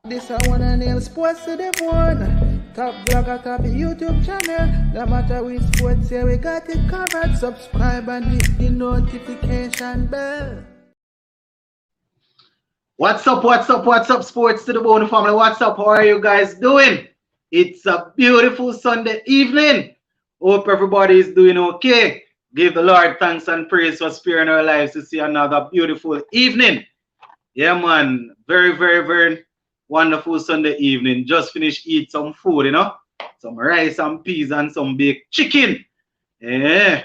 This I wanna nail sports to the bone. Top blogger, top YouTube channel. No matter which sports, yeah, we got it covered. Subscribe and hit the notification bell. What's up, sports to the bone family? What's up? How are you guys doing? It's a beautiful Sunday evening. Hope everybody is doing okay. Give the Lord thanks and praise for sparing our lives to see another beautiful evening. Yeah, man. Very wonderful Sunday evening. Just finished eat some food, some rice and peas and some baked chicken. Yeah.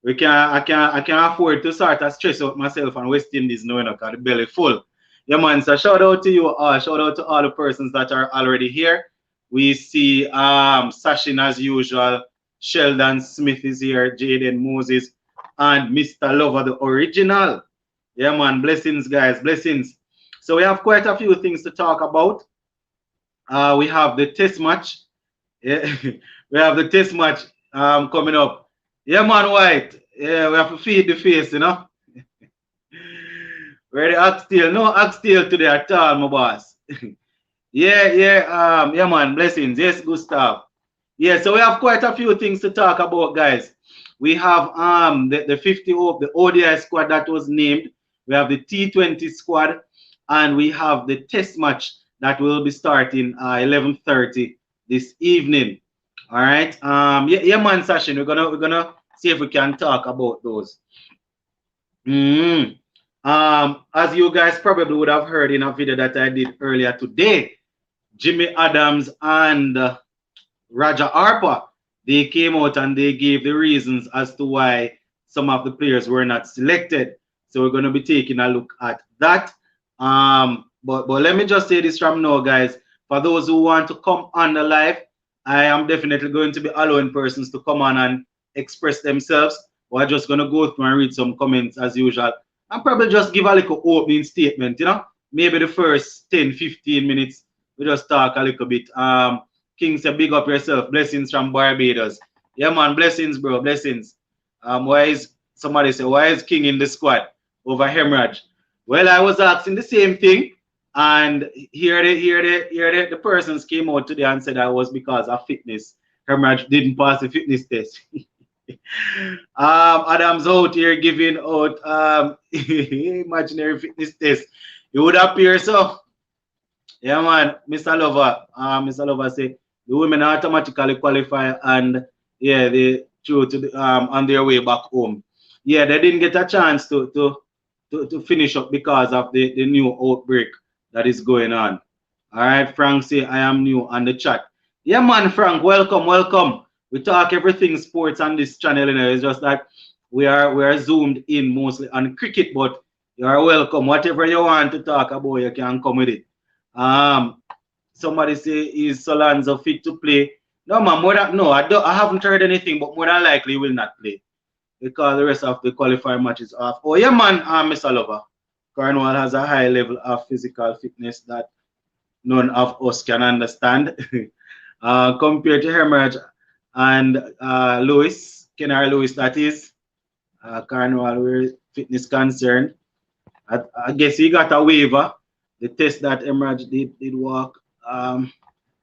I can afford to start to stress out myself and West Indies knowing because the belly full. Yeah, man. So shout out to you all. Shout out to all the persons that are already here. We see Sashin as usual. Sheldon Smith is here. Jaden Moses and Mr. Lover, the original. Yeah, man. Blessings, guys. Blessings. So we have quite a few things to talk about. We have the test match. Yeah, we have the test match coming up. Yeah, man, White. Yeah, we have to feed the face, Where the oxtail? No oxtail today at all, my boss. yeah, man, blessings. Yes, Gustav. Yeah, so we have quite a few things to talk about, guys. We have the 50 of the Odi squad that was named. We have the T20 squad, and we have the test match that will be starting 11:30 this evening. All right. Yeah, man, Sashin, we're gonna see if we can talk about those. As you guys probably would have heard in a video that I did earlier today, Jimmy Adams and Roger Harper, they came out and they gave the reasons as to why some of the players were not selected. So we're going to be taking a look at that. But let me just say this from now, guys. For those who want to come on the live, I am definitely going to be allowing persons to come on and express themselves. We're just going to go through and read some comments as usual. And probably just give a little opening statement, Maybe the first 10-15 minutes, we just talk a little bit. King say big up yourself. Blessings from Barbados. Yeah, man, blessings, bro. Blessings. Somebody say, why is King in the squad over Hemorrhage? Well, I was asking the same thing. And here the persons came out today and said that was because of fitness. Hemorrhage didn't pass the fitness test. Adam's out here giving out imaginary fitness test. It would appear so. Yeah, man, Mr. Lover. Mr. Lover say the women automatically qualify and yeah, they through to the, on their way back home. Yeah, they didn't get a chance to finish up because of the new outbreak that is going on. All right, Frank say I am new on the chat. Yeah, man, Frank, welcome. We talk everything sports on this channel. It's just that we are zoomed in mostly on cricket, but you are welcome. Whatever you want to talk about, you can come with it. Somebody say is Solanzo fit to play? No, man, I haven't heard anything, but more than likely will not play because the rest of the qualifier match is off. Oh yeah, man, Mr. Lover. Cornwall has a high level of physical fitness that none of us can understand. Compared to Hemorrhage and Lewis, Kenner Lewis, that is Cornwall where fitness concerned. I guess he got a waiver. The test that Hemorrhage did work,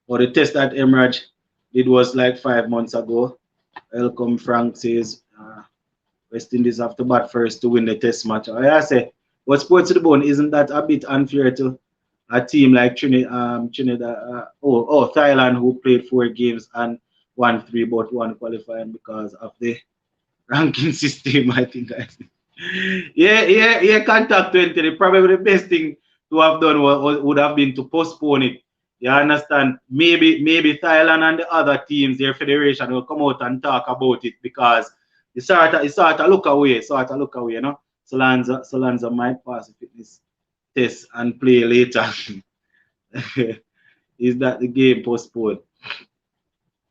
or the test that Hemorrhage did was like 5 months ago. Welcome, Frank says West Indies have to bat first to win the test match. I say, what sports to the bone, isn't that a bit unfair to a team like Trinidad, Thailand, who played 4 games and won 3 but 1 qualifying because of the ranking system, I think. Yeah, contact 20. Probably the best thing to have done would have been to postpone it. You understand? Maybe Thailand and the other teams, their federation will come out and talk about it because it's sort of look away, Solanza might pass the fitness test and play later. Is that the game postponed?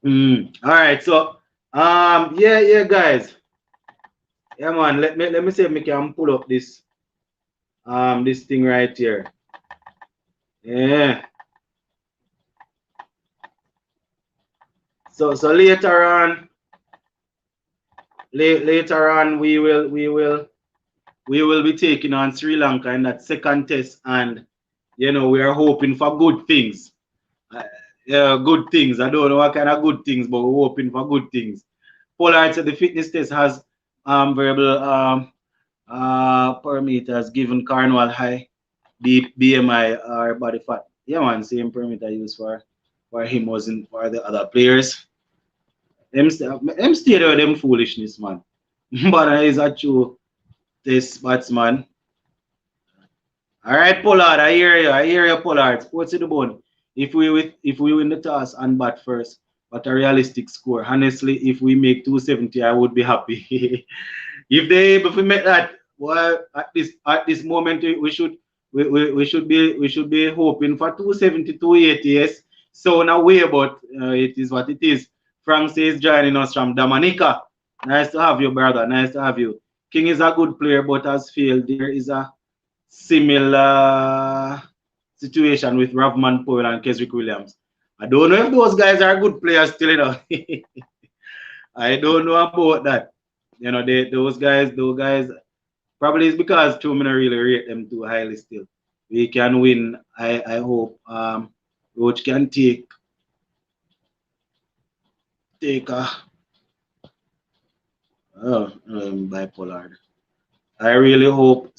All right, so yeah, guys. Yeah, man. Let me see if we can pull up this this thing right here. Yeah. So later on, we will be taking on Sri Lanka in that second test, and you know, we are hoping for good things. Uh, yeah, good things. I don't know what kind of good things, but we're hoping for good things. Pollard said the fitness test has variable parameters given Carnival high BMI or body fat. Yeah, man, same parameter used for him wasn't for the other players. Them stay there with them foolishness, man. But is a true test batsman. All right, Pollard, I hear you. I hear you, Pollard. Sports to the bone. If we win the toss and bat first, but a realistic score. Honestly, if we make 270, I would be happy. If they able to make that, well, at this moment we should be hoping for 270, 280. Yes. So now way, but it is what it is. Frank says joining us from Dominica. Nice to have you, brother. Nice to have you. King is a good player, but has failed. There is a similar situation with Ravman Powell and Keswick Williams. I don't know if those guys are good players still, you know. I don't know about that. You know, those guys, probably it's because too many really rate them too highly still. We can win. I hope Roach can take a bipolar. I really hope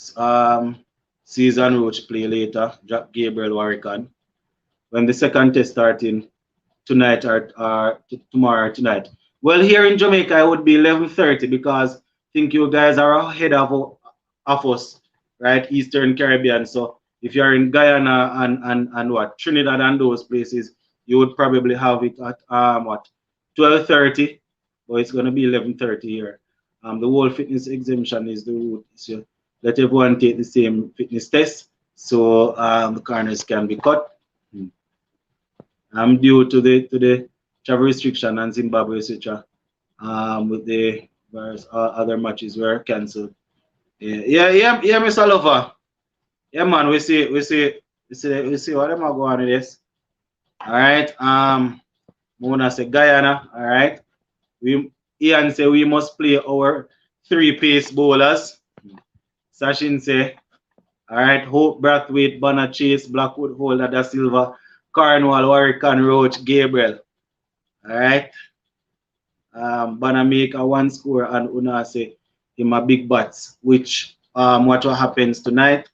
Season Roach play later, drop Gabriel Warrican. When the second test starting tonight or tomorrow or tonight. Well, here in Jamaica, it would be 11:30 because I think you guys are ahead of us, right? Eastern Caribbean. So if you're in Guyana and what Trinidad and those places, you would probably have it at 12:30, but it's gonna be 11:30 here. The whole fitness exemption is the route. So let everyone take the same fitness test, so the corners can be cut. Due to the travel restriction and Zimbabwe, etc. With the various other matches were cancelled. Yeah, Mr. Lover. Yeah, man, we see what am I going with this? All right. Mona say Guyana. All right. Ian say we must play our 3 pace bowlers. Sachin say, all right, Hope, Brathwaite, Banner, Chase, Blackwood, Holder, Da Silva, Cornwall, Warrican, Roach, Gabriel. All right. Banner make a 1 score and Una say him a big bats, which what happens tonight.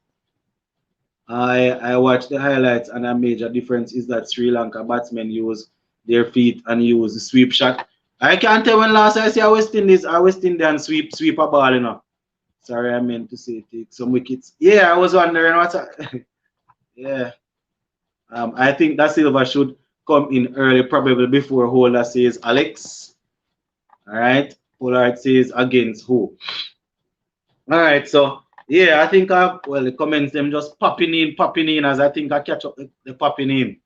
I watched the highlights and a major difference is that Sri Lanka batsmen use their feet and use the sweep shot. I can't tell when last I see a West Indian sweep a ball, you know. Sorry, I meant to say take some wickets. Yeah, I was wondering what's yeah. I think that Silva should come in early, probably before Holder says Alex. All right. Pollard says against who? All right. So yeah, I think the comments them just popping in as I think I catch up the popping in.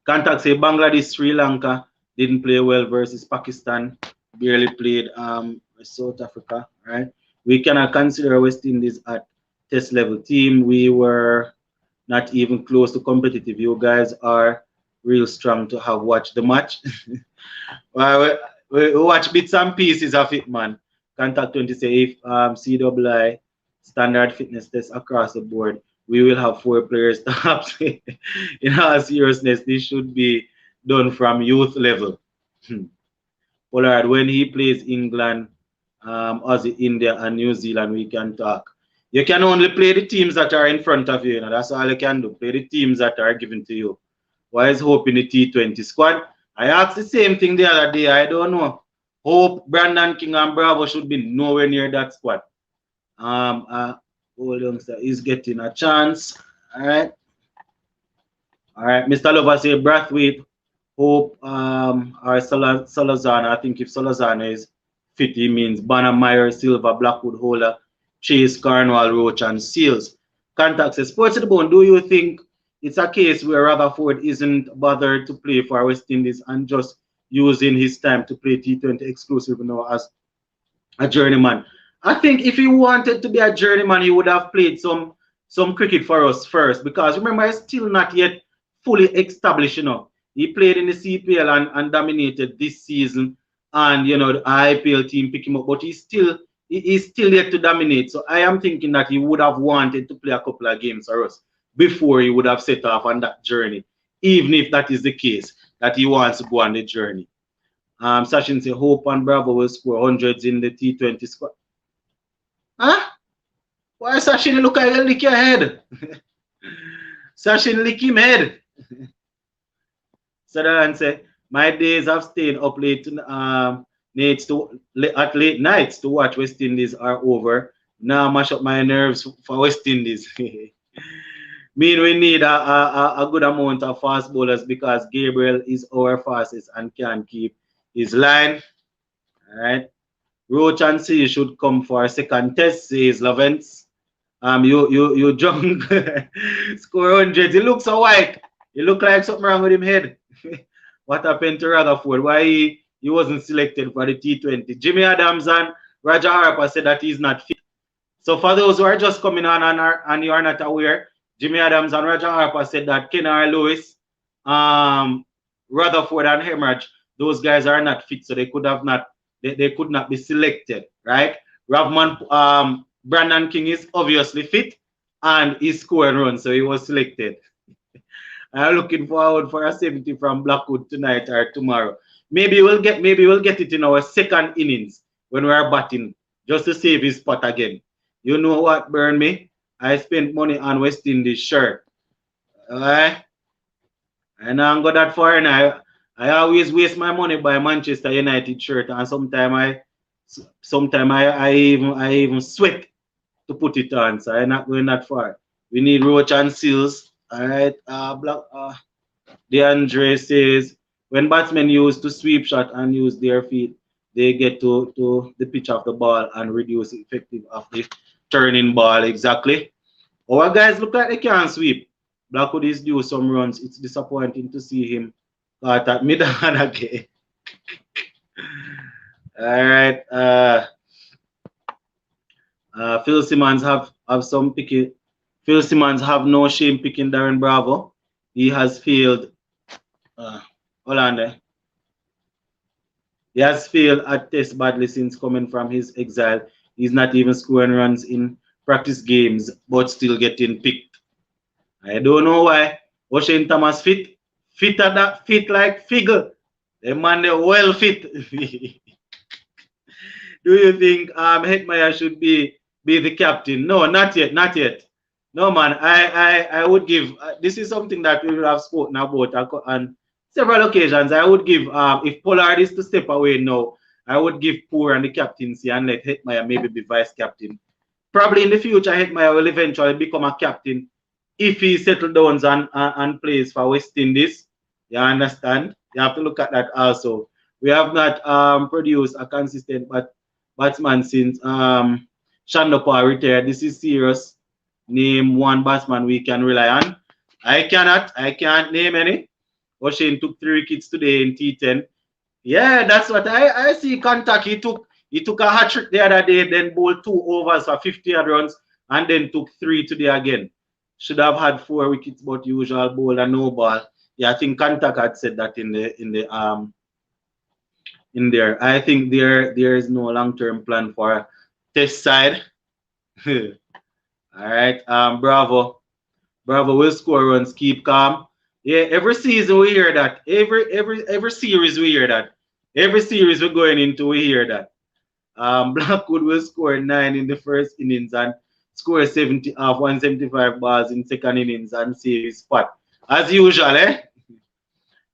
Contact say Bangladesh, Sri Lanka didn't play well versus Pakistan. Barely played South Africa. Right. We cannot consider West Indies at test level team. We were not even close to competitive. You guys are real strong to have watched the match. Well, we watch bits and pieces of it, man. Contact 20 say if CWI standard fitness test across the board, we will have 4 players to in all seriousness, this should be done from youth level. Pollard, when he plays England, Aussie, India, and New Zealand, we can talk. You can only play the teams that are in front of you. That's all you can do. Play the teams that are given to you. Why is Hope in the T20 squad? I asked the same thing the other day. I don't know. Hope, Brandon King, and Bravo should be nowhere near that squad. Hold on, sir. He's getting a chance. All right. All right. Mr. Lover say Brathwaite, Hope, or Salazar. I think if Salazar is fit, he means Banner, Meyer, Silva, Blackwood, Holder, Chase, Cornwall, Roach, and Seals. Contact says, Sports to the Bone, do you think it's a case where Rutherford isn't bothered to play for West Indies and just using his time to play T20 exclusive now as a journeyman? I think if he wanted to be a journeyman, he would have played some cricket for us first, because remember, he's still not yet fully established, you know. He played in the CPL and dominated this season, and you know the IPL team pick him up, but he's still yet to dominate. So I am thinking that he would have wanted to play a couple of games for us before he would have set off on that journey, even if that is the case, that he wants to go on the journey. Sachin say Hope and Bravo will score hundreds in the T20 squad. Huh? Why Sachin look like you lick your head? Sachin lick him head. Sadaran say, my days of staying up late at late nights to watch West Indies are over. Now mash up my nerves for West Indies. Mean we need a good amount of fast bowlers because Gabriel is our fastest and can keep his line. All right. Roach and C should come for a second test, says Lovens. You drunk. Score 100. He looks so white. He look like something wrong with him head. What happened to Rutherford? Why he wasn't selected for the T20? Jimmy Adams and Roger Harper said that he's not fit. So for those who are just coming on and you are not aware, Jimmy Adams and Roger Harper said that Kenner Lewis, Rutherford and Hemorrhage, those guys are not fit, so they could not be selected, right? Ravman, Brandon King is obviously fit and he's scoring runs, so he was selected. I'm looking forward for a 70 from Blackwood tonight or tomorrow. Maybe we'll get it in our second innings when we are batting, just to save his spot again. You know what, burn me? I spent money on West Indies shirt. Alright? And I don't go that far, and I always waste my money by Manchester United shirt, and sometimes I even sweat to put it on, so I'm not going that far. We need Roach and Seals. All right. DeAndre says when batsmen use to sweep shot and use their feet, they get to the pitch of the ball and reduce the effective of the turning ball. Exactly. Our guys look like they can't sweep. Blackwood is due some runs. It's disappointing to see him caught at mid on again. All right. Phil Simmons have some picking. Phil Simmons have no shame picking Darren Bravo. He has failed. Hold on there. He has failed at test badly since coming from his exile. He's not even scoring runs in practice games, but still getting picked. I don't know why. O'Shane Thomas fit like Figgle. The man they well fit. Do you think Hetmeyer should be the captain? No, not yet. No, man, I would give, this is something that we will have spoken about on several occasions. I would give, if Pollard is to step away now, I would give Poor and the captaincy and let Hetmeyer maybe be vice captain. Probably in the future, Hetmeyer will eventually become a captain if he settles down and plays for West Indies. You understand? You have to look at that also. We have not produced a consistent batsman since Shandopar retired. This is serious. Name one batsman we can rely on. I can't name any. O'Shane took 3 wickets today in T10. Yeah, that's what I see. Contact. He took a hat trick the other day, then bowled 2 overs for 50 runs, and then took 3 today again. Should have had 4 wickets, but usual bowl and no ball. Yeah, I think Contact had said that in there. I think there is no long-term plan for test side. All right, Bravo will score runs, keep calm. Yeah, every season we hear that. Every series we hear that. Every series we're going into we hear that. Blackwood will score 9 in the first innings and score 175 balls in second innings and save his spot. As usual, eh?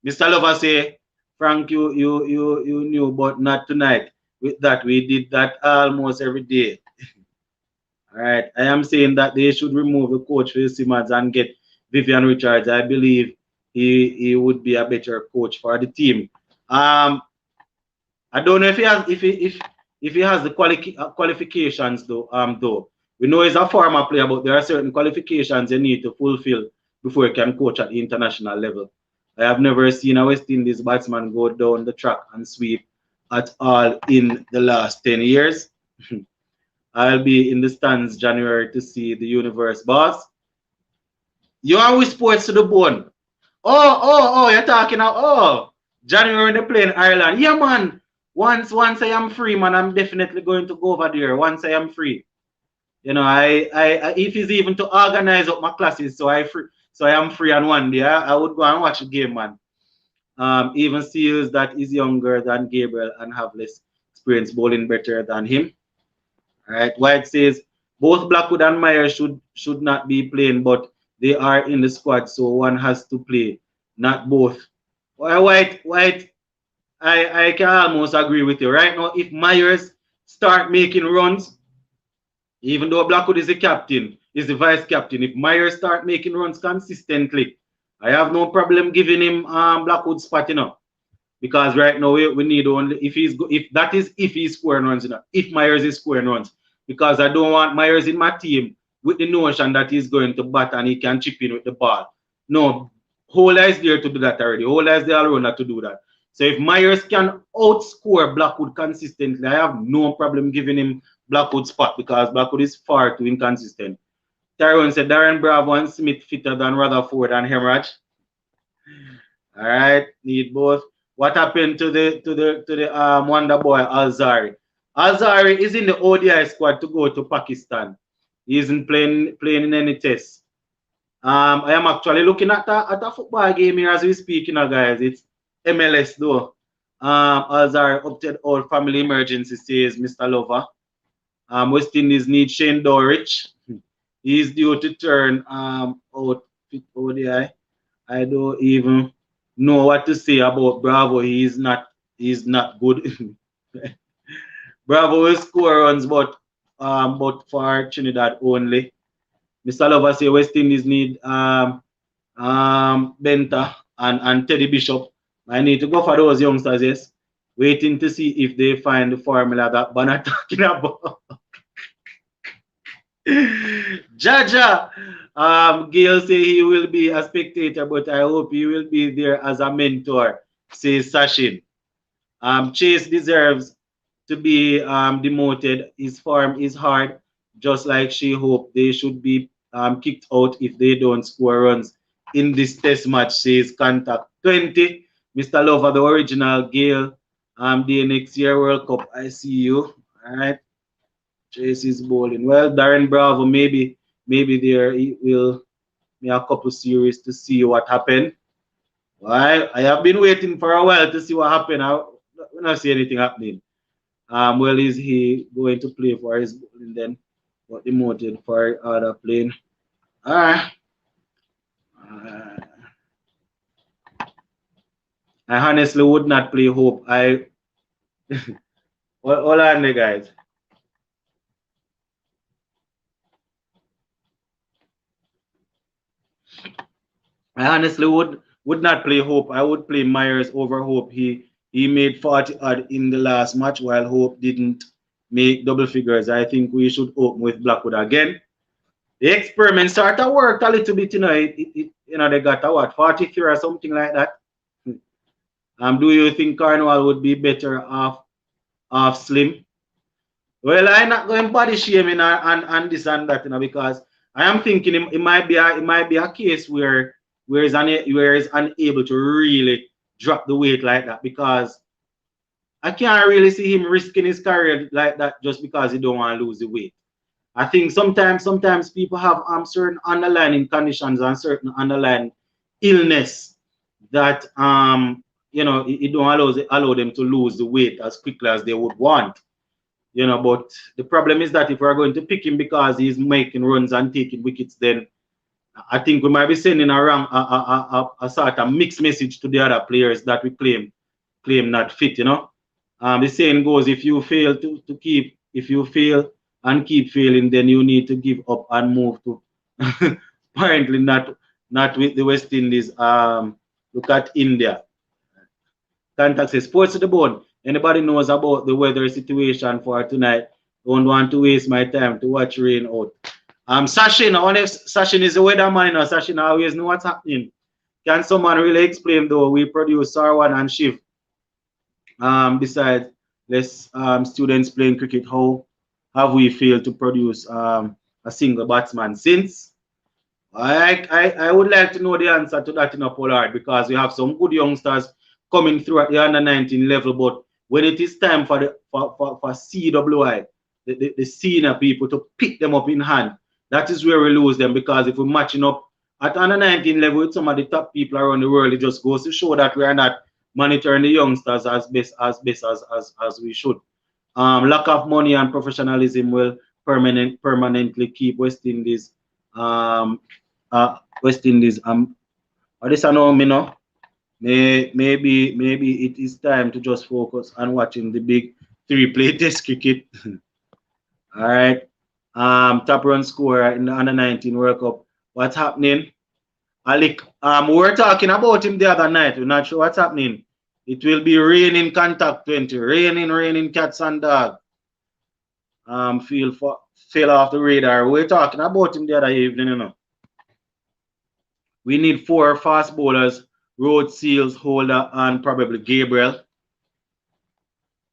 Mr. Lover say, Frank, you knew, but not tonight. With that, we did that almost every day. All right, I am saying that they should remove the coach Phil Simmons and get Vivian Richards. I believe he would be a better coach for the team. I don't know if he has the qualifications though. We know he's a former player, but there are certain qualifications you need to fulfill before you can coach at the international level. I have never seen a West Indies batsman go down the track and sweep at all in the last 10 years. I'll be in the stands January to see the universe, boss. You are with sports to the bone. Oh, you're talking now. Oh, January they play in Ireland. Yeah, man. Once I am free, man, I'm definitely going to go over there. Once I am free. You know, if it's even to organize up my classes, so I am free on one day, I would go and watch the game, man. Even Seals that is younger than Gabriel and have less experience bowling better than him. All right. White says both Blackwood and Myers should not be playing, but they are in the squad, so one has to play, not both. Well, White, I can almost agree with you. Right now, if Myers start making runs, even though Blackwood is the captain, is the vice captain, if Myers start making runs consistently, I have no problem giving him Blackwood spot, you know. Because right now we need only if he's scoring runs, you know, if Myers is scoring runs. Because I don't want Myers in my team with the notion that he's going to bat and he can chip in with the ball. No, Hola is there to do that already. Hola is the all-rounder to do that. So if Myers can outscore Blackwood consistently, I have no problem giving him Blackwood spot because Blackwood is far too inconsistent. Tyrone said Darren Bravo and Smith fitter than Rutherford and Hemorrhage. All right, need both. What happened to the Wonder Boy Alzari? Alzari is in the ODI squad to go to Pakistan. He isn't playing in any tests. I am actually looking at a football game here as we speak, you know, guys. It's MLS though. Alzari opted out family emergency, says Mr. Lover. West Indies need Shane Dorich. He's due to turn out with ODI. I don't even know what to say about Bravo. He's not good. Bravo will score runs, but for Trinidad only. Mr. Lover say West Indies need Benta and Teddy Bishop. I need to go for those youngsters, yes. Waiting to see if they find the formula that Banner talking about. Jaja, Gail say he will be a spectator, but I hope he will be there as a mentor, says Sachin. Chase deserves to be demoted. His form is hard, just like she hoped. They should be kicked out if they don't score runs in this test match, says Contact 20. Mr. Lover, the original Gail, the next year World Cup, I see you. All right. Chase is bowling. Well, Darren Bravo, maybe there he will make a couple series to see what happened. Well, I have been waiting for a while to see what happened. I don't see anything happening. Well, is he going to play for his bowling then? What demoted for other playing? I honestly would not play Hope. Hold on there, guys. I honestly would not play Hope. I would play Myers over Hope. He made 40 odd in the last match while Hope didn't make double figures. I think we should open with Blackwood again. The experiment sort of worked a little bit, you know. You know, they got a what, 43 or something like that. Do you think Cornwall would be better off Slim? Well, I'm not going body shaming and this and that, you know, because I am thinking it might be a case where he's unable to really drop the weight like that, because I can't really see him risking his career like that just because he don't want to lose the weight. I think sometimes people have certain underlying conditions and certain underlying illness that you know, it don't allow them to lose the weight as quickly as they would want. You know, but the problem is that if we're going to pick him because he's making runs and taking wickets, then I think we might be sending a sort of mixed message to the other players that we claim not fit, you know. The saying goes, if you fail if you fail and keep failing, then you need to give up and move to apparently not with the West Indies. Look at India. Contact says sports to the bone. Anybody knows about the weather situation for tonight? Don't want to waste my time to watch rain out. Sachin, I wonder if Sachin is the weatherman, you know. Sachin always know what's happening. Can someone really explain though? We produce Sarwan and Shiv. Besides less students playing cricket, how have we failed to produce a single batsman since? I would like to know the answer to that in a Pollard, because we have some good youngsters coming through at the under 19 level, but when it is time for CWI, the senior people to pick them up in hand. That is where we lose them, because if we're matching up at under 19 level with some of the top people around the world, it just goes to show that we are not monitoring the youngsters as best as we should. Lack of money and professionalism will permanently keep West Indies West Indies this I know me no. Maybe it is time to just focus on watching the big three play test cricket. All right. Top run scorer in the under 19 World Cup. What's happening? Alik, we were talking about him the other night. We're not sure what's happening. It will be raining contact 20. Raining cats and dog. Fell off the radar. We were talking about him the other evening, you know. We need 4 fast bowlers, Road Seals, Holder, and probably Gabriel.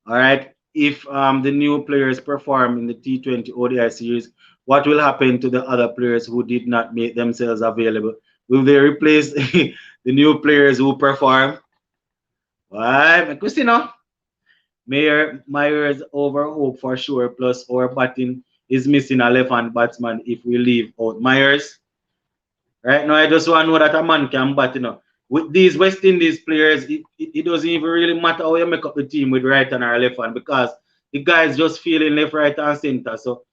All right. If the new players perform in the T20 ODI series, what will happen to the other players who did not make themselves available? Will they replace the new players who perform? Why? Because you know, Myers overhope for sure. Plus, our batting is missing a left-hand batsman if we leave out Myers. Right now, I just want to know that a man can bat, you know. With these West Indies players, it doesn't even really matter how you make up the team with right hand or left hand, because the guys just feeling left, right, and center. So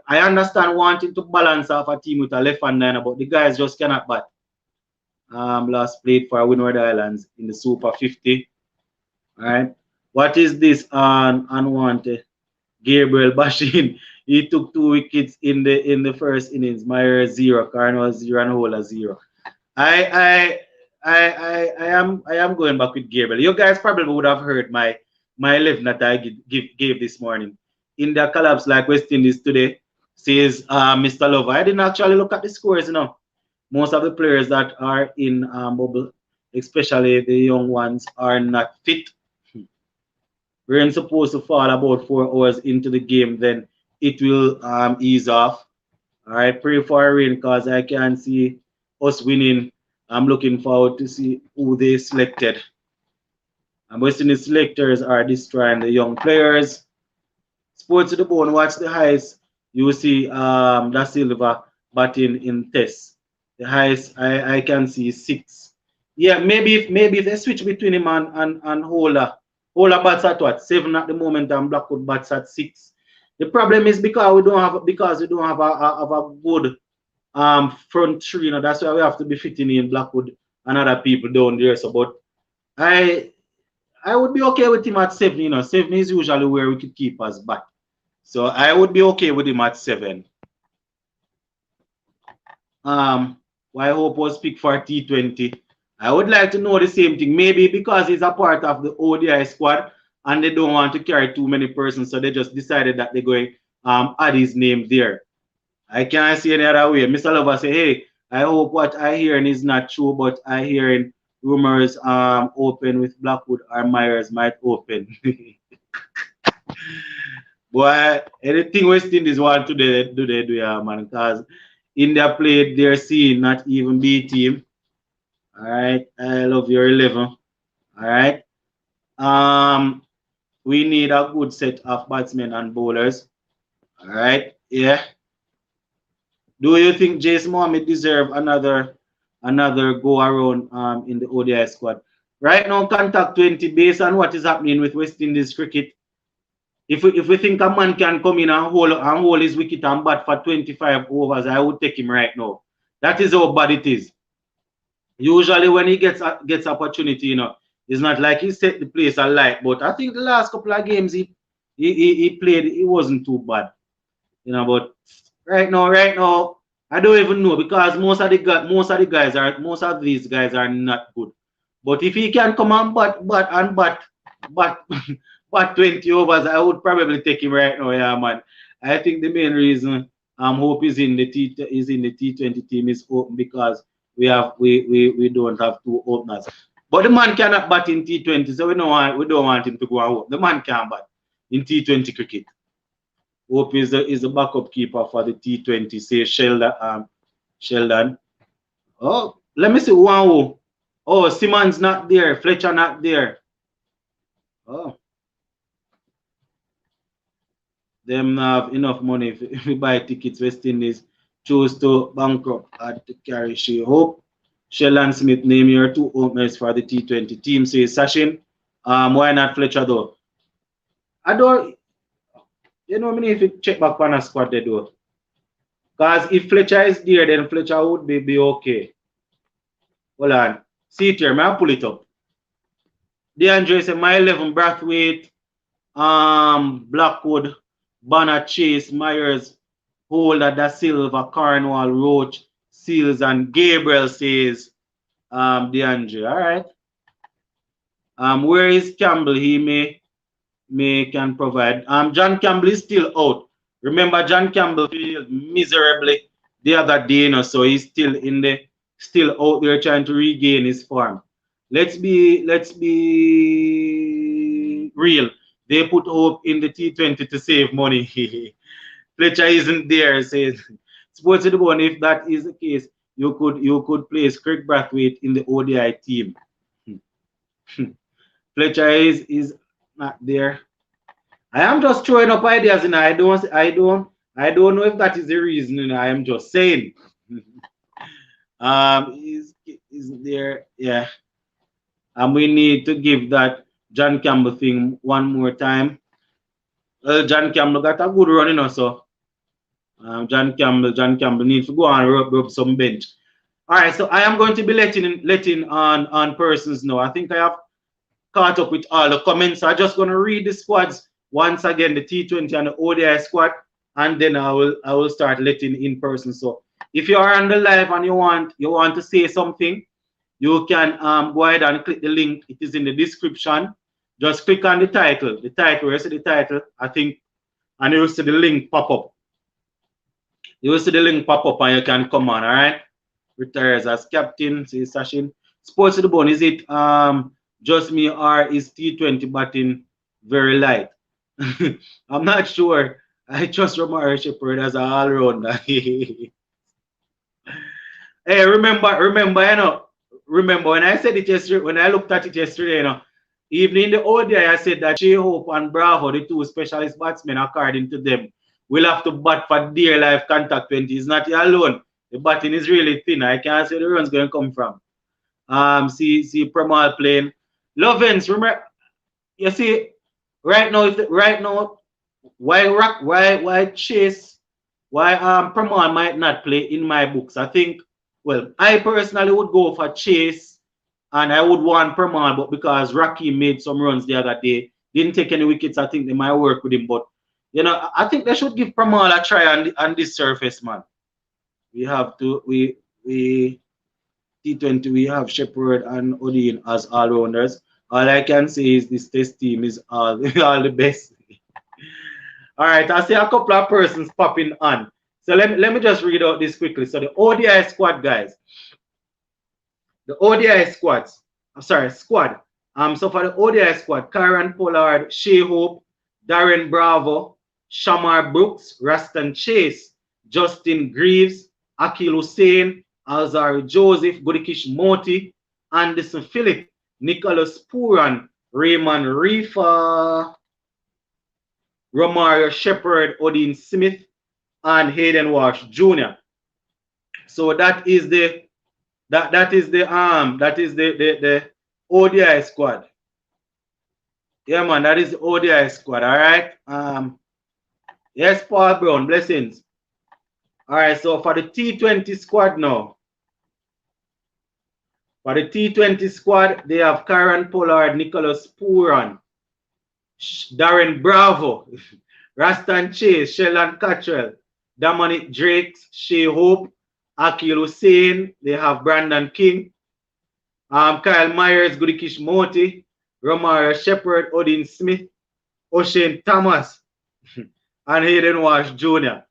I understand wanting to balance off a team with a left hand liner, but the guys just cannot bat. Last played for Windward Islands in the Super 50. All right. What is this unwanted? Gabriel bashing. He took 2 wickets in the first innings. Myers 0, Carnwell 0, and Holder 0. I am going back with Gabriel. You guys probably would have heard my 11 that I gave this morning. India collapse like West Indies today, says Mr. Lover. I didn't actually look at the scores, you know. Most of the players that are in bubble, especially the young ones, are not fit. We're supposed to fall about 4 hours into the game, then it will ease off. All right, pray for rain, because I can see us winning. I'm looking forward to see who they selected. I'm Western selectors are destroying the young players. Sports to the bone, watch the highest. You see Da Silva batting in tests. The highest I can see 6. Yeah, maybe if they switch between him and Holder. Holder bats at what? 7 at the moment, and Blackwood bats at 6. The problem is because we don't have a good front 3, you know. That's why we have to be fitting in Blackwood and other people down there. So, but I would be okay with him at 7. You know, 7 is usually where we could keep us back. So I would be okay with him at 7. Why Hope was picked for T20? I would like to know the same thing. Maybe because he's a part of the ODI squad and they don't want to carry too many persons, so they just decided that they're going add his name there. I can't see any other way. Mr. Lover say, hey, I hope what I hear is not true, but I hearing rumors open with Blackwood or Myers might open. Boy, anything West Indies want to do, yeah, man, because India played their scene, not even B team. All right, I love your 11. All right. We need a good set of batsmen and bowlers. All right, yeah. Do you think Jace Mohammed deserve another go around in the ODI squad? Right now, contact 20, based on what is happening with West Indies cricket. If we think a man can come in and hold his wicket and bat for 25 overs, I would take him right now. That is how bad it is. Usually when he gets opportunity, you know, it's not like he set the place alight. But I think the last couple of games he played, it wasn't too bad. You know, but right now, I don't even know, because most of these guys are not good. But if he can come and bat 20 overs, I would probably take him right now, yeah, man. I think the main reason Hope is in the T20 team is open because we don't have 2 openers. But the man cannot bat in T20, so we don't want him to go out. The man can bat in T20 cricket. Hope is the backup keeper for the T20. Say Sheldon. Oh, let me see one. Oh, Simmons not there. Fletcher not there. Oh. Them have enough money if we buy tickets. West Indies choose to bankrupt at the carry. She hope. Sheldon Smith name your two openers for the T20 team. Says Sachin. Why not Fletcher though? I don't. You know, I mean, if you check back on a squad, they do. Because if Fletcher is there, then Fletcher would be okay. Hold on. See it here, may I pull it up? DeAndre said my 11 Brathwaite, Blackwood, Banner, Chase, Myers, Holder, Da Silva, Cornwall, Roach, Seals, and Gabriel says DeAndre. All right. Where is Campbell? He may can provide. John Campbell is still out. Remember, John Campbell failed miserably the other day, you know, so he's still out there trying to regain his form. Let's be real. They put hope in the T20 to save money. Fletcher isn't there, says Sports to the Bone. If that is the case, you could place Craig Brathwaite in the ODI team. Fletcher is not there. I am just throwing up ideas, and I don't know if that is the reason. You know, I am just saying. Is there? Yeah. And we need to give that John Campbell thing one more time. John Campbell got a good run, you know, so John Campbell needs to go and rub some bench. All right, so I am going to be letting on persons know. I think I have caught up with all the comments. So I'm just going to read the squads once again, the T20 and the ODI squad, and then I will start letting in person. So if you are on the live and you want to say something, you can go ahead and click the link. It is in the description. Just click on the title. The title, where you see the title, I think, and you will see the link pop up. You will see the link pop up and you can come on, all right? Retires as captain, says Sachin. Sports to the Bone, is it just me or is T20 batting very light? I'm not sure. I trust Romaro Shepherd as an all-rounder. Hey, remember, you know, remember when I said it yesterday, when I looked at it yesterday, you know, even in the ODI, I said that Shea Hope and Bravo, the two specialist batsmen, according to them, will have to bat for dear life contact 20. He's not here alone. The batting is really thin. I can't see where the run's going to come from. See Pramal playing. Lovens, remember, you see, right now, why Chase, why Pramal might not play in my books. I think, well, I personally would go for Chase and I would want Pramal, but because Rocky made some runs the other day, didn't take any wickets, I think they might work with him. But you know, I think they should give Pramal a try on this surface, man. We have to T20, we have Shepherd and Odin as all-rounders. All I can say is this test team is all the best. All right, I see a couple of persons popping on. So let me just read out this quickly. So the ODI squad, guys. The ODI squads. I'm sorry, squad. So for the ODI squad, Karen Pollard, Shea Hope, Darren Bravo, Shamar Brooks, Raston Chase, Justin Greaves, Akil Hussain, Alzari Joseph, Gudikish Moti, Anderson Phillip, Nicholas Puran, Raymond Reefa, Romario Shepherd, Odin Smith, and Hayden Walsh Jr. So that is the ODI squad. Yeah, man, that is the ODI squad. All right. Yes, Paul Brown, blessings. All right, so for the T20 squad now. For the T20 squad, they have Karen Pollard, Nicholas Puran, Darren Bravo, Raston Chase, Sheldon Cottrell, Dominic Drakes, Shea Hope, Akil Hussain. They have Brandon King, Kyle Myers, Gudikish Moti, Romario Shepherd, Odin Smith, O'Shane Thomas, and Hayden Walsh Jr.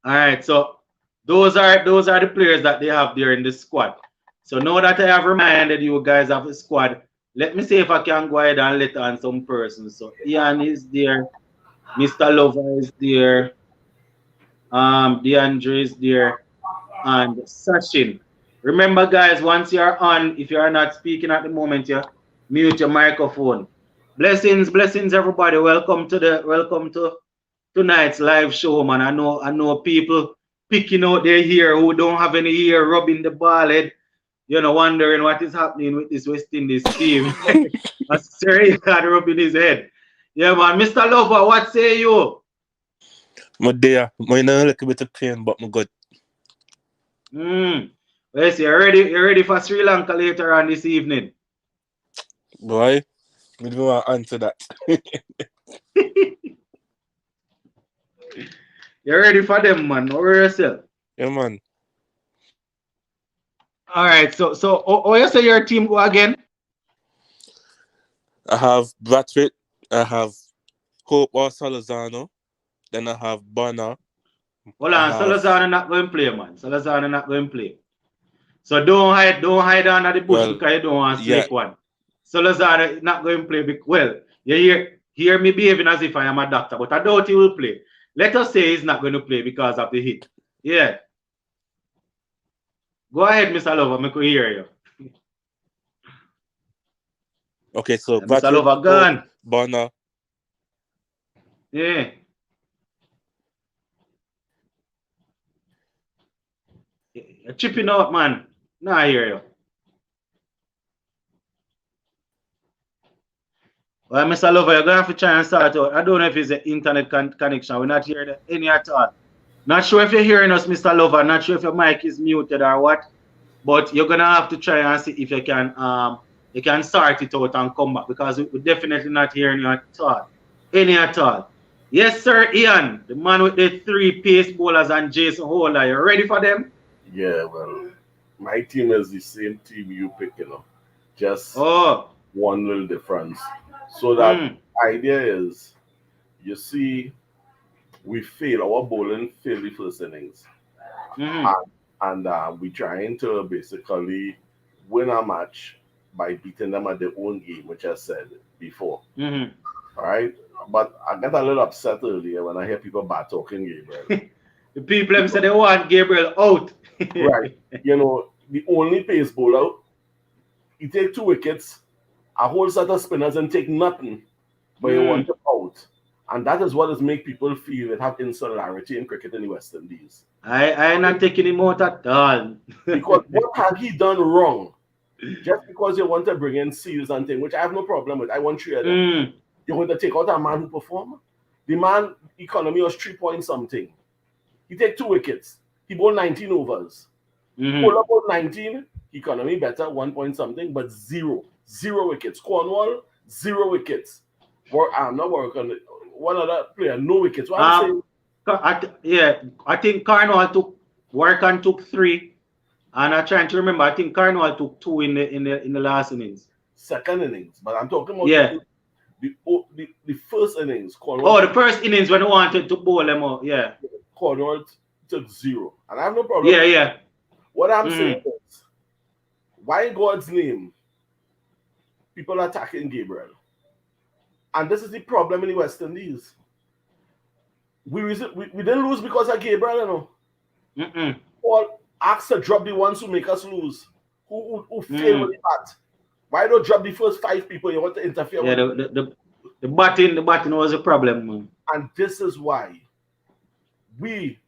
All right, so those are the players that they have there in the squad. So now that I have reminded you guys of the squad, let me see if I can go ahead and let on some persons. So Ian is there, Mr. Lover is there, DeAndre is there, and Sachin. Remember, guys, once you're on, if you are not speaking at the moment, you mute your microphone. Blessings, everybody. Welcome to tonight's live show, man. I know people picking out their hair who don't have any hair, rubbing the ball head, wondering what is happening with this West Indies team. A serious rubbing his head. Yeah, man. Mr. Lover, what say you? My dear, my in a little bit of pain, but my good. Yes, you're ready for Sri Lanka later on this evening. Boy, we don't want to answer that. You're ready for them, man. Over yourself. Yeah, man. All right. So, you say your team go again? I have Bradford, I have Hope or Salazano, then I have Bonner. Hold on, Salazano not going to play, man. Salazano not going to play. So don't hide under the bush because you don't want to slake one. Salazano not going to play. Well, you hear me behaving as if I am a doctor, but I doubt he will play. Let us say he's not going to play because of the hit. Yeah. Go ahead, Mr. Lover. I can hear you. Okay, so Mr. Lover gone. Bonner. Yeah. You're chipping out, man. Nah, I hear you. Well, Mr. Lover, you're going to have to try and start out. I don't know if it's the internet connection. We're not hearing any at all. Not sure if you're hearing us, Mr. Lover. Not sure if your mic is muted or what. But you're going to have to try and see if you can start it out and come back because we're definitely not hearing you at all. Any at all. Yes, sir, Ian. The man with the 3 pace bowlers and Jason Holder. You ready for them? Yeah, well, my team is the same team you pick, just one little difference. So that idea is, you see, we fail. Our bowling failed the first innings. And we're trying to basically win our match by beating them at their own game, which I said before. All right? But I got a little upset earlier when I hear people bad talking Gabriel. The people them say they want Gabriel out. Right. The only pace bowler, he take 2 wickets, a whole set of spinners and take nothing, but you want him out. And that is what has made people feel that have insularity in cricket in the West Indies. I am not taking him out at all. Because what had he done wrong? Just because you want to bring in Seals and things, which I have no problem with. I want 3 of them. You're going to take out a man who performed? The man economy was 3 point something. He take 2 wickets. He bowled 19 overs. Bowled about 19, economy better, 1 point something, but 0 wickets. Cornwall, 0 wickets. I'm not working on one other player, no wickets. What I'm saying? I think Cornwall took 3. And I'm trying to remember, I think Cornwall took 2 in the last innings. Second innings, but I'm talking about the first innings. Cornwall the first innings when he wanted to bowl them out, Cornwall took 0. And I have no problem. What I'm saying is, why in God's name people are attacking Gabriel? And this is the problem in the West Indies. We didn't lose because of Gabriel, Paul asked to drop the ones who make us lose, who fail with the bat. Why don't drop the first 5 people you want to interfere with? The batting was a problem, man. And this is why we,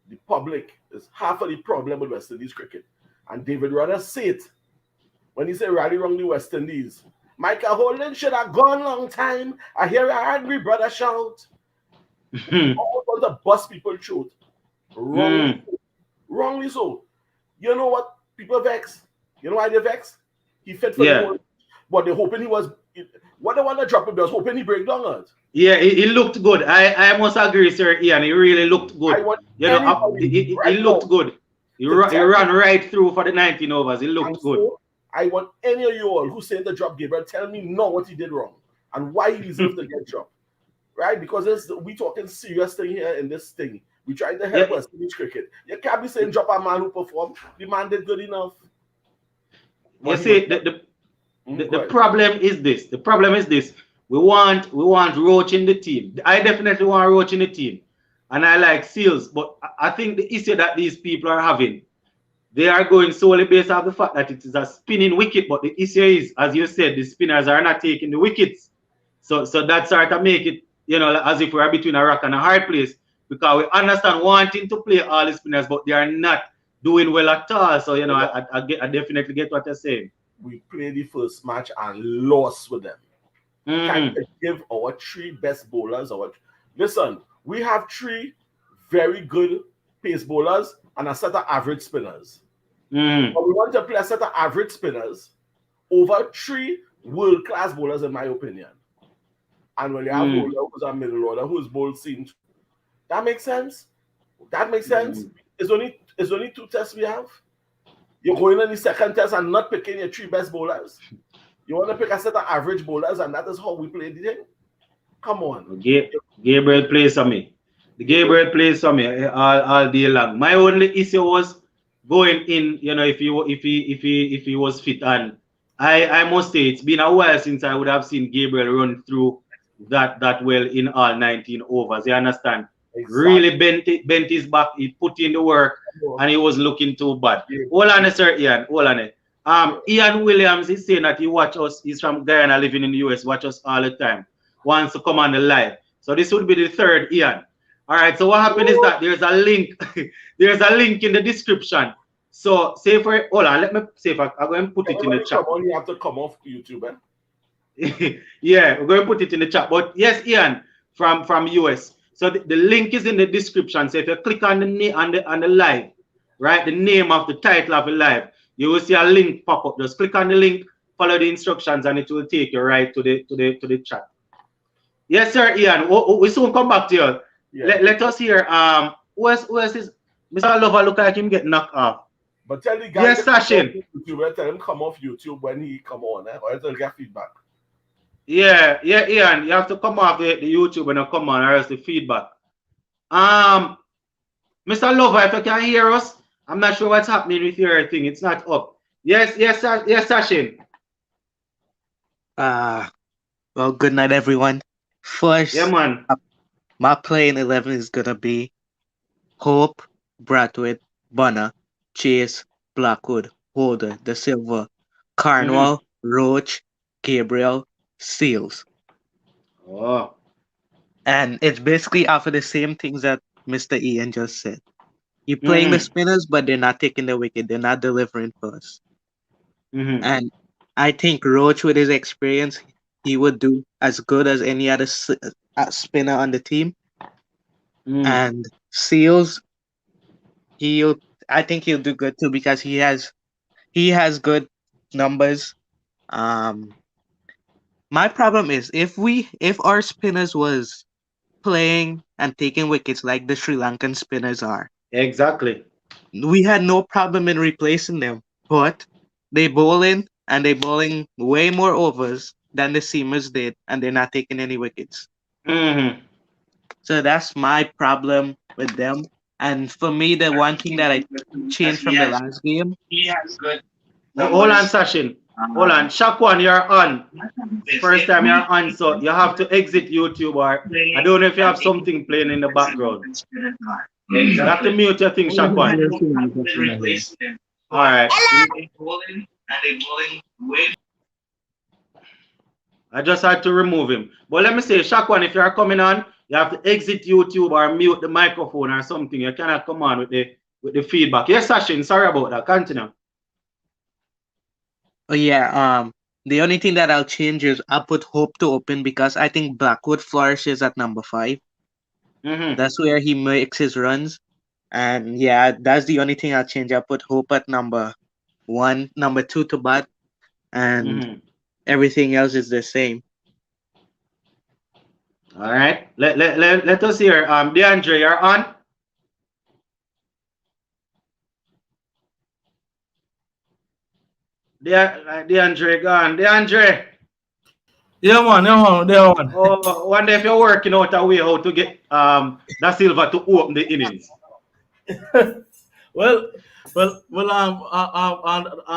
the public, is half of the problem with West Indies cricket. And David Rudder said it when he said rally wrong the West Indies. Michael Holden should have gone long time. I hear an angry brother shout. Almost want to bust people throat. Wrongly so. You know what people vex? You know why they vex? He fit for the whole. But they're hoping he was. What they want to drop him, they was hoping he break down it. Yeah, he looked good. I must agree, sir Ian. He really looked good. He looked good. He ran right through for the 19 overs. He looked good. So, I want any of you all who saying to drop Gabriel, tell me no what he did wrong and why he deserves to get dropped. Right? Because we talking serious thing here in this thing. We trying to help us in this cricket. You can't be saying drop a man who performed. The man did good enough. You see, the problem is this. The problem is this. We want Roach in the team. I definitely want Roach in the team. And I like Seals. But I think the issue that these people are having, they are going solely based on the fact that it is a spinning wicket. But the issue is, as you said, the spinners are not taking the wickets. So that sort of make it you know, as if we're between a rock and a hard place, because we understand wanting to play all the spinners, but they are not doing well at all. So, you know, I definitely get what you're saying. We played the first match and lost with them. Can you give our 3 best bowlers? Listen, we have 3 very good pace bowlers and a set of average spinners. But we want to play a set of average spinners over 3 world-class bowlers, in my opinion. And when you have bowler who's a middle order, who's bowled seam, that makes sense. That makes sense. It's only 2 tests we have. You're going in the second test and not picking your 3 best bowlers. You want to pick a set of average bowlers, and that is how we play the thing. Come on. Gabriel plays for me. Gabriel plays for me all day long. My only issue was going in. You know, if he was fit, and I must say it's been a while since I would have seen Gabriel run through that well in all 19 overs. You understand? Exactly. Really bent his back. He put in the work, and he was looking too bad. Hold on, sir, Ian. Hold on. Ian Williams is saying that he watch us. He's from Guyana, living in the US. Watch us all the time. Wants to come on the live. So this would be the 3rd Ian. All right. So what happened is that there's a link. There's a link in the description. So say for hold on. Let me see if I'm going to put it in the chat. You have to come off YouTube. Yeah, we're going to put it in the chat. But yes, Ian from US. So the link is in the description. So if you click on the live, right, the name of the title of the live, you will see a link pop up. Just click on the link, follow the instructions, and it will take you right to the chat. Yes, sir, Ian. We soon come back to you. Yeah. Let us hear. Who else is Mr. Lover? Look like him get knocked off. But tell the guy. Yes, Sashin. Tell him come off YouTube when he come on, or else he'll get feedback. Yeah, Ian, you have to come off the YouTube and come on, or else the feedback. Mr. Lover, if you can hear us, I'm not sure what's happening with your thing. It's not up. Yes, Sashin. Well, good night, everyone. First, yeah, man. My playing 11 is gonna be Hope, Bradwood, Bonner, Chase, Blackwood, Holder, De Silva, Carnwell, Roach, Gabriel, Seals. Oh. And it's basically after the same things that Mr. Ian just said. You're playing the spinners, but they're not taking the wicket. They're not delivering for us. And I think Roach, with his experience, he would do as good as any other spinner on the team. And Seals, I think he'll do good too, because he has good numbers. My problem is if our spinners was playing and taking wickets like the Sri Lankan spinners are. Exactly. We had no problem in replacing them, but they bowling way more overs than the seamers did, and they're not taking any wickets. So that's my problem with them. And for me, the one thing that I changed from the last game. He has good. Hold on, Sachin. Hold on. Shakwan, you're on. First time you're on, so you have to exit YouTube, or I don't know if you have something playing in the background. You have to mute your thing, Shakwan. All right. I just had to remove him. But let me say, Shakwan, if you're coming on, you have to exit YouTube or mute the microphone or something. You cannot come on with the feedback. Yes, Sachin, sorry about that. Continue. Oh yeah, the only thing that I'll change is I'll put Hope to open, because I think Blackwood flourishes at number 5. That's where he makes his runs. And yeah, that's the only thing I'll change. I'll put Hope at number 1, number 2 to bat, and everything else is the same. All right. Let us hear. DeAndre, you're on. DeAndre gone. DeAndre. Yeah, man. Oh, wonder if you're working out a way how to get Da Silva to open the innings. well, and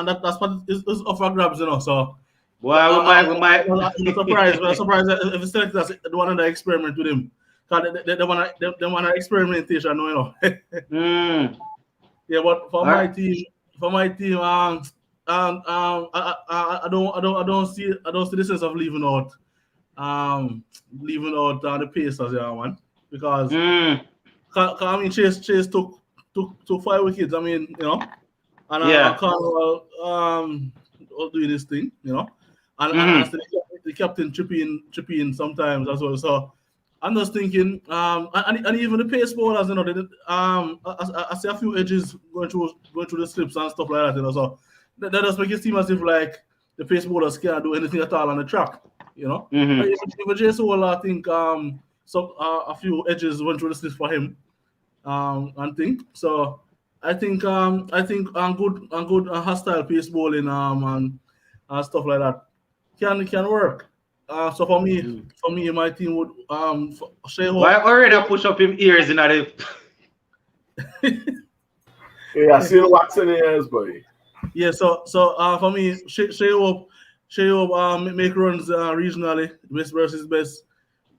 that's what is up for grabs, you know. So, well, we might. I'm surprised. We're surprised if the selectors don't want to experiment with him. Cause they want experimentation, you know. Yeah, but for my team, I don't see the sense of leaving out leaving out the Pacers, yeah, man. Because I mean, Chase took 5 wickets. I mean, you know, and Cornwall doing this thing, you know, and the captain chipping sometimes as well. So I'm just thinking, and even the pace bowlers, you know, I see a few edges going through the slips and stuff like that, you know. So that does make it seem as if like the pace bowlers can't do anything at all on the track, you know. Even Jason Wall, I think so a few edges went through the slips for him, and think so. I think good hostile pace bowling and stuff like that can work. So for me, my team would Why already push up him ears in the Yeah, I see the wax in the ears, buddy. Yeah, so for me, Shea Hope make runs regionally, best versus best.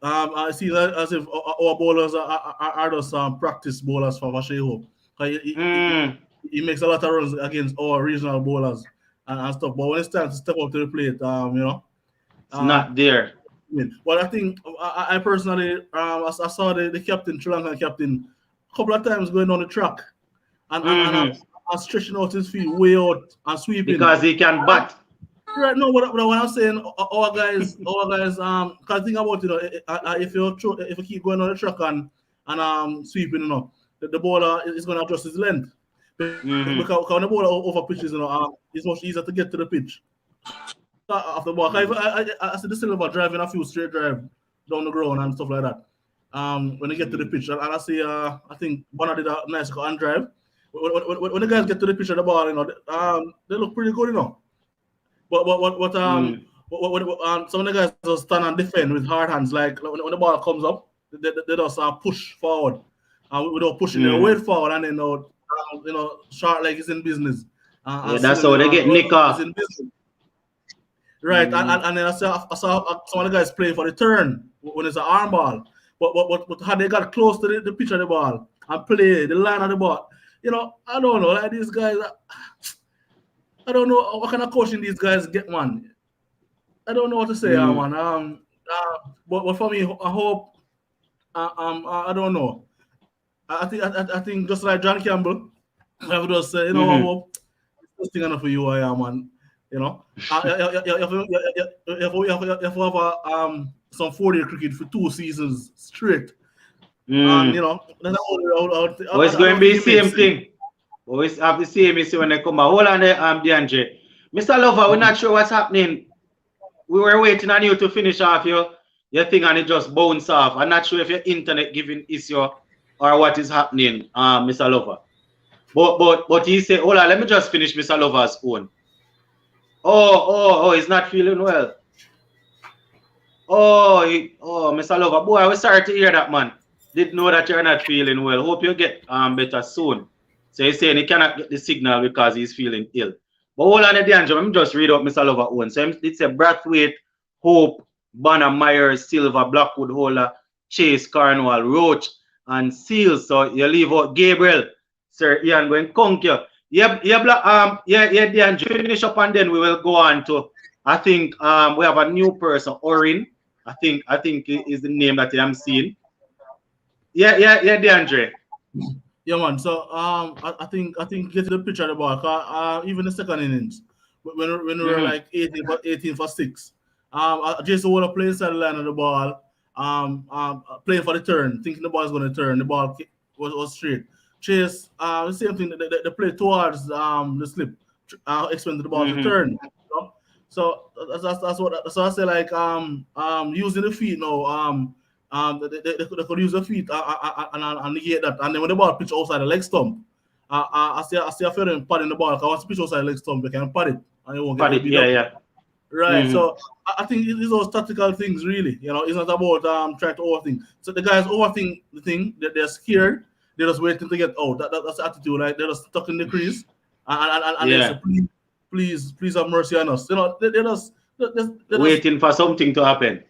I see that as if our bowlers are just practice bowlers for Shea Hope. He makes a lot of runs against our regional bowlers and stuff. But when it's time to step up to the plate, you know, it's not there. But I think I personally, I saw the captain, Sri Lankan captain, a couple of times going on the track and stretching out his feet way out and sweeping because he can bat. Right, no, what I'm saying, our guys, because think about, you know, if you keep going on the track and sweeping, you know, the bowler is going to adjust his length. Because when the bowler over pitches, you know, it's much easier to get to the pitch. After the ball, I see the Silver driving a few straight drive down the ground and stuff like that. When they get to the pitch, and I see, I think Bonner did a nice hand drive. When the guys get to the pitch of the ball, you know, they look pretty good, you know. But some of the guys just stand and defend with hard hands. Like when the ball comes up, they just push forward, without pushing their weight forward, and then you know, short leg is in business. That's how they get nicked off. Right, and then I saw some of the guys playing for the turn when it's an arm ball. But how they got close to the pitch of the ball and play the line of the ball, you know, I don't know. Like these guys, I don't know what kind of coaching these guys get, man. I don't know what to say, man. But for me, I hope. I don't know. I think just like John Campbell, I have to just say, you know, I hope this thing enough for you, I am, man. You know, if we have some 4-day cricket for 2 seasons straight, and you know, then it's going to be the same thing. Always have the same issue when they come out. Hold on there, DeAndre. Mr. Lover, we're not sure what's happening. We were waiting on you to finish off your thing and it just bounced off. I'm not sure if your internet giving issue or what is happening, Mr. Lover. But he said, hold on, let me just finish Mr. Lover's own. Oh, he's not feeling well. Oh, Mr. Lover, boy, I was sorry to hear that, man. Didn't know that you're not feeling well. Hope you get better soon. So he's saying he cannot get the signal because he's feeling ill. But hold on, DeAndre, let me just read out Mr. Lover own. So it's a Brathwaite, Hope, Bonner, Myers, Silver, Blackwood, Holler, Chase, Cornwall, Roach, and Seals. So you leave out Gabriel. Sir Ian going conk you. Yeah, DeAndre, finish up and then we will go on to, I think we have a new person, Orin. I think is the name that I'm seeing. Yeah, DeAndre. Yeah, man. So I think get to the picture of the ball. Even the second innings, when we were like 18 for 6, Jason Waller playing inside the line of the ball, playing for the turn, thinking the ball is going to turn. The ball was straight. Chase, the same thing. They play towards the slip, expecting the ball to turn. You know? So that's what. So I say like using the feet now. They could use the feet and negate that. And then when the ball pitch outside the leg stump, I see a few of them padding the ball. Because once pitch outside the leg stump, they can pad it and it won't get beat up. Yeah. Right. So I think these are tactical things, really. You know, it's not about trying to overthink. So the guys overthink the thing that they're scared. They're just waiting to get out. That's the attitude. Like they're just stuck in the crease and they say, please have mercy on us. You know, they're just waiting for something to happen.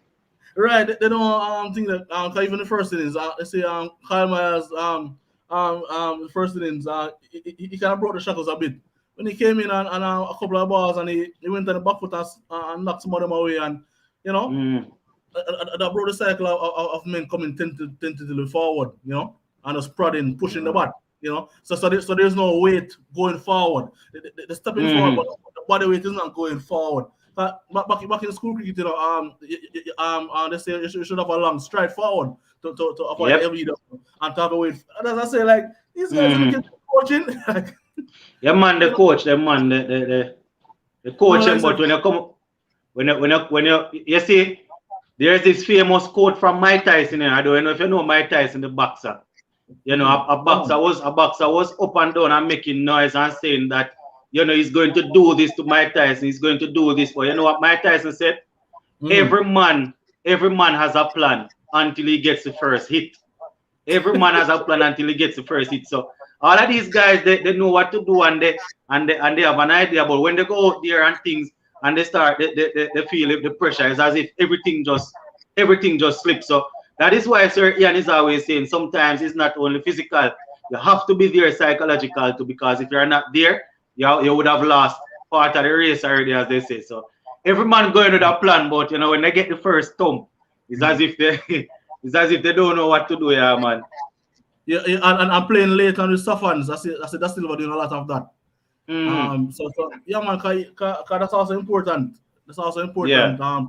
Right, they don't think that even the first innings, they say Kyle Myers the first innings, he kind of brought the shackles a bit. When he came in and a couple of balls and he went on the back foot and knocked some of them away, and you know, that broke the cycle of men coming tentatively forward, and just prodding, pushing the butt, So there's no weight going forward. The stepping forward, but the body weight is not going forward. Back in school cricket, they say you should have a long stride forward to avoid every and to have a weight. And as I say, like these guys looking coaching. Yeah, man, the coach, the coach, but when you come, when you see, there's this famous quote from Mike Tyson. I don't know if you know Mike Tyson, the boxer. A boxer was up and down and making noise and saying that he's going to do this to Mike Tyson. He's going to do this. But you know what Mike Tyson said? Every man has a plan until he gets the first hit. Every man has a plan until he gets the first hit. So all of these guys, they know what to do and they have an idea. But when they go out there and things and they start, they feel the pressure. It's as if everything just slips. So that is why Sir Ian is always saying sometimes it's not only physical. You have to be there psychological too, because if you're not there, you would have lost part of the race already, as they say. So every man going with a plan, but when they get the first thump, it's as if they don't know what to do, man. Yeah, and I'm playing late on the Safans. I said that's still doing a lot of that. So yeah, man, cause that's also important. That's also important. Yeah.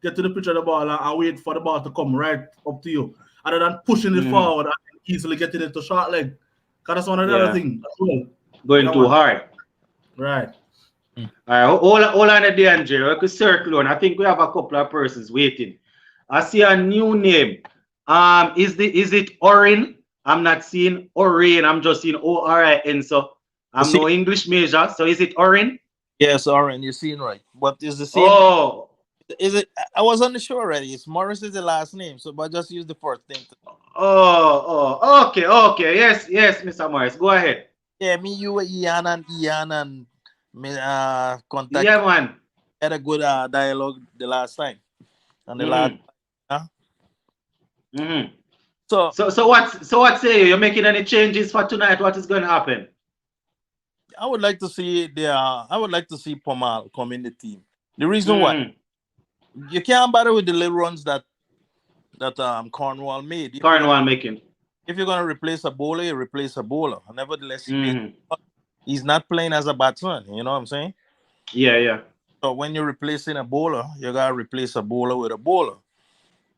Get to the pitch of the ball and wait for the ball to come right up to you, other than pushing it forward and easily getting it to short leg. Cause that's one of the other things as well. Going too hard. Right. All right, all on the day, Andrew. We could circle on. I think we have a couple of persons waiting. I see a new name. Is it Orin? I'm not seeing Orin. I'm just seeing Orin. So I'm no English major. So is it Orin? Yes, Orin. You're seeing right. But is the same? Oh, is it? I was on the show already. It's Morris is the last name. So, but just use the first thing. Okay. Yes, Mr. Morris. Go ahead. Yeah, me, you, Ian, and me contact. Yeah, man. Had a good dialogue the last time. And the last. So what say you? You're making any changes for tonight? What is going to happen? I would like to see Pomal come in the team. The reason why you can't bother with the little runs that Cornwall made. If you're gonna replace a bowler, you replace a bowler. Nevertheless, he's not playing as a batsman. You know what I'm saying? Yeah. So when you're replacing a bowler, you gotta replace a bowler with a bowler.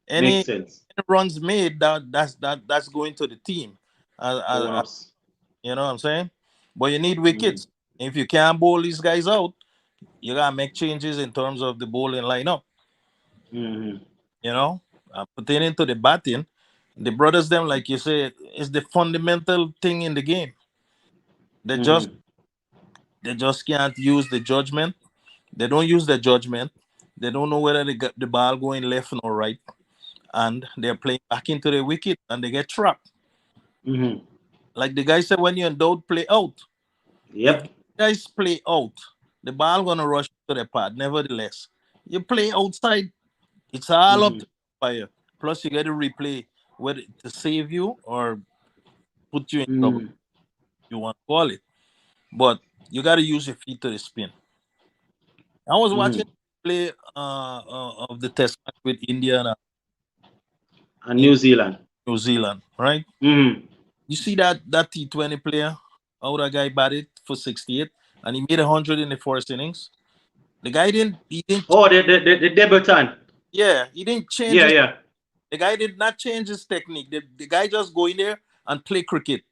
Makes sense. Any runs made that's going to the team. You know what I'm saying? But you need wickets. If you can't bowl these guys out, you gotta make changes in terms of the bowling lineup. Pertaining to the batting, the brothers them, like you said, is the fundamental thing in the game. They just can't use the judgment. They don't use the judgment. They don't know whether they got the ball going left or right, and they're playing back into the wicket and they get trapped. Like the guy said, when you're in doubt, play out. Yep. If guys play out, the ball gonna rush to the pad. Nevertheless, you play outside, it's all up to fire. Plus, you got to replay whether to save you or put you in trouble. You want to call it, but you got to use your feet to the spin. I was watching play of the test match with India and New Zealand. New Zealand, right? You see that T20 player, how that guy batted for 68, and he made 100 in the first innings. The guy didn't. Oh, the debutant. Yeah, he didn't change. Yeah. The guy did not change his technique. The guy just go in there and play cricket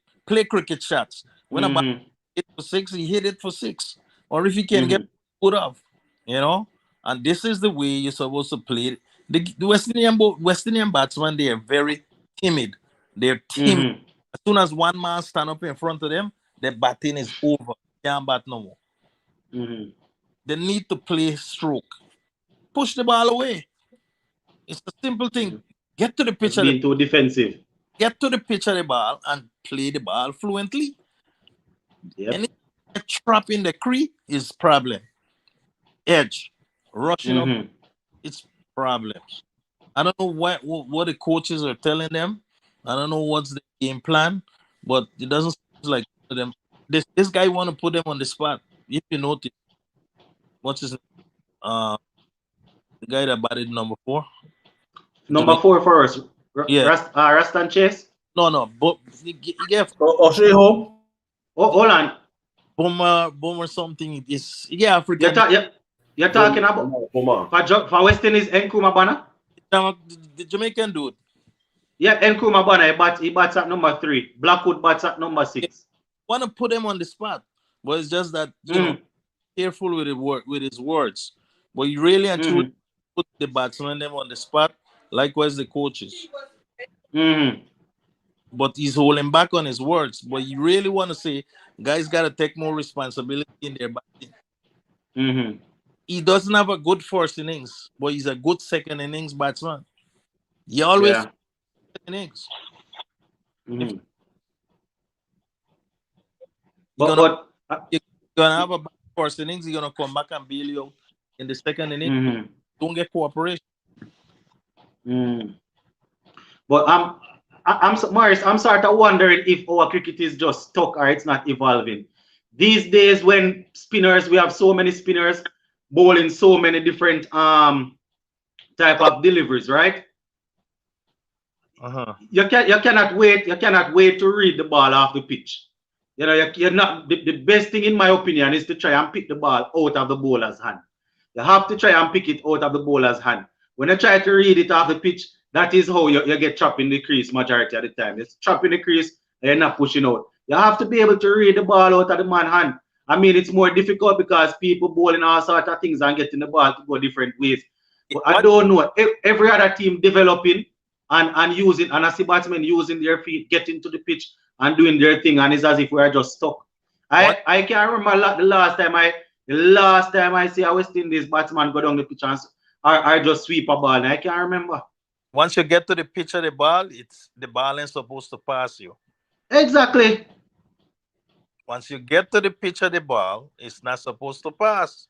shots. When a man hit for 6, he hit it for 6. Or if he can get put off, And this is the way you're supposed to play. The West Indian batsmen, they are very timid. They're timid. As soon as one man stand up in front of them, their batting is over. Can't bat no more. They need to play stroke. Push the ball away. It's a simple thing. Get to the pitch. Being too defensive. Get to the pitch of the ball and play the ball fluently. Yep. Any trap in the crease is problem. Edge. Rushing up, it's problems. I don't know what the coaches are telling them. I don't know what's the game plan, but it doesn't seem like them. This guy want to put them on the spot. If you notice, what's his name? The guy that batted number 4. Number 4 for us. Yeah. Rastan Chase? No. But he gave Osheho. Oh, hold on. Boomer something. He gave African. You're talking about for West Indies Nkrumah Banner? The Jamaican dude. Yeah, Nkrumah Banner. He bats at number 3. Blackwood bats at number 6. Want to put him on the spot, but it's just that you know, careful with his words. But you really and truly put the batsmen them on the spot. Likewise, the coaches. But he's holding back on his words. But you really want to say, guys got to take more responsibility in their batting. He doesn't have a good first innings, but he's a good second innings batsman. He always second innings. You're gonna have a bad first innings. You're gonna come back and bail you out in the second innings. Don't get cooperation. But Morris, I'm sort of wondering if our cricket is just stuck or it's not evolving. These days, when we have so many spinners bowling so many different type of deliveries, right? You cannot wait to read the ball off the pitch. You know, you're not the best thing in my opinion is to try and pick the ball out of the bowler's hand. You have to try and pick it out of the bowler's hand. When you try to read it off the pitch, that is how you get trapped in the crease majority of the time. It's trapped in the crease and you're not pushing out. You have to be able to read the ball out of the man's hand. I mean, it's more difficult because people bowling all sorts of things and getting the ball to go different ways. But I don't know. Every other team developing and using, and I see batsmen using their feet, getting to the pitch and doing their thing, and it's as if we're just stuck. I can't remember the last time I see a West Indies batsman go down the pitch and or just sweep a ball. I can't remember. Once you get to the pitch of the ball, the ball ain't supposed to pass you. Exactly. Once you get to the pitch of the ball, it's not supposed to pass.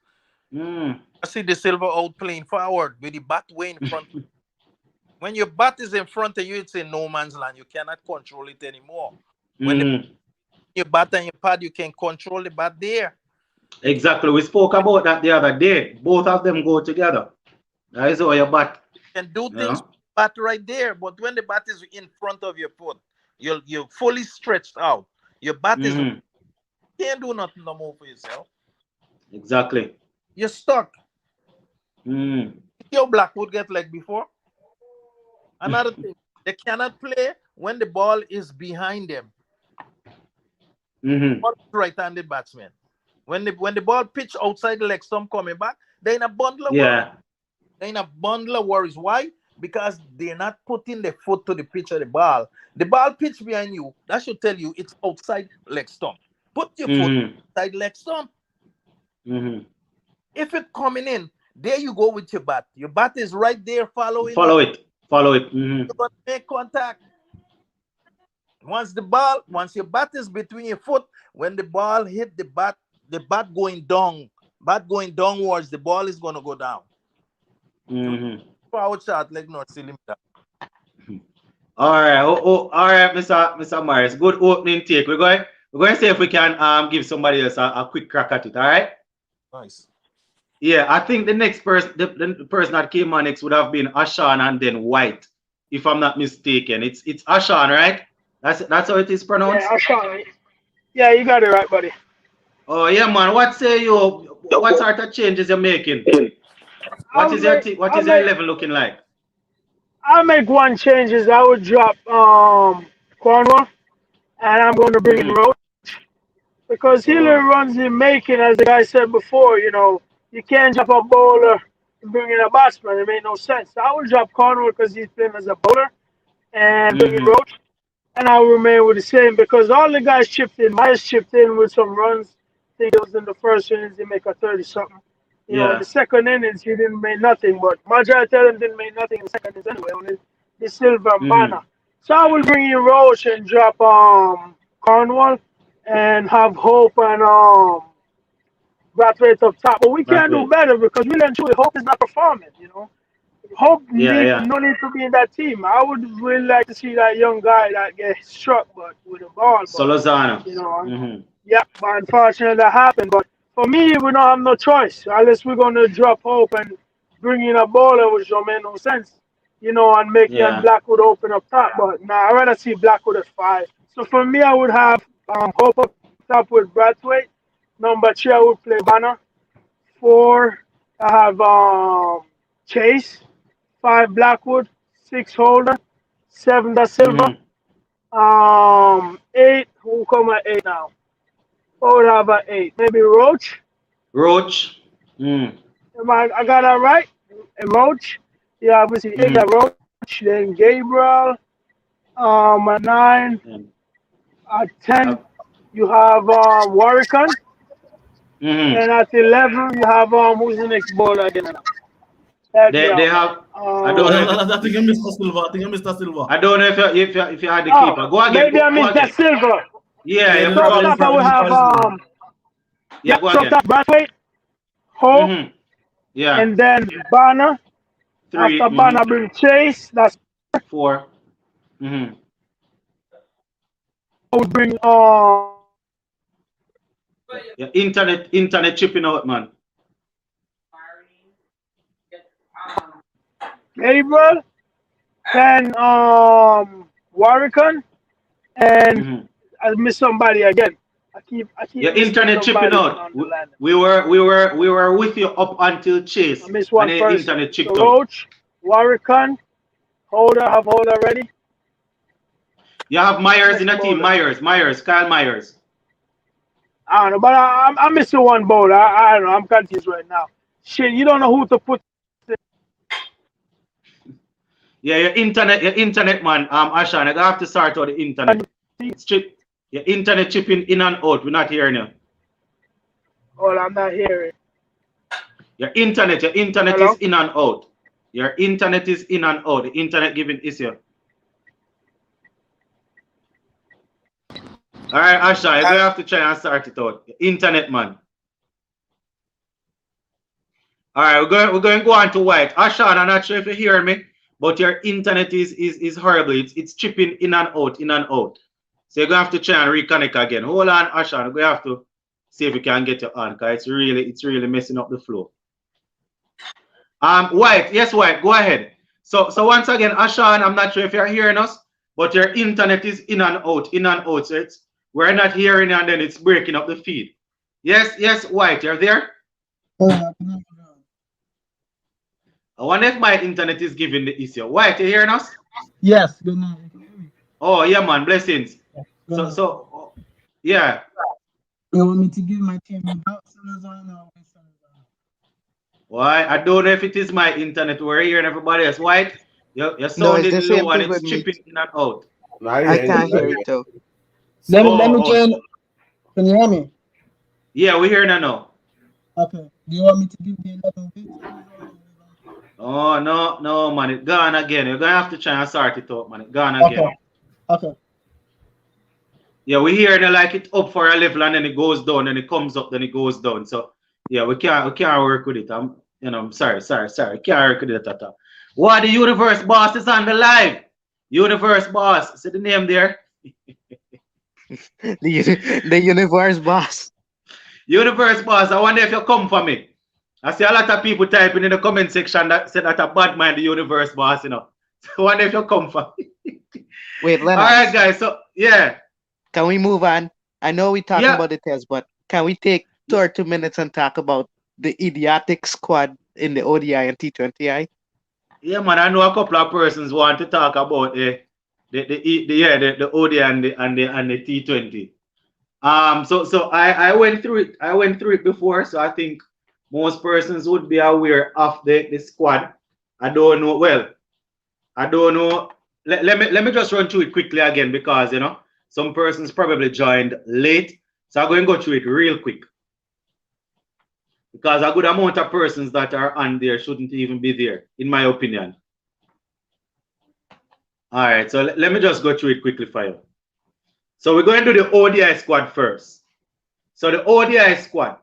I see the Silver out playing forward with the bat way in front. When your bat is in front of you, it's in no man's land. You cannot control it anymore. When your bat and your pad, you can control the bat there. Exactly. We spoke about that the other day. Both of them go together. That is how your bat. You can do things with the bat right there, but when the bat is in front of your foot, you're fully stretched out. Your bat is you can't do nothing no more for yourself. Exactly. You're stuck. Your Blackwood get like before. Another thing, they cannot play when the ball is behind them. Right-handed batsman. When the ball pitch outside the leg stump coming back, they're in a bundle of worries. They're in a bundle of worries. Why? Because they're not putting their foot to the pitch of the ball. The ball pitch behind you, that should tell you it's outside leg stump. Put your foot outside leg stump. If it's coming in, there you go with your bat. Your bat is right there following. Follow it. You're going to make contact. Once your bat is between your foot, when the ball hit the bat going downwards, the ball is going to go down. Forward shot, like not silly. All right. All right, Mr. Morris. Good opening take. We're going to see if we can give somebody else a quick crack at it. All right. Nice. Yeah, I think the next person, the person that came on next would have been Ashan and then White, if I'm not mistaken. It's Ashan, right? That's how it is pronounced. Yeah, Ashan. Yeah, you got it right, buddy. Oh yeah, man. What say you? What sort of changes you're making? What is your level looking like? I'll make one change. I would drop Cornwall, and I'm going to bring in Roach because Hillary runs in making, as the guy said before. You know, you can't drop a bowler and bring in a batsman. It made no sense. So I would drop Cornwall because he's playing as a bowler, and bring in Roach, and I will remain with the same because all the guys chipped in. Myers chipped in with some runs. I think it was in the first innings, he make a 30-something. You know, in the second innings, he didn't make nothing, but majority of them didn't make nothing in the second innings anyway, only the Silver and Banner. So I will bring in Roach and drop Cornwall and have Hope and Brathwaite up top. But we can't do better because really and truly, Hope is not performing, you know. Hope no need to be in that team. I would really like to see that young guy that gets struck but with a ball. Solozano. You know, yeah, but unfortunately that happened. But for me, we don't have no choice unless we're going to drop Hope and bring in a bowler, which don't make no sense. and make young Blackwood open up top. But nah, I'd rather see Blackwood at 5. So for me, I would have Hope up top with Brathwaite. Number 3, I would play Banner. 4, I have Chase. 5, Blackwood. 6, Holder. 7, Da Silva. 8, who come at 8 now? What would I have at 8? Maybe Roach. Roach. I got that right? And Roach. Yeah, obviously 8, yeah, Roach. Then Gabriel. At 9. At 10, you have Warwickon. And at 11, you have who's the next bowler again? They have. I don't know. I think I'm Mr. Silva. I think I'm Mr. Silva. I don't know if you had the keeper. Go again. Maybe I'm Mr. Silva. Yeah, you so probably. Top, I will have go again. Top Brathwaite, Hope, yeah, and then Banner. 3. After Banner, bring Chase. That's 4. I would bring yeah, internet chipping out, man. Gabriel, then Warwickon, and I miss somebody again. I keep your internet chipping out. We were with you up until Chase. I missed one person. Internet chipped out. Roach, Warwickon, have Holder ready. You have Myers in the team. Myers, Kyle Myers. I don't know, but I'm missing one bowler. I don't know. I'm confused right now. Shit, you don't know who to put. Yeah, your internet, man. Ashan, I have to start out the internet. Your internet chipping in and out. We're not hearing you. Oh, I'm not hearing. Your internet Hello? is in and out. Your internet is in and out. The internet giving issue. All right, Asha, you're gonna have to try and start it out. Internet, man. All right, we're going to go on to White. Asha, I'm not sure if you hear me, but your internet is horrible. It's chipping in and out, in and out. So you're gonna have to try and reconnect again. Hold on, Asha. We're gonna have to see if we can get you on, because it's really messing up the flow. White, yes, White, go ahead. So once again, Ashan, I'm not sure if you're hearing us, but your internet is in and out, in and out. So we're not hearing, and then it's breaking up the feed. Yes, White, you're there? I wonder if my internet is giving the issue. White, you hearing us? Yes, good night. Oh, yeah, man, blessings. Yeah, so, yeah. You want me to give my team about Salazar? Why? I don't know if it is my internet. We're hearing everybody else. White, you're sounding low and it's chipping in and out. I can't hear it too. Let me join. Can you hear me? Yeah, we're hearing now. Okay. Do you want me to give the 11 bits? Oh, no, man. It's gone again. You're going to have to try and sort it out, man. It's gone again. Okay. Yeah, we hear it like it's up for a level and then it goes down, and it comes up, then it goes down. So, yeah, we can't work with it. I'm sorry. Can't work with it at all. What, the Universe Boss is on the live. Universe Boss. See the name there? the Universe Boss. Universe Boss, I wonder if you come for me. I see a lot of people typing in the comment section that said that a bad man, the Universe Boss, So I wonder if you come for me. Wait, Lennox. All right, guys. So, yeah. Can we move on? I know we're talking about the test, but can we take 2 or 2 minutes and talk about the idiotic squad in the ODI and T20I? Yeah, man. I know a couple of persons want to talk about the ODI and the T20. So I went through it. I went through it before, so I think most persons would be aware of the squad. I don't know. Well, I don't know. Let me just run through it quickly again, because some persons probably joined late. So I'm going to go through it real quick, because a good amount of persons that are on there shouldn't even be there, in my opinion. All right, so let me just go through it quickly for you. So we're going to do the ODI squad first. So the ODI squad,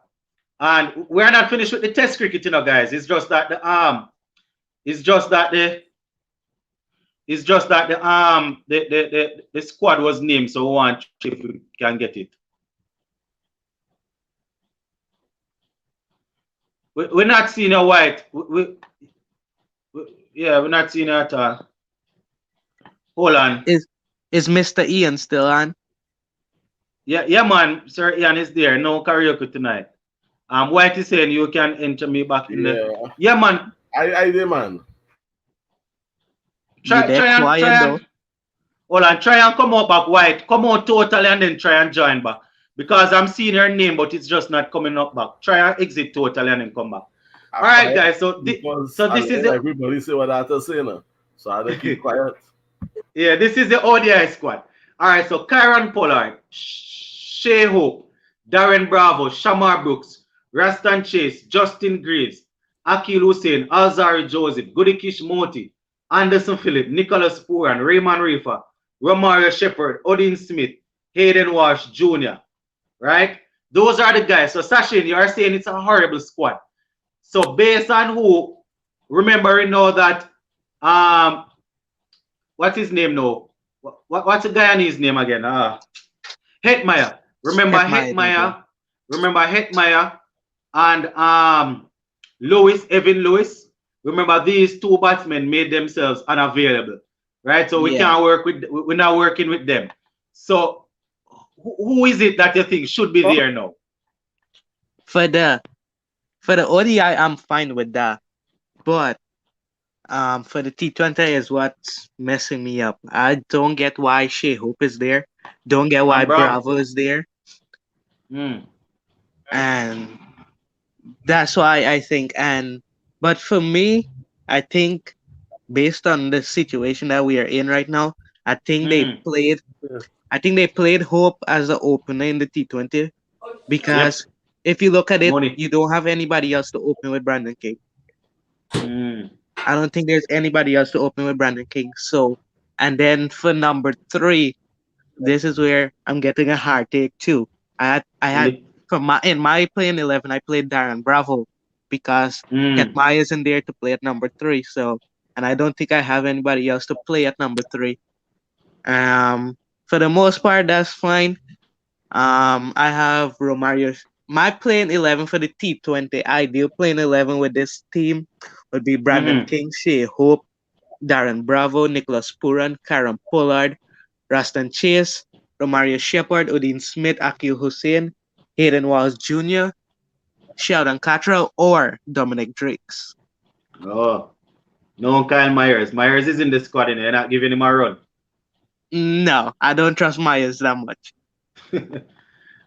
and we're not finished with the test cricket, guys. It's just that the squad was named, so we want to see if we can get it. We're not seeing a White. Yeah, we're not seeing it at all. Hold on. Is Mr. Ian still on? Yeah, man. Sir Ian is there. No karaoke tonight. White is saying you can enter me back in the. Yeah, man. I did, man. You there quiet though? Hold on. Try and come out back, White. Come out totally and then try and join back. Because I'm seeing her name, but it's just not coming up back. Try and exit totally and then come back. All right, guys. So this is everybody say what I have to say now. So I have to keep quiet. Yeah, this is the Odi Squad. All right, so Kyron Pollard, Shea Hope, Darren Bravo, Shamar Brooks, Rastan Chase, Justin Greaves, Akil Hussein, Alzari Joseph, Goodikish Moti, Anderson Phillip, Nicholas Puran, Raymond Reefer, Romario Shepard, Odin Smith, Hayden Walsh Jr. Right? Those are the guys. So Sashin, you are saying it's a horrible squad. So based on who, remembering now that what's his name now? What's the guy on his name again? Hetmeyer. Remember Hetmeyer? Remember Hetmeyer and Evan Lewis? Remember these two batsmen made themselves unavailable, right? So we can't work with. We're not working with them. So who is it that you think should be there now? For the ODI, I'm fine with that, but for the T20 is what's messing me up. I don't get why Shea Hope is there. Don't get why Bravo is there. And that's why I think. But for me, I think based on the situation that we are in right now, I think they played. I think they played Hope as the opener in the T20 because if you look at it, you don't have anybody else to open with Brandon King. I don't think there's anybody else to open with Brandon King. So, and then for number 3, this is where I'm getting a hard take too. I had in my playing 11, I played Darren Bravo because Ketmai isn't there to play at number 3. So, and I don't think I have anybody else to play at number 3. For the most part, that's fine. I have Romario. My playing 11 for the T20, ideal playing 11 with this team would be Brandon King, Shea Hope, Darren Bravo, Nicholas Puran, Karen Pollard, Rastan Chase, Romario Shepard, Odin Smith, Akil Hussein, Hayden Walsh Jr., Sheldon Cottrell, or Dominic Drakes. Oh, no Kyle Myers. Myers is in the squad and you're not giving him a run. No, I don't trust Myers that much.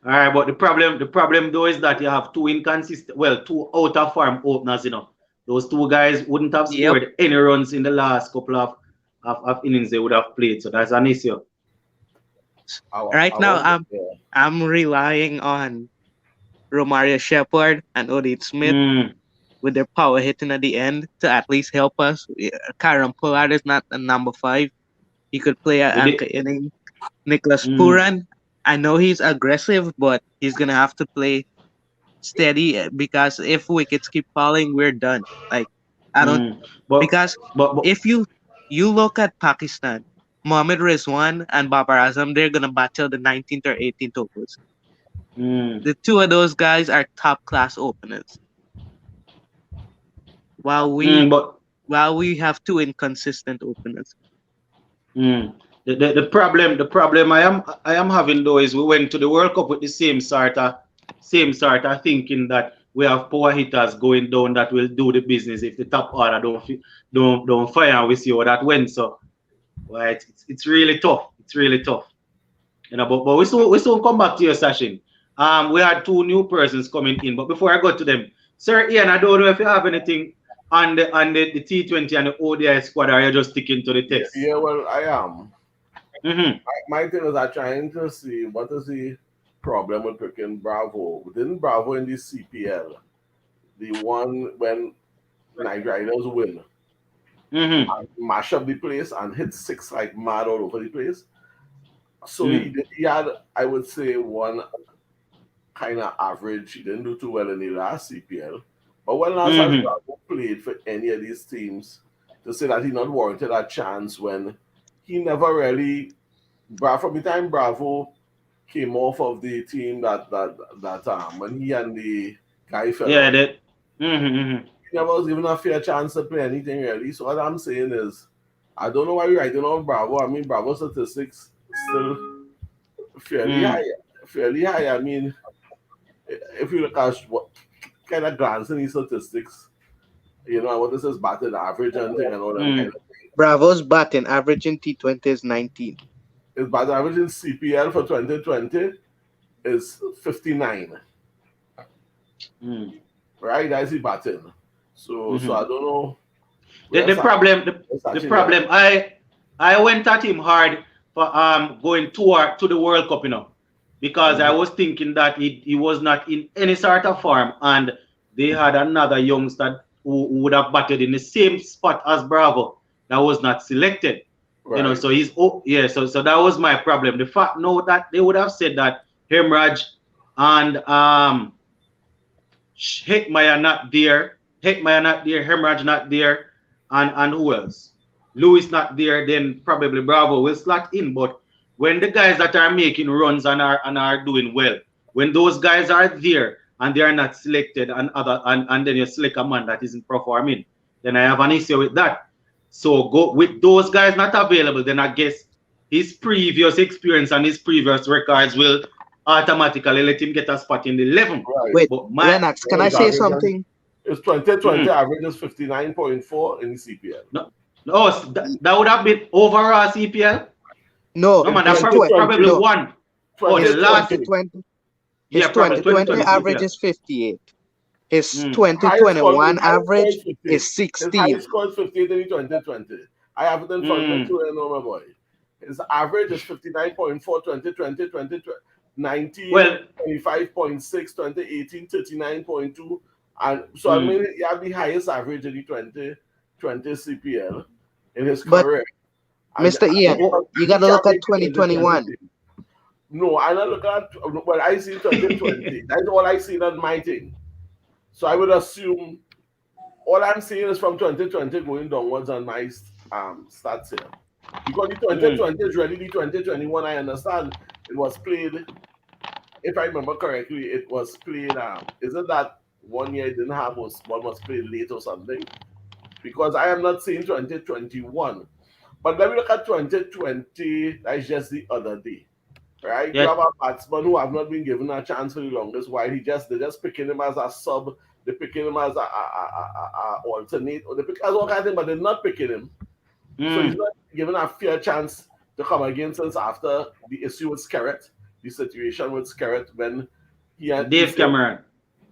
All right, but the problem though is that you have two out of form openers, you know. Those two guys wouldn't have scored any runs in the last couple of innings they would have played. So that's an issue. Right now, I'm relying on Romario Shepard and Odi Smith with their power hitting at the end to at least help us. Karen Pollard is not a number 5. He could play an anchor inning. Nicholas Puran, I know he's aggressive, but he's gonna have to play steady because if wickets keep falling, we're done. Like I don't if you look at Pakistan, Mohammad Rizwan and Babar Azam, they're gonna battle the 19th or 18th overs. The two of those guys are top class openers. While we have two inconsistent openers. The problem I am having though is we went to the World Cup with the same sort of thinking that we have power hitters going down that will do the business if the top order don't fire, and we see how that went. So right, it's really tough. It's really tough. You know, but we soon come back to your session. We had 2 new persons coming in, but before I go to them, Sir Ian, I don't know if you have anything on the T20 and the ODI squad, or are you just sticking to the text? Yeah, well, I am. My thing is I'm trying to see what is the problem with picking Bravo. Didn't Bravo in the CPL, the one when Night Riders win, mash up the place and hit 6 like mad all over the place. So he had, I would say, one kind of average. He didn't do too well in the last CPL. But when last time Bravo played for any of these teams, to say that he not warranted a chance when he never really, from the time Bravo came off of the team that when he and the guy fell off, never was given a fair chance to play anything really. So what I'm saying is, I don't know why we're writing on Bravo. I mean, Bravo statistics still fairly high. Fairly high. I mean, if you look at what kind of glancing these statistics, you know, what this is batting average and thing and all that kind of thing. Bravo's batting average in T20 is 19. His batting average in CPL for 2020 is 59. Right, that's the batting. So I don't know. The problem. I went at him hard for going to the World Cup, you know, because I was thinking that he was not in any sort of form, and they had another youngster who would have batted in the same spot as Bravo that was not selected. Right. You know, so so that was my problem. The fact now that they would have said that Hemraj and Hekmaya not there, Hemraj not there, and who else? Lewis not there, then probably Bravo will slot in. But when the guys that are making runs and are doing well, when those guys are there and they are not selected and then you select a man that isn't performing, then I have an issue with that. So go with those guys not available, then I guess his previous experience and his previous records will automatically let him get a spot in the 11. Right. Wait, Lennox, can I say something? It's 2020 average is 59.4 in the CPL. No, that would have been overall CPL. No, man, that's probably one. Oh, the last 2020. His 2020 average is 58. His 2021 average is 16. His highest score is 58 in 2020. I have it in front of you, my boy. His average is 59.4, 2020, 2019, 25.6, 2018, 39.2. And so, I mean, he had the highest average in the 2020 CPL in his career. Mr. Ian, you got to look at 2021. No, I don't look at, well, I see 2020. That's all I see on my thing. So I would assume all I'm seeing is from 2020 going downwards on my stats here. Because the 2020 is really the 2021, I understand. It was played, if I remember correctly, it was played, isn't that 1 year it didn't have, one was played late or something? Because I am not seeing 2021. But let me look at 2020, that's just the other day. Right? Yeah. You have a batsman who have not been given a chance for the longest while. They're just picking him as a sub, they're picking him as a alternate, or they pick as all kind of thing, but they're not picking him. So he's not given a fair chance to come again since after the issue with Skerrett, the situation with Skerrett when he had Dave Cameron.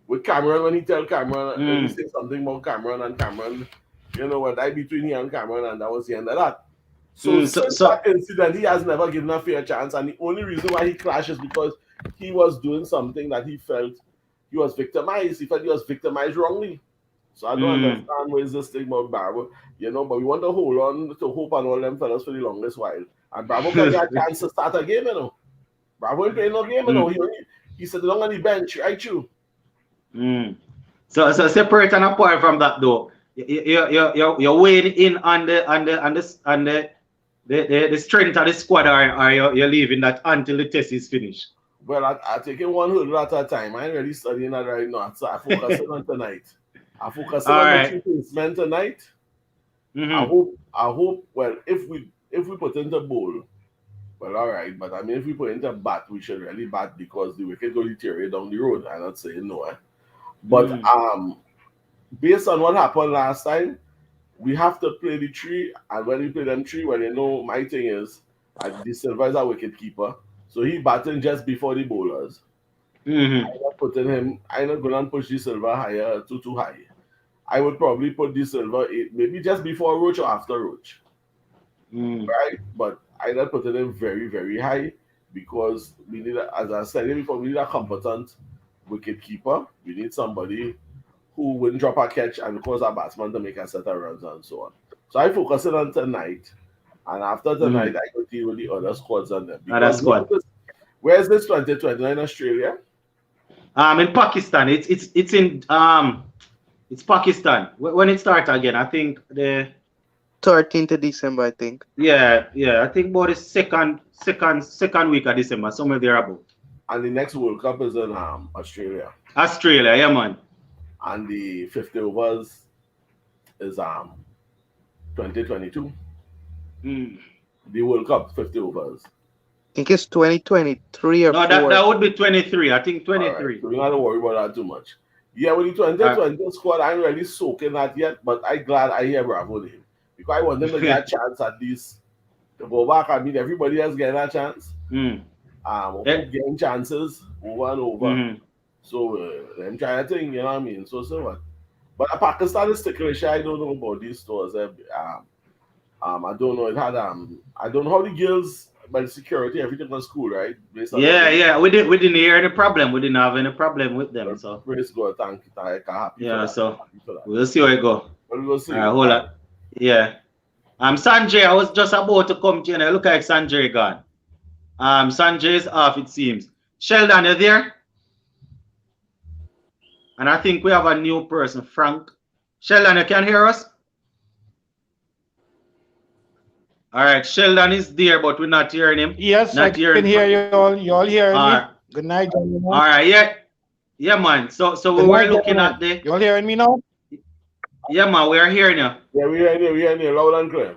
With Cameron, when he tell Cameron, when he say something about Cameron, and Cameron, you know what, I between he and Cameron, and that was the end of that. So since that incident, he has never given a fair chance, and the only reason why he clashed is because he was doing something that he felt he was victimized. He felt he was victimized wrongly. So I don't understand where is this thing about Bravo, you know, but we want to hold on to hope on all them fellas for the longest while. And Bravo got a chance to start a game, you know. Bravo ain't playing no game, you know. He sat along on the bench, right, you? So separate and apart from that though, you're weighing in on the strength of the squad, or you're leaving that until the test is finished? Well, I taking one hurdle at a time. I ain't really studying that right now, so I focus on tonight. I focus on the treatment tonight. I hope. Well, if we put into bowl, well, all right. But I mean, if we put into bat, we should really bat because the wicket will deteriorate down the road. I'm not saying no. But based on what happened last time, we have to play the three, and when we play them three, well, you know, my thing is, the Silva is a wicket keeper, so he batting just before the bowlers. I'm not putting him. I'm not going to push the Silva higher too high. I would probably put the Silva maybe just before Roach or after Roach, right? But I'm not putting him very, very high because we need, as I said before, we need a competent wicket keeper. We need somebody who wouldn't drop a catch and cause a batsman to make a set of runs and so on. So I focus on tonight, and after tonight, I go deal with the other squads on them. Other squad. Where's this 2029 Australia? In Pakistan. It's in it's Pakistan. When it starts again, I think the 13th of December, I think. Yeah. I think about the second week of December, somewhere there about. And the next World Cup is in Australia. Australia, yeah, man. And the 50 overs is 2022. The World Cup 50 overs. I think it's 2023 or no, 4. that would be 23. I think 23. Right, so we don't worry about that too much. Yeah, with the 2020 squad, I ain't really soaking that yet, but I'm glad I hear bravo to him. Because I want them to get a chance at least to go back and meet everybody else getting a chance. Getting chances over and over. So them trying to think, you know what I mean? So what? But a Pakistan is sticker issue. I don't know about these stores. I don't know. It had I don't know how the girls by the security, everything was cool, right? Yeah. We didn't hear any problem. We didn't have any problem with them. So praise God, thank you. Happy so we'll see how it go. We'll see. Hold on. Yeah. Sanjay, I was just about to come to you and I look like Sanjay gone. Sanjay is off, it seems. Sheldon, you there? And I think we have a new person, Frank. Sheldon, you can hear us? All right, Sheldon is there, but we're not hearing him. Yes, I can hear you all. You all hearing me? Good night, gentlemen. All right, yeah, man. So we were looking at the. You all hearing me now? Yeah, man, we are hearing you. Yeah, we are hearing you loud and clear.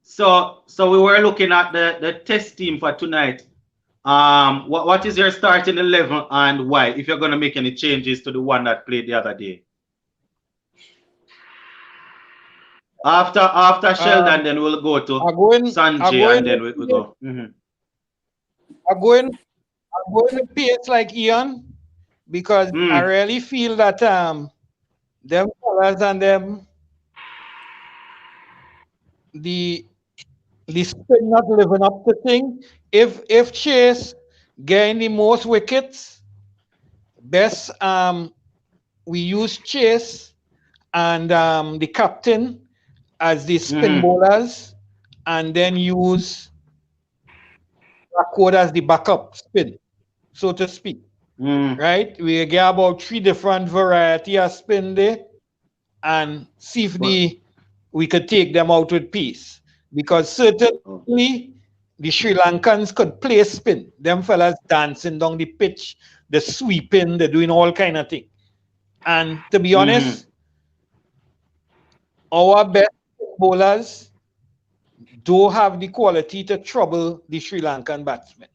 So we were looking at the test team for tonight. What is your starting 11 and why? If you're gonna make any changes to the one that played the other day. After Sheldon, then we'll go to Sanjay, and then we'll go. I'm going to pace like Ian because I really feel that them fellas and them the spin not living up to thing. If Chase getting the most wickets, best we use Chase and the captain as the spin bowlers, and then use Blackwood as the backup spin, so to speak. Right? We get about 3 different variety of spin there, and see if we could take them out with peace. Because certainly the Sri Lankans could play spin. Them fellas dancing down the pitch, they're sweeping, they're doing all kind of things. And to be honest, our best bowlers don't have the quality to trouble the Sri Lankan batsmen,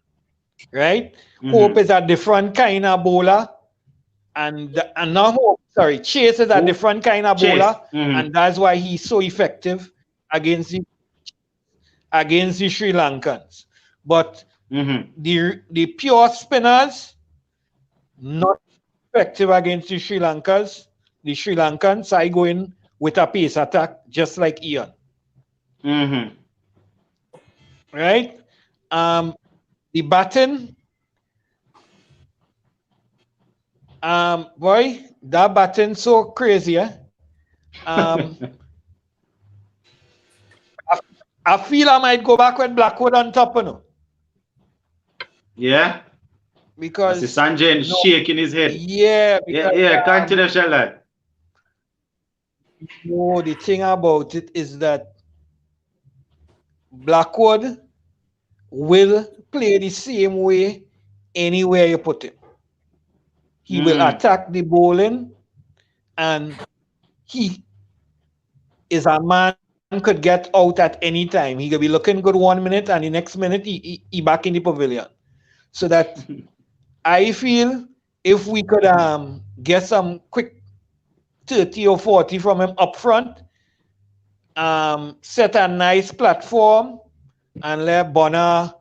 right? Hope is a different kind of bowler, and not Hope, sorry, Chase is a different kind of bowler, and that's why he's so effective against the Sri Lankans. But the pure spinners not effective against the Sri Lankans. The Sri Lankans, I go in with a pace attack, just like Ian. Right? The batting, boy, that batting so crazy, eh? I feel I might go back with Blackwood on top, you know. Yeah? Because Sanjay shaking his head. Yeah. Because, continue, Sheldon. No, the thing about it is that Blackwood will play the same way anywhere you put him. He will attack the bowling, and he is a man could get out at any time. He could be looking good 1 minute, and the next minute he back in the pavilion. So that I feel if we could get some quick 30 or 40 from him up front, set a nice platform, and let Bonner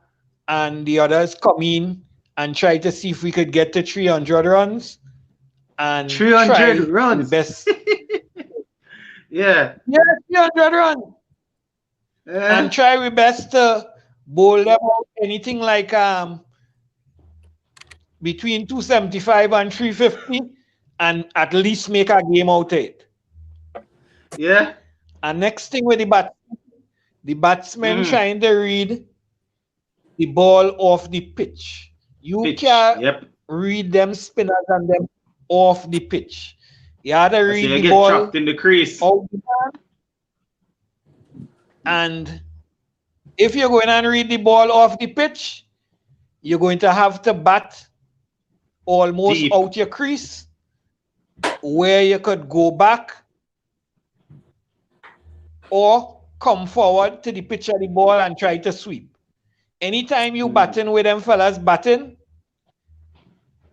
and the others come in and try to see if we could get to 300 runs. And 300 runs. Best. Yeah, 300 runs. And try our best to bowl them out anything like between 275 and 350, and at least make a game out of it. Yeah. And next thing with the batsmen trying to read the ball off the pitch. You can't read them spinners and them off the pitch. You have to read the ball trapped in the crease. And if you're going to read the ball off the pitch, you're going to have to bat almost deep out your crease where you could go back or come forward to the pitch of the ball and try to sweep. Anytime you batting with them fellas batting,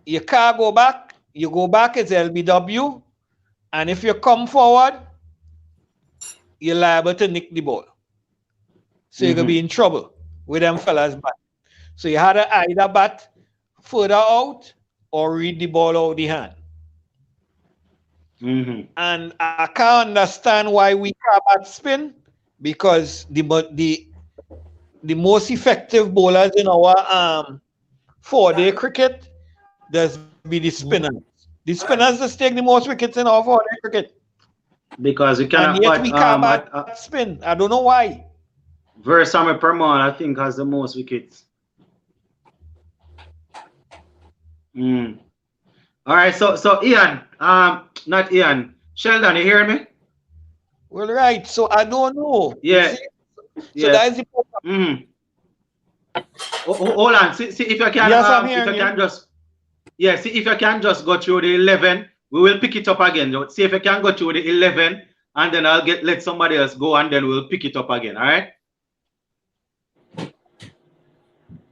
you can't go back. You go back, it's LBW. And if you come forward, you're liable to nick the ball. So you're going to be in trouble with them fellas bat. So you had to either bat further out or read the ball out the hand. And I can't understand why we can't bat spin, because the most effective bowlers in our 4-day cricket does be the spinners. The spinners just take the most wickets in our 4-day cricket. Because we cannot and yet we can't bat spin. I don't know why. Versamy Perman, I think, has the most wickets. All right, so Ian, not Ian, Sheldon, you hear me? Well, right. So I don't know. Yeah. So that is the problem. Hold on. See if you can. Yes, I'm hearing see if you can just go through the 11. We will pick it up again. See if you can go through the 11, and then I'll let somebody else go, and then we'll pick it up again. All right.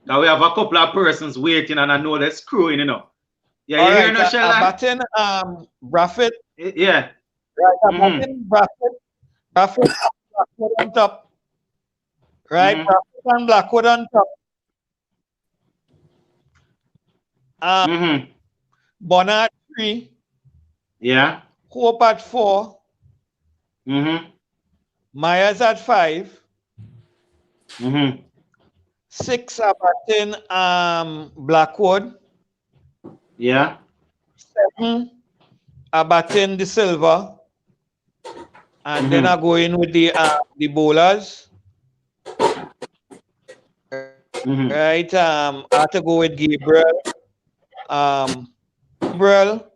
Now we have a couple of persons waiting, and I know they're screwing, you know. Yeah, you hear no, Sheldon? Braffett. Yeah. Right, Braffett on top. Right, Braffett and Blackwood on top. Bonner at 3. Yeah. Hope at 4. Myers at 5. 6 are batting Blackwood. Yeah. 7 are batting the Silver. And then I go in with the bowlers. Right. I have to go with Gabriel. Gabriel,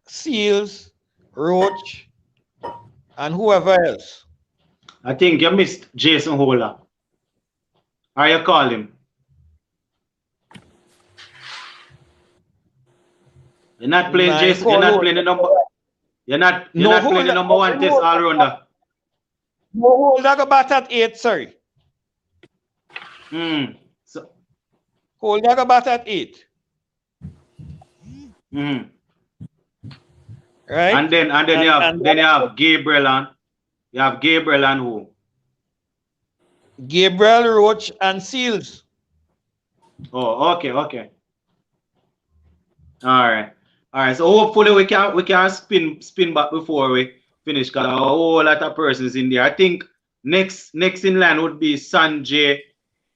Seals, Roach, and whoever else. I think you missed Jason Holler. Or you call him. You're not playing Jason. You're not playing the number. You're not playing the number 1 test all rounder. No, Holder go bat at 8, sorry. So Holder go bat at 8. Right. And then you have Gabriel and who? Gabriel, Roach, and Seals. Oh, okay. All right. So hopefully we can spin back before we finish, because a whole lot of persons in there. I think next in line would be Sanjay.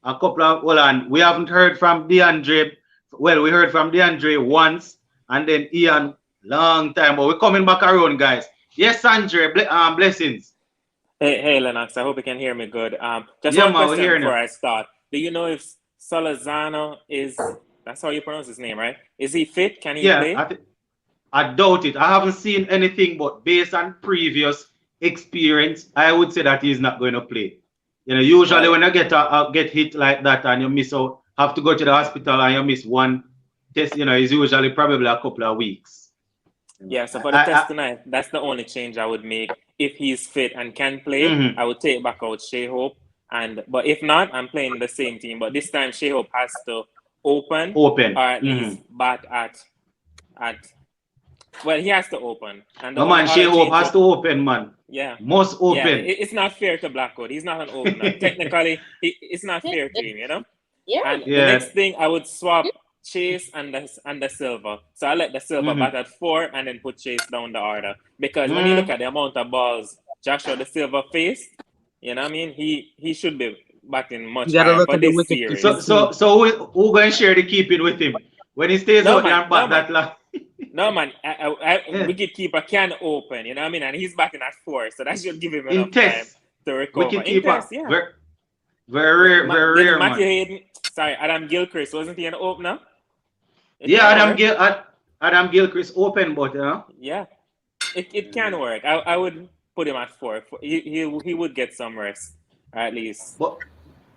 A couple of we haven't heard from DeAndre. Well, we heard from DeAndre once, and then Ian long time, but we're coming back around, guys. Yes, Sanjay, blessings. Hey, Lennox. I hope you can hear me good. Just one question before I start. Do you know if Solazano is? That's how you pronounce his name, right? Is he fit? Can he play? I doubt it. I haven't seen anything, but based on previous experience, I would say that he's not going to play. You know, usually when you get hit like that and you miss out, have to go to the hospital and you miss one test, you know, it's usually probably a couple of weeks. Yeah, so for the test tonight, that's the only change I would make. If he's fit and can play, I would take back out Shea Hope. But if not, I'm playing the same team. But this time Shea Hope has to open. Or at least bat at well, he has to open. And Shea Hope has to open, man. Yeah. Must open. Yeah, it's not fair to Blackwood. He's not an opener. Technically, it's not fair to him, you know? Yeah. And the next thing, I would swap Chase and the Silver. So I let the Silver bat at 4 and then put Chase down the order. Because when you look at the amount of balls Joshua the Silver faced, you know what I mean? He should be batting much higher for this series. So who going to share the keeping with him? When he stays out there and bat that long? No, man. Wicketkeeper can open, you know what I mean? And he's batting at 4, so that should give him enough time to recover. Wicketkeeper, yeah. Very rare, man. Hayden, Adam Gilchrist, wasn't he an opener? Adam Gilchrist open, but you know. Yeah, it can work. I would put him at 4. He would get some rest, at least. But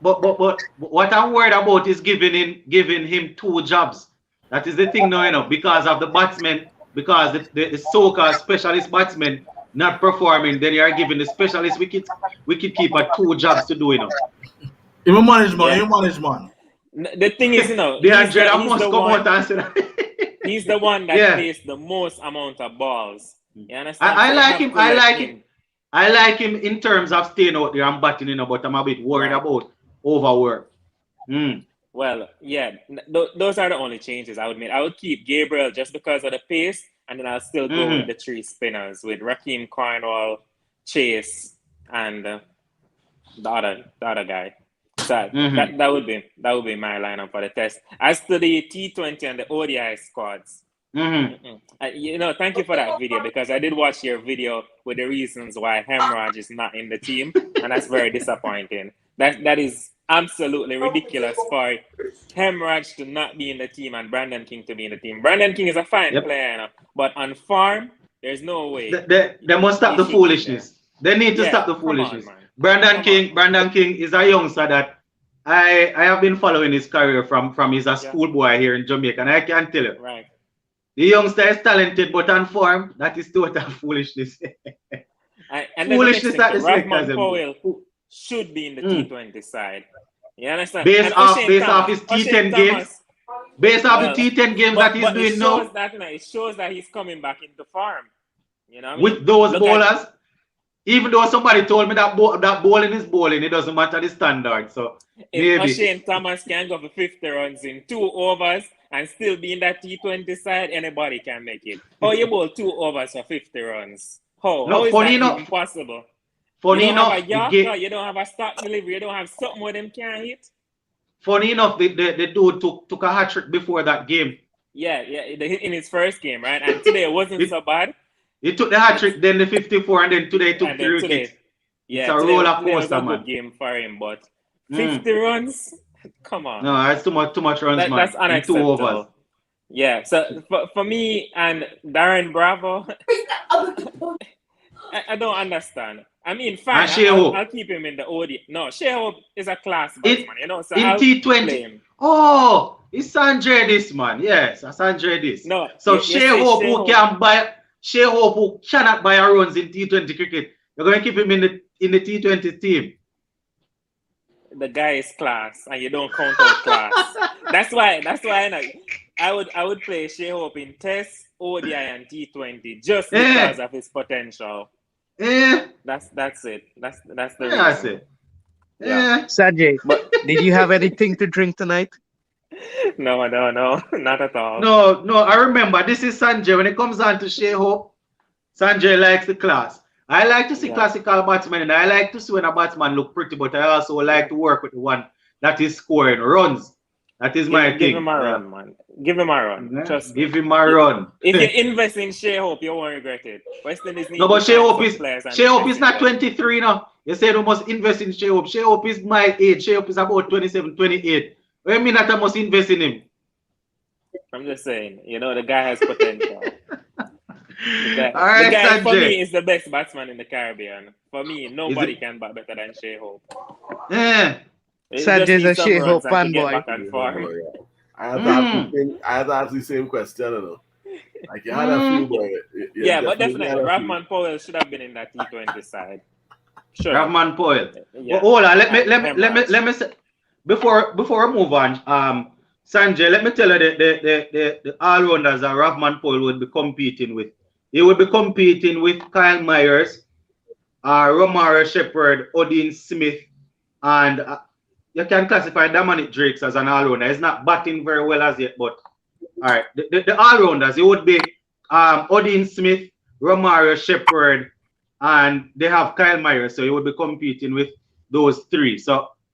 what I'm worried about is giving him 2 jobs. That is the thing now, you know, because of the batsmen, because the so-called specialist batsmen not performing, then you are giving the specialist wicket keeper 2 jobs to do, you know. You manage man. The thing is, you know, the Andrea must come out and say that. He's the one that plays the most amount of balls. You understand? I like him. I like him in terms of staying out there and batting, you know, but I'm a bit worried about overwork. Well, yeah, those are the only changes I would make. I would keep Gabriel just because of the pace, and then I'll still go with the 3 spinners with Raheem, Cornwall, Chase, and the other guy. So that would be my lineup for the test. As to the T20 and the ODI squads, you know, thank you for that video, because I did watch your video with the reasons why Hemraj is not in the team, and that's very disappointing. That is absolutely ridiculous for Hemraj to not be in the team and Brandon King to be in the team. Brandon King is a fine player, you know, but on farm, there's no way. They must stop the foolishness. They need to stop the foolishness. Brandon King is a youngster that I have been following his career from he's a schoolboy here in Jamaica, and I can tell you. Right. The youngster is talented, but on form, that is total foolishness. And foolishness at the Rahman Powell should be in the T20 side. You understand? Based off his T10 games. Based off the T10 games that he's doing now. It shows that he's coming back into farm. You know what I mean? With those bowlers, even though somebody told me that bowling is bowling, it doesn't matter the standard. So if O'Shane Thomas can go for 50 runs in 2 overs and still be in that T20 side, anybody can make it. How you bowl 2 overs for 50 runs? How is that even possible? Funny you don't enough, have a Yorker, you don't have a start delivery, you don't have something where them can't hit. Funny enough, the dude took a hat trick before that game. Yeah, in his first game, right? And today it wasn't so bad. He took the hat trick, then the 54, and then today he took 3 wickets. Yeah, it's a roller coaster, man. Good game for him, but 50 runs? Come on. No, that's too much runs, man. That's unacceptable. In 2 overs. Yeah, so for me and Darren Bravo, I don't understand. I mean, fine, I'll keep him in the OD. No, Shea Hope is a class batsman, you know, so in T20. Oh, it's Sanjay this, man. Yes, Sanjay this. No, so Shea Hope who cannot buy runs in T20 cricket. You're going to keep him in the T20 team. The guy is class, and you don't count out class. That's why I would play Shea Hope in Test, ODI, and T20 just because of his potential. That's it. That's the reason. That's it. Sajay, did you have anything to drink tonight? No, not at all. No, I remember this is Sanjay. When it comes down to Shea Hope, Sanjay likes the class. I like to see classical batsmen, and I like to see when a batsman look pretty, but I also like to work with the one that is scoring runs. That is my thing. Give him a run, man. Give him a run. Trust me. Give him a run. If you invest in Shea Hope, you won't regret it. West Indies need but Shea Hope is not 23 now. You said you must invest in Shea Hope. Shea Hope is my age. Shea Hope is about 27, 28. What do you mean that I must invest in him? I'm just saying, you know, the guy has potential. The All guy for me is the best batsman in the Caribbean. For me, nobody can bat better than Shea Hope. Yeah. Sanjay's a Shea Hope fanboy. I had to ask the same question, you know. Like you had a few, but but definitely, Rahman Powell should have been in that T20 side. Sure. Rahman Powell. Yeah. Hold on, let me say, before we move on, Sanjay, let me tell you the all-rounders that Rahman Powell would be competing with. He would be competing with Kyle Myers, Romaro Shepherd, Odin Smith, and you can classify Dominic Drakes as an all-rounder. He's not batting very well as yet, but all right. The all-rounders, it would be Odin Smith, Romaro Shepherd, and they have Kyle Myers, so he would be competing with those 3.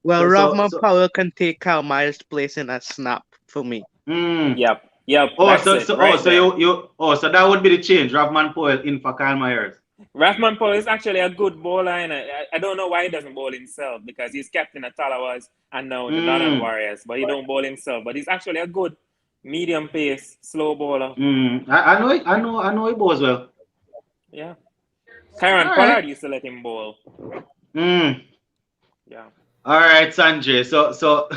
Rahman Powell can take Kyle Myers' place in a snap for me. Yep. So that would be the change. Rahman Powell in for Kyle Myers. Rahman Powell is actually a good bowler, and I don't know why he doesn't bowl himself, because he's captain at Talawas and now the Northern Warriors, but he don't bowl himself. But he's actually a good medium pace, slow bowler. I know he bowls well. Yeah. Kyron Pollard used to let him bowl. Yeah. All right, Sanjay. So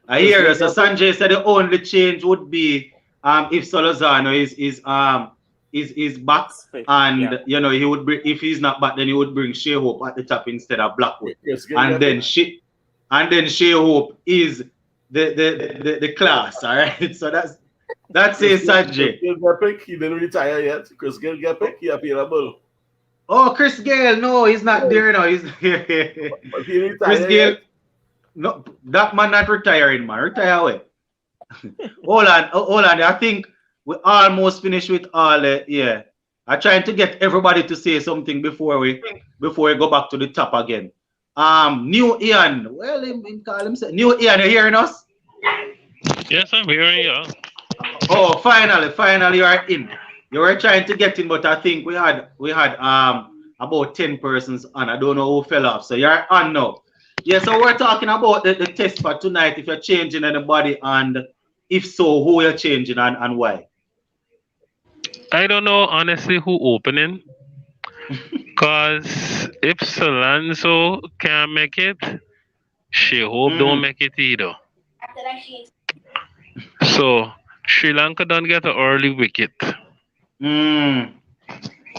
I hear you. So Sanjay said the only change would be if Solozano is back, and he would bring, if he's not back, then he would bring Shea Hope at the top instead of Blackwood, and then Shea Hope is the class. All right, so that's his Sanjay. He didn't retire yet. Chris Gale get picked. He available. Oh, Chris Gale, no, he's not there now. He's Chris Gale. No, that man not retiring, man. Retire away. Hold on. I think we almost finished with all yeah. I'm trying to get everybody to say something before we go back to the top again. New Ian. Well, him call himself. New Ian, you hearing us? Yes, I'm hearing you. Oh, finally you are in. You were trying to get in, but I think we had about 10 persons on. I don't know who fell off. So you're on now. Yeah, so we're talking about the test for tonight, if you're changing anybody, and if so, who you're changing and why. I don't know honestly who opening. Because if Solanzo can't make it, Shea Hope don't make it either. So Sri Lanka don't get an early wicket.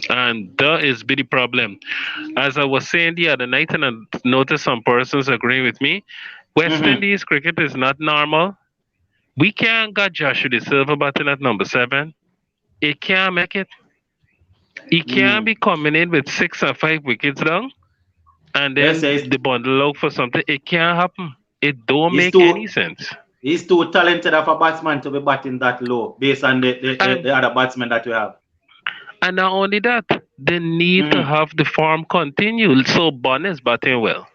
And that is the problem. As I was saying the other night, and I noticed some persons agreeing with me, West Indies cricket is not normal. We can't get Joshua De Silva batting at number 7. It can't make it. He can't be coming in with 6 or 5 wickets down, and then the bundle out for something. It can't happen. It don't make any sense. He's too talented of a batsman to be batting that low, based on the other batsmen that we have. And not only that, they need to have the form continue. So Bonner is batting well.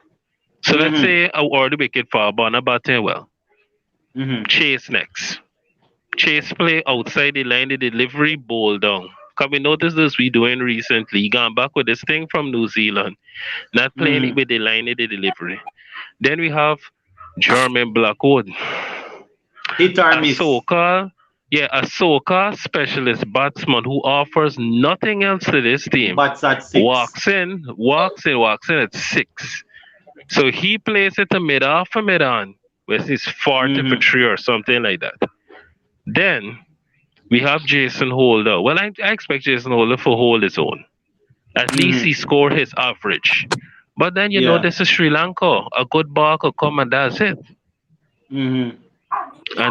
So let's say I order wicket for Bonner batting well. Chase next. Chase play outside the line, the delivery, bowl down. Because we noticed this we doing recently. He gone back with this thing from New Zealand. Not playing it with the line, the delivery. Then we have German Blackwood. A so-called specialist batsman who offers nothing else to this team. Bats at 6. Walks in at 6. So he plays it to mid-off or mid-on, where he's 40 for 3 or something like that. Then we have Jason Holder. Well, I expect Jason Holder to hold his own. At least he scored his average. But then you know this is Sri Lanka. A good ball could come and that's it. And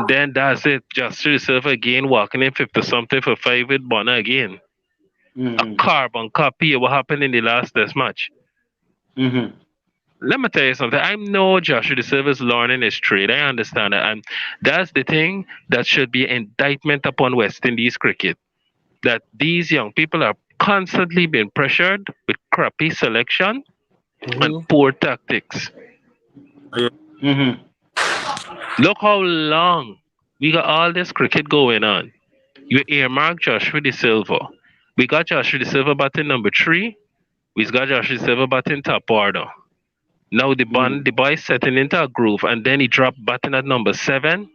then that's it. Justin himself again walking in 50 something for 5 with Bonner again. A carbon copy of what happened in the last test match. Let me tell you something. I know Joshua De Silva is learning his trade. I understand that. And that's the thing that should be an indictment upon West Indies cricket. That these young people are constantly being pressured with crappy selection and poor tactics. Look how long we got all this cricket going on. You earmark Joshua De Silva. We got Joshua De Silva batting number 3. We got Joshua De Silva batting top order. Now the boy setting into a groove, and then he dropped batting at number 7.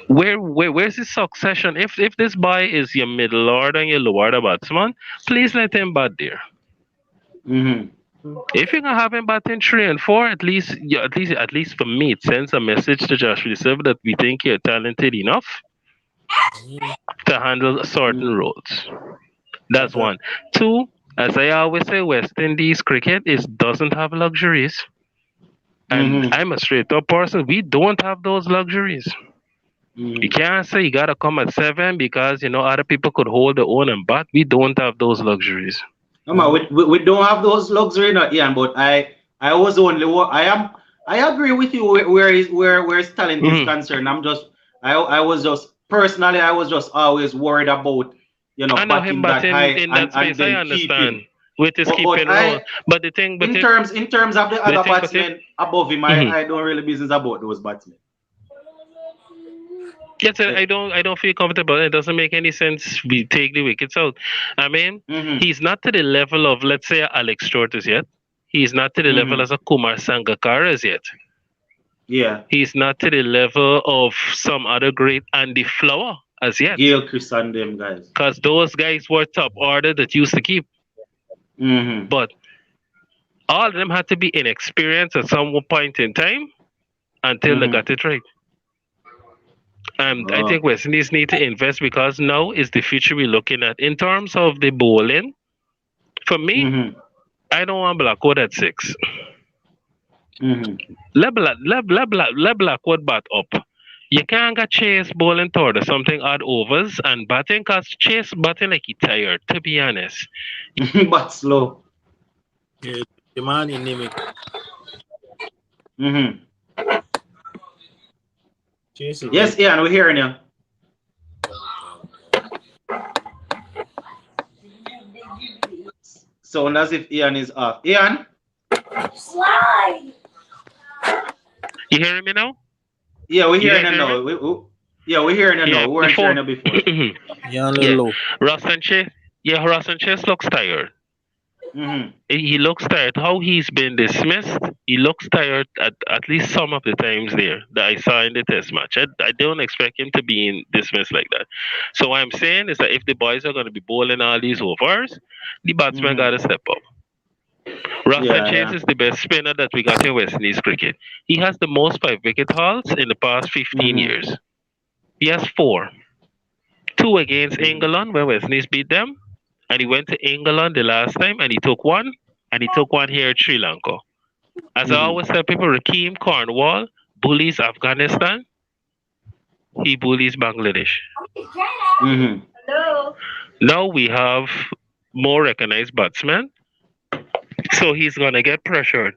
Where's his succession? If this boy is your middle order and your lower order batsman, please let him bat there. If you're gonna have him batting 3 and 4, at least for me, it sends a message to Joshua De Silva that we think you're talented enough to handle certain roles. That's one. 2, as I always say, West Indies cricket doesn't have luxuries. And I'm a straight up person. We don't have those luxuries. You can't say you gotta come at 7 because other people could hold their own and bat. We don't have those luxuries. No, man, we don't have those luxury, not Ian. But I agree with you where his talent is concerned. I was just always worried about I know him batting in that space. I understand with his keeping role. But the thing, in terms of the other batsmen above him, I don't really business about those batsmen. Yes, I don't feel comfortable. It doesn't make any sense. We take the wickets out. I mean, he's not to the level of, let's say, Alex Stewart as yet. He's not to the level as a Kumar Sangakkara as yet. Yeah. He's not to the level of some other great Andy Flower as yet. Gail Chris and them guys. Because those guys were top order that used to keep. But all of them had to be inexperienced at some point in time until they got it right. I think West Indies need to invest because now is the future we're looking at. In terms of the bowling, for me, I don't want Blackwood at 6. Let Blackwood bat up. You can't get Chase bowling toward something odd overs and batting because Chase batting like he tired, to be honest. But slow. Yeah, the man in Nimic. Yes, Ian, we're hearing you. So as if Ian is off. Ian? Slide. You hearing me now? Yeah, we're hearing you now. We're hearing you now. We weren't hearing you before. Low. Ross and Chase looks tired. He looks tired. How he's been dismissed, he looks tired at least some of the times there that I saw in the test match. I don't expect him to be dismissed like that. So what I'm saying is that if the boys are going to be bowling all these overs, the batsman got to step up. Ross and Chase is the best spinner that we got in West Indies cricket. He has the most 5-wicket hauls in the past 15 years. He has 4. 2 against England where West Indies beat them. And he went to England the last time and he took 1. And he took 1 here at Sri Lanka. As I always tell people, Rakeem Cornwall bullies Afghanistan. He bullies Bangladesh. Now we have more recognized batsmen. So he's going to get pressured.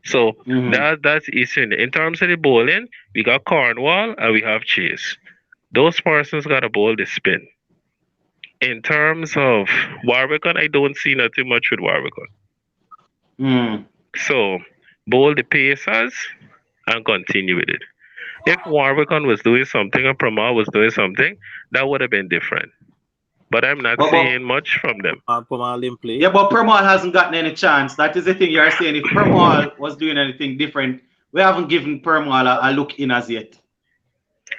So that's issue. In terms of the bowling, we got Cornwall and we have Chase. Those persons got to bowl the spin. In terms of Warwickon, I don't see nothing much with Warwickon. So bowl the pacers and continue with it. If Warwickon was doing something and Pramal was doing something, that would have been different. But I'm not seeing much from them. Yeah, but Pramal hasn't gotten any chance. That is the thing you're saying. If Pramal was doing anything different, we haven't given Pramal a look in as yet.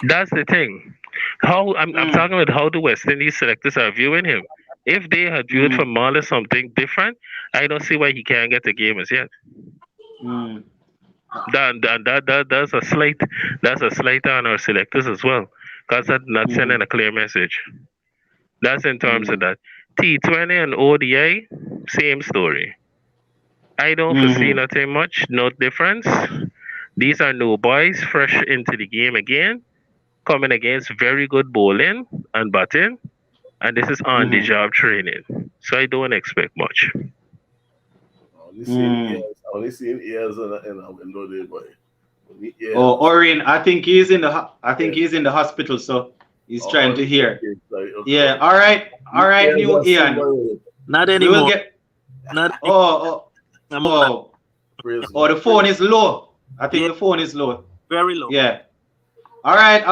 That's the thing. How I'm talking about how the West Indies selectors are viewing him. If they had viewed Pramal as something different, I don't see why he can't get the game as yet. That's a slight on our selectors as well, because that's not sending a clear message. That's in terms of that. T20 and ODI, same story. I don't foresee nothing much, no difference. These are new boys fresh into the game again, coming against very good bowling and batting, and this is on the job training. So I don't expect much. Only seeing ears in a window there, boy. Oh, Orion, I think he's in the hospital, so he's trying to hear. Okay. Yeah, all right, new Ian. Not anymore. We will get. The phone is low. I think the phone is low. Very low. Yeah. All right,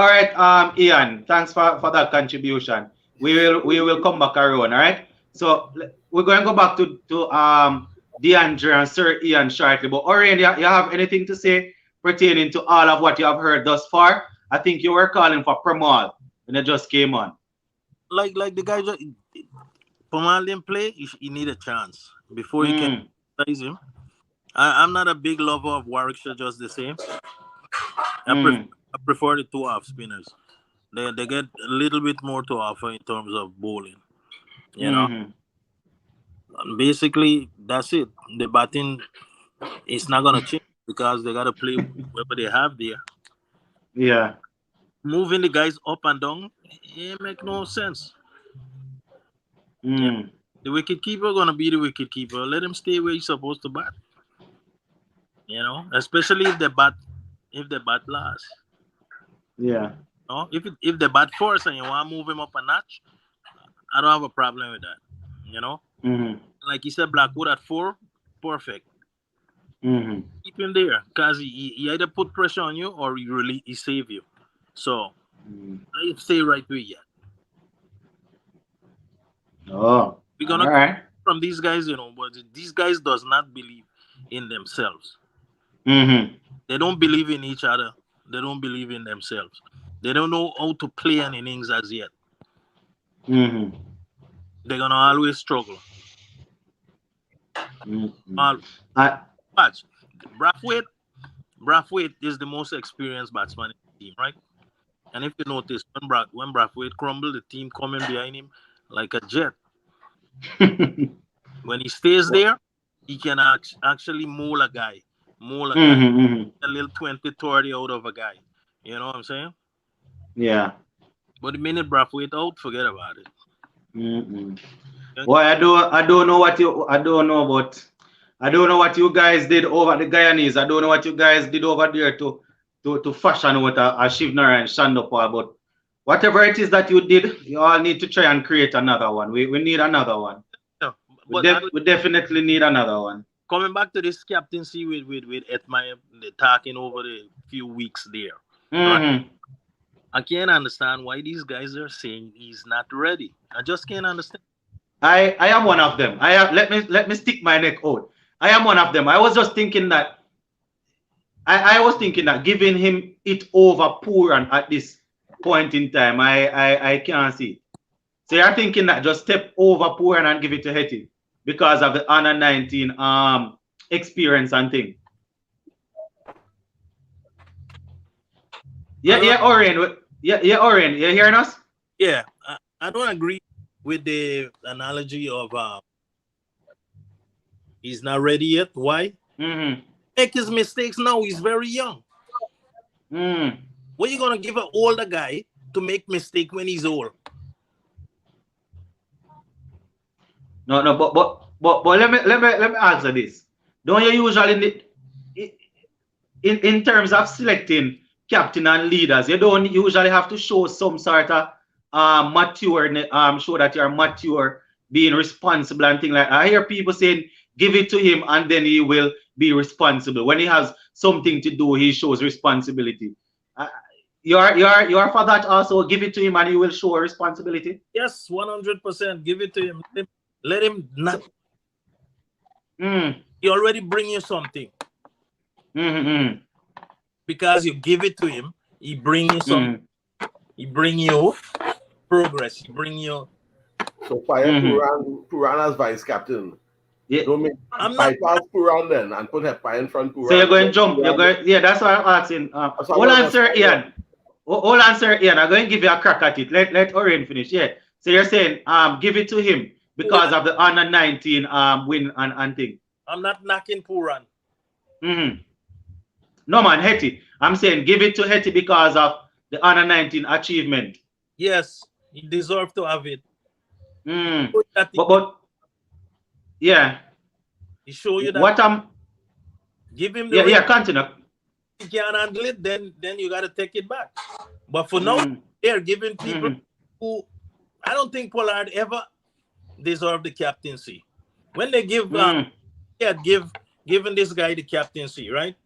Ian. Thanks for that contribution. We will come back around. All right. So we're going to go back to DeAndre and Sir Ian shortly. But Orion, you have anything to say pertaining to all of what you have heard thus far? I think you were calling for Pramal when it just came on. Like the guy just Pramal didn't play. He need a chance before you can size him. I'm not a big lover of Warwickshire, just the same. I prefer the 2 off spinners. They get a little bit more to offer in terms of bowling. You know? And basically, that's it. The batting is not going to change because they got to play whatever they have there. Yeah. Moving the guys up and down, it make no sense. Yeah. The wicket keeper going to be the wicket keeper. Let him stay where he's supposed to bat. You know, especially if they bat last. Yeah. No, if they bat first and you want to move him up a notch, I don't have a problem with that. You know, like you said, Blackwood at 4, perfect. Keep him there because he either put pressure on you or he save you. So let him stay right where he at. We're gonna come from these guys, you know, but these guys does not believe in themselves. They don't believe in each other. They don't believe in themselves. They don't know how to play an innings as yet. They're gonna always struggle. Watch. Brathwaite, Brathwaite is the most experienced batsman in the team, right? And if you notice, when Brathwaite crumbled, the team coming behind him like a jet. When he stays there, he can actually maul a guy. A little 20-30 out of a guy. You know what I'm saying? Yeah. But the minute Brathwaite out, forget about it. Boy, I don't know what you guys did over the Guyanese. I don't know what you guys did over there to fashion with a Shivner and Shandopal, but whatever it is that you did, you all need to try and create another one. We need another one. Yeah, we definitely need another one. Coming back to this captaincy with Etmai talking over the few weeks there. Right? I can't understand why these guys are saying he's not ready. I just can't understand. I am one of them. Let me stick my neck out. I am one of them. I was just thinking that giving him it over Puran at this point in time, I can't see. So you're thinking that just step over Puran and give it to Hetty because of the under 19 experience and thing. Yeah, Orion. Yeah, Orion. You hearing us? Yeah, I don't agree with the analogy of he's not ready yet. Why? Make his mistakes now. He's very young. What are you gonna give an older guy to make mistake when he's old? No, but let me answer this. Don't you usually in terms of selecting captain and leaders, you don't usually have to show some sort of mature, show that you're mature, being responsible and things like that. I hear people saying, give it to him and then he will be responsible. When he has something to do, he shows responsibility. You're for that also, give it to him and he will show responsibility? Yes, 100%. Give it to him. Let him not. He already bring you something. Because you give it to him, he bring you something. He bring you progress. He bring you. So fire Puran as vice captain. Yeah. Don't make bypass Puran then and put Hepa in front Puran. So you're going to jump. Yeah, that's what I'm asking. Hold on, sir Ian. Hold on, sir Ian. I'm going to give you a crack at it. Let Orion finish. Yeah. So you're saying give it to him because of the under 19 win and thing. I'm not knocking Puran. No man, Hetty. I'm saying give it to Hetty because of the under 19 achievement. Yes, he deserves to have it. But yeah. He show you that. What give him the continue. He can't handle it, then you gotta take it back. But for now, they're giving people who I don't think Pollard ever deserved the captaincy. When they give giving this guy the captaincy, right?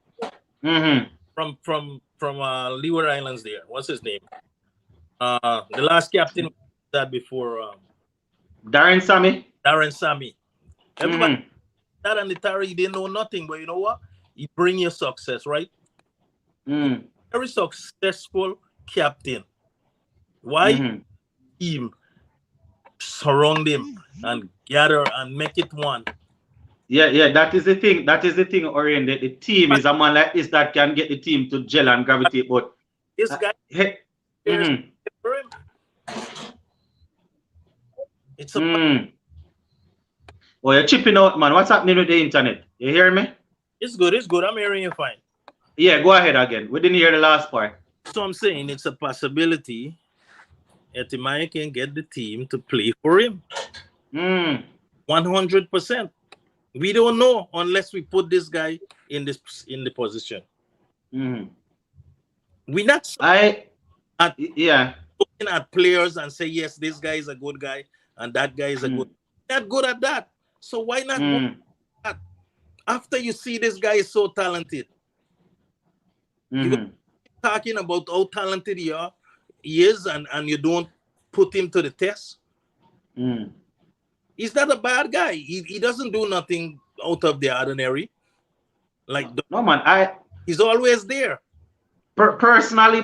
From Leeward Islands there. What's his name? The last captain that before Darren Sammy. Everybody that and the Tari, he didn't know nothing, but you know what? He bring you success, right? Very successful captain. Why? Team surround him and gather and make it one. Yeah, that is the thing. That is the thing, Orion. The team is a man like this that can get the team to gel and gravitate. But this guy, it's a oh, you're chipping out, man. What's happening with the internet? You hear me? It's good. I'm hearing you fine. Yeah, go ahead again. We didn't hear the last part. So I'm saying it's a possibility Etimai can get the team to play for him. 100%. We don't know unless we put this guy in the position. We're not looking at players and say, yes, this guy is a good guy and that guy is a good. Not good at that. So why not go at that? After you see this guy is so talented, you're talking about how talented he is and you don't put him to the test. He's not a bad guy. He doesn't do nothing out of the ordinary. No man, he's always there. Personally,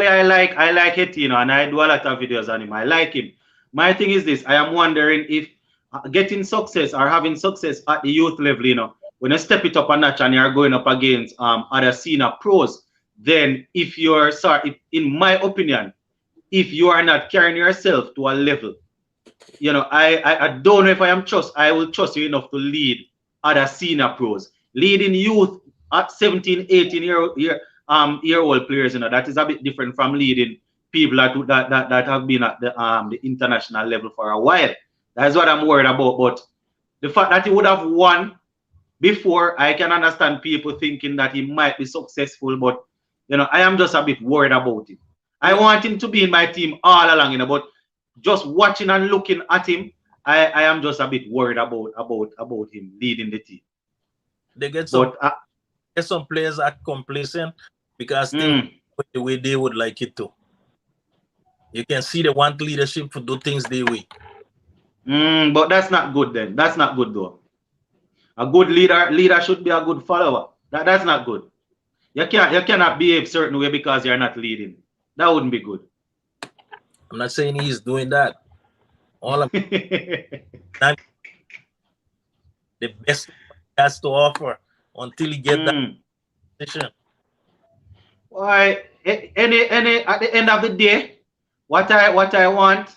I like it, you know, and I do a lot of videos on him. I like him. My thing is this: I am wondering if getting success or having success at the youth level, you know, when you step it up a notch and you're going up against other senior pros, then if you're in my opinion, if you are not carrying yourself to a level, you know, I don't know if I will trust you enough to lead other senior pros. Leading youth at 17, 18 year old players, you know, that is a bit different from leading people that have been at the international level for a while. That's what I'm worried about. But the fact that he would have won before, I can understand people thinking that he might be successful, but you know, I am just a bit worried about him. I want him to be in my team all along, you know, but just watching and looking at him, I am just a bit worried about him leading the team. They get some players are complacent because things the way they would like it to. You can see they want leadership to do things their way. But that's not good then. That's not good though. A good leader should be a good follower. That's not good. You cannot behave certain way because you're not leading. That wouldn't be good. I'm not saying he's doing that. All of the best he has to offer until he gets that position. Why? Any at the end of the day, what I want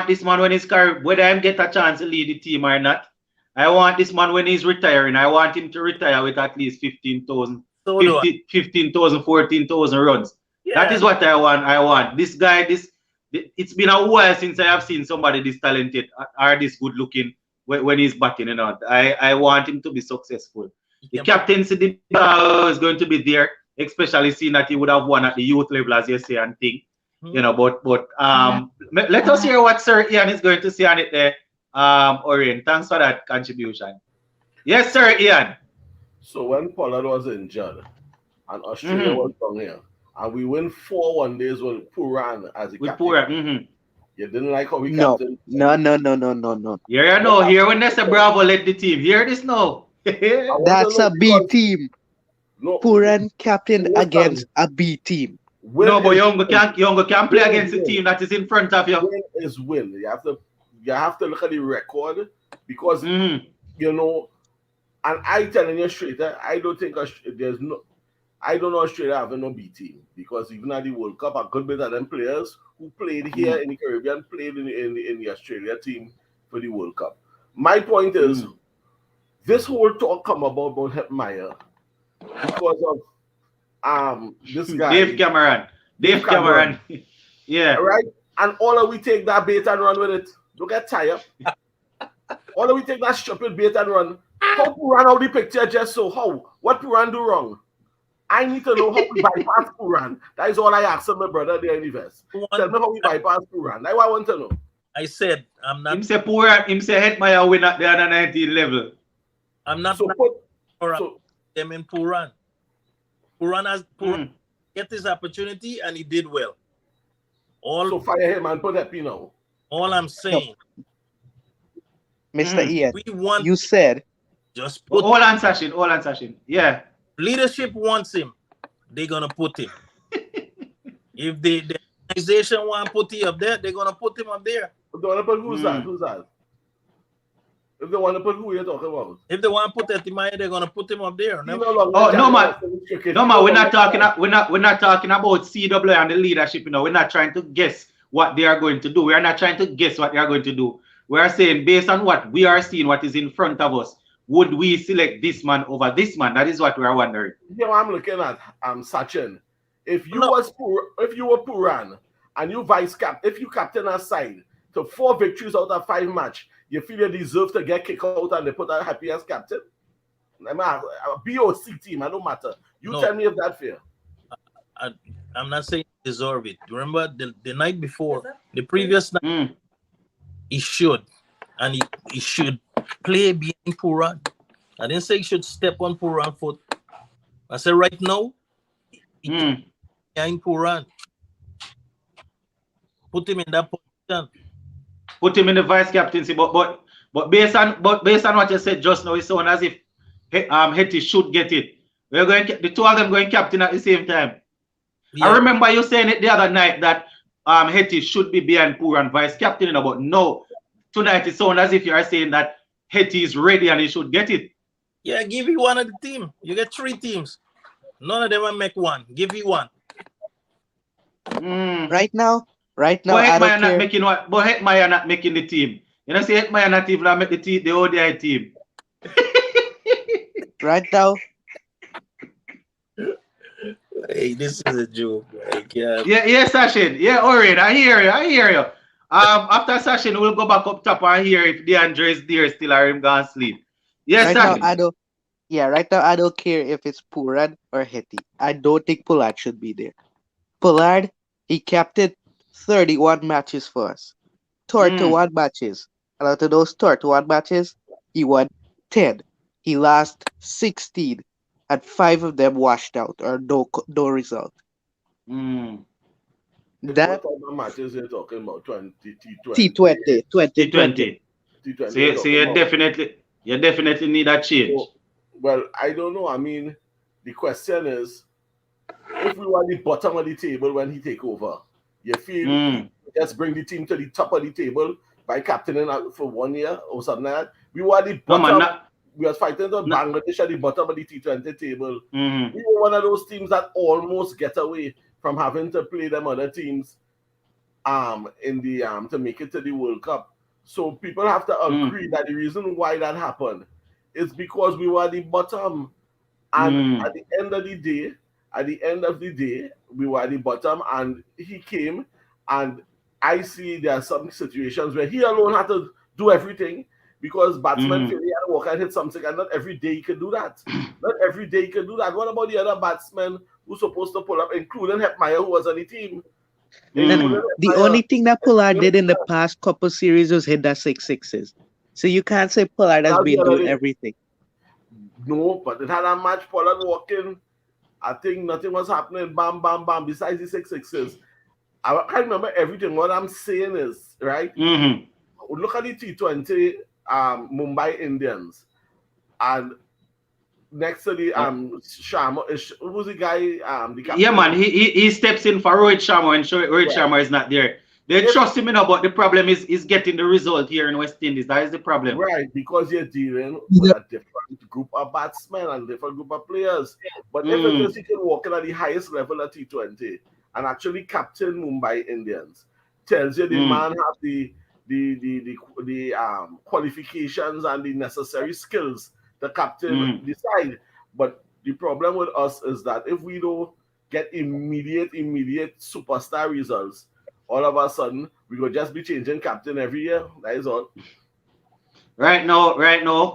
this man when he's whether I get a chance to lead the team or not. I want this man when he's retiring. I want him to retire with at least 15,000, 14,000 runs. Yeah. That is what I want. This guy, it's been a while since I have seen somebody this talented or this good looking when he's batting. You know, I want him to be successful. The captaincy is going to be there, especially seeing that he would have won at the youth level, as you say, and think. You know, but let us hear what Sir Ian is going to say on it there. Orion, thanks for that contribution. Yes, Sir Ian. So when Pollard was injured and Australia was down here, and we win 4-1 days with Puran as a captain. You didn't like how we captain? No. Here you know, here when Nessa Bravo led the team. Hear this now. That's a B team. No, Puran captain against a B team. No, but Yongo can't play against the team that is in front of you. Win is win. You have to look at the record because you know, and I telling you straight, I don't think I don't know Australia having no B team because even at the World Cup, a good bit of them players who played here in the Caribbean played in the Australia team for the World Cup. My point is, this whole talk come about Hetmeyer because of this guy Dave Cameron. Yeah. Right? And all of we take that bait and run with it. Don't get tired. All of we take that stupid bait and run. How Puran out the picture just so? How? What Puran do wrong? I need to know how we bypass Puran. That is all I asked my brother there in the West. Tell me how we bypass Puran. That's what I want to know. I said I'm not. Him say Hetmeyer win at the under 19 level. I'm not them in Puran. Puran get this opportunity and he did well. So fire him and put that now. All I'm saying, Mr. Ian, you said just put all on Sachin. Yeah. Leadership wants him, they're gonna put him. If the organization want to put him up there, they're gonna put him up there. Who's that? If they want to put who you're talking about? If they want to put Hetmeyer, they're gonna put him up there. No, man. We're not talking about CW and the leadership. You know, we're not trying to guess what they are going to do. We are not trying to guess what they are going to do. We are saying based on what we are seeing, what is in front of us, would we select this man over this man? That is what we are wondering. You know, I'm looking at Sachin. If you were Puran and you if you captain a side to 4 victories out of 5 matches, you feel you deserve to get kicked out and they put a happy as captain? I'm a BOC team, I don't matter. Tell me if that's fair. I'm not saying deserve it. Remember the night before, the previous night, he should. And he should play behind Puran. I didn't say he should step on Puran's foot. I said right now, behind Puran. Put him in that position. Put him in the vice captaincy, but based on what you said just now, it sounds as if Hetty should get it. The two of them going captain at the same time. Yeah. I remember you saying it the other night that Hetty should be behind Puran vice captain, but no, tonight it sounds as if you are saying that Hetty is ready and he should get it. Yeah, give you one of the team. You get 3 teams. None of them will make one. Give you one. Right now, But I don't Hetmaya not care. making what? But Hetmaya not making the team. You know, see Hetmaya not even make the ODI team. Right now, Hey, this is a joke. Like, yeah, Sashin. Yeah, Orin, I hear you. After Sashin, we'll go back up top and hear if DeAndre is there still or him gonna sleep. Yes, right now, Sashin. I don't. Yeah, right now I don't care if it's Pollard or Hetty. I don't think Pollard should be there. Pollard, he captained 31 matches for us. 31 matches. And out of those 31 matches, he won 10. He lost 16, and 5 of them washed out or no result. What type of matches you're talking about? T20. So you definitely need a change. So, well, I don't know. I mean, the question is, if we were the bottom of the table when he take over, you feel just bring the team to the top of the table by captaining for 1 year or something like that. We were the bottom. We were fighting on Bangladesh at the bottom of the T20 table. We were one of those teams that almost get away from having to play them other teams in the to make it to the World Cup. So people have to agree that the reason why that happened is because we were the bottom. And at the end of the day, we were at the bottom, and he came, and I see there are some situations where he alone had to do everything because batsmen feel he had to walk and hit something, and not every day he could do that. Not every day he could do that. What about the other batsmen who's supposed to pull up, including Hetmaya, who was on the team? The only thing that Pollard did in the past couple series was hit that 6 6s. So you can't say Pollard has been doing everything. No, but it had a match, Pollard walking. I think nothing was happening. Bam, bam, bam. Besides the 6 6s. I can't remember everything. What I'm saying is, right? Look at the T20 Mumbai Indians. And next to the Sharma, who was the guy? The captain? Yeah, man. He steps in for Rohit Sharma, and Rohit Sharma is not there. They trust him, but the problem is getting the result here in West Indies. That is the problem. Right, because you're dealing with a different group of batsmen and different group of players. But if it is, he can walk in at the highest level at T20 and actually captain Mumbai Indians, tells you the man have the qualifications and the necessary skills to captain the side. But the problem with us is that if we don't get immediate superstar results, all of a sudden we will just be changing captain every year. That is all. Right now,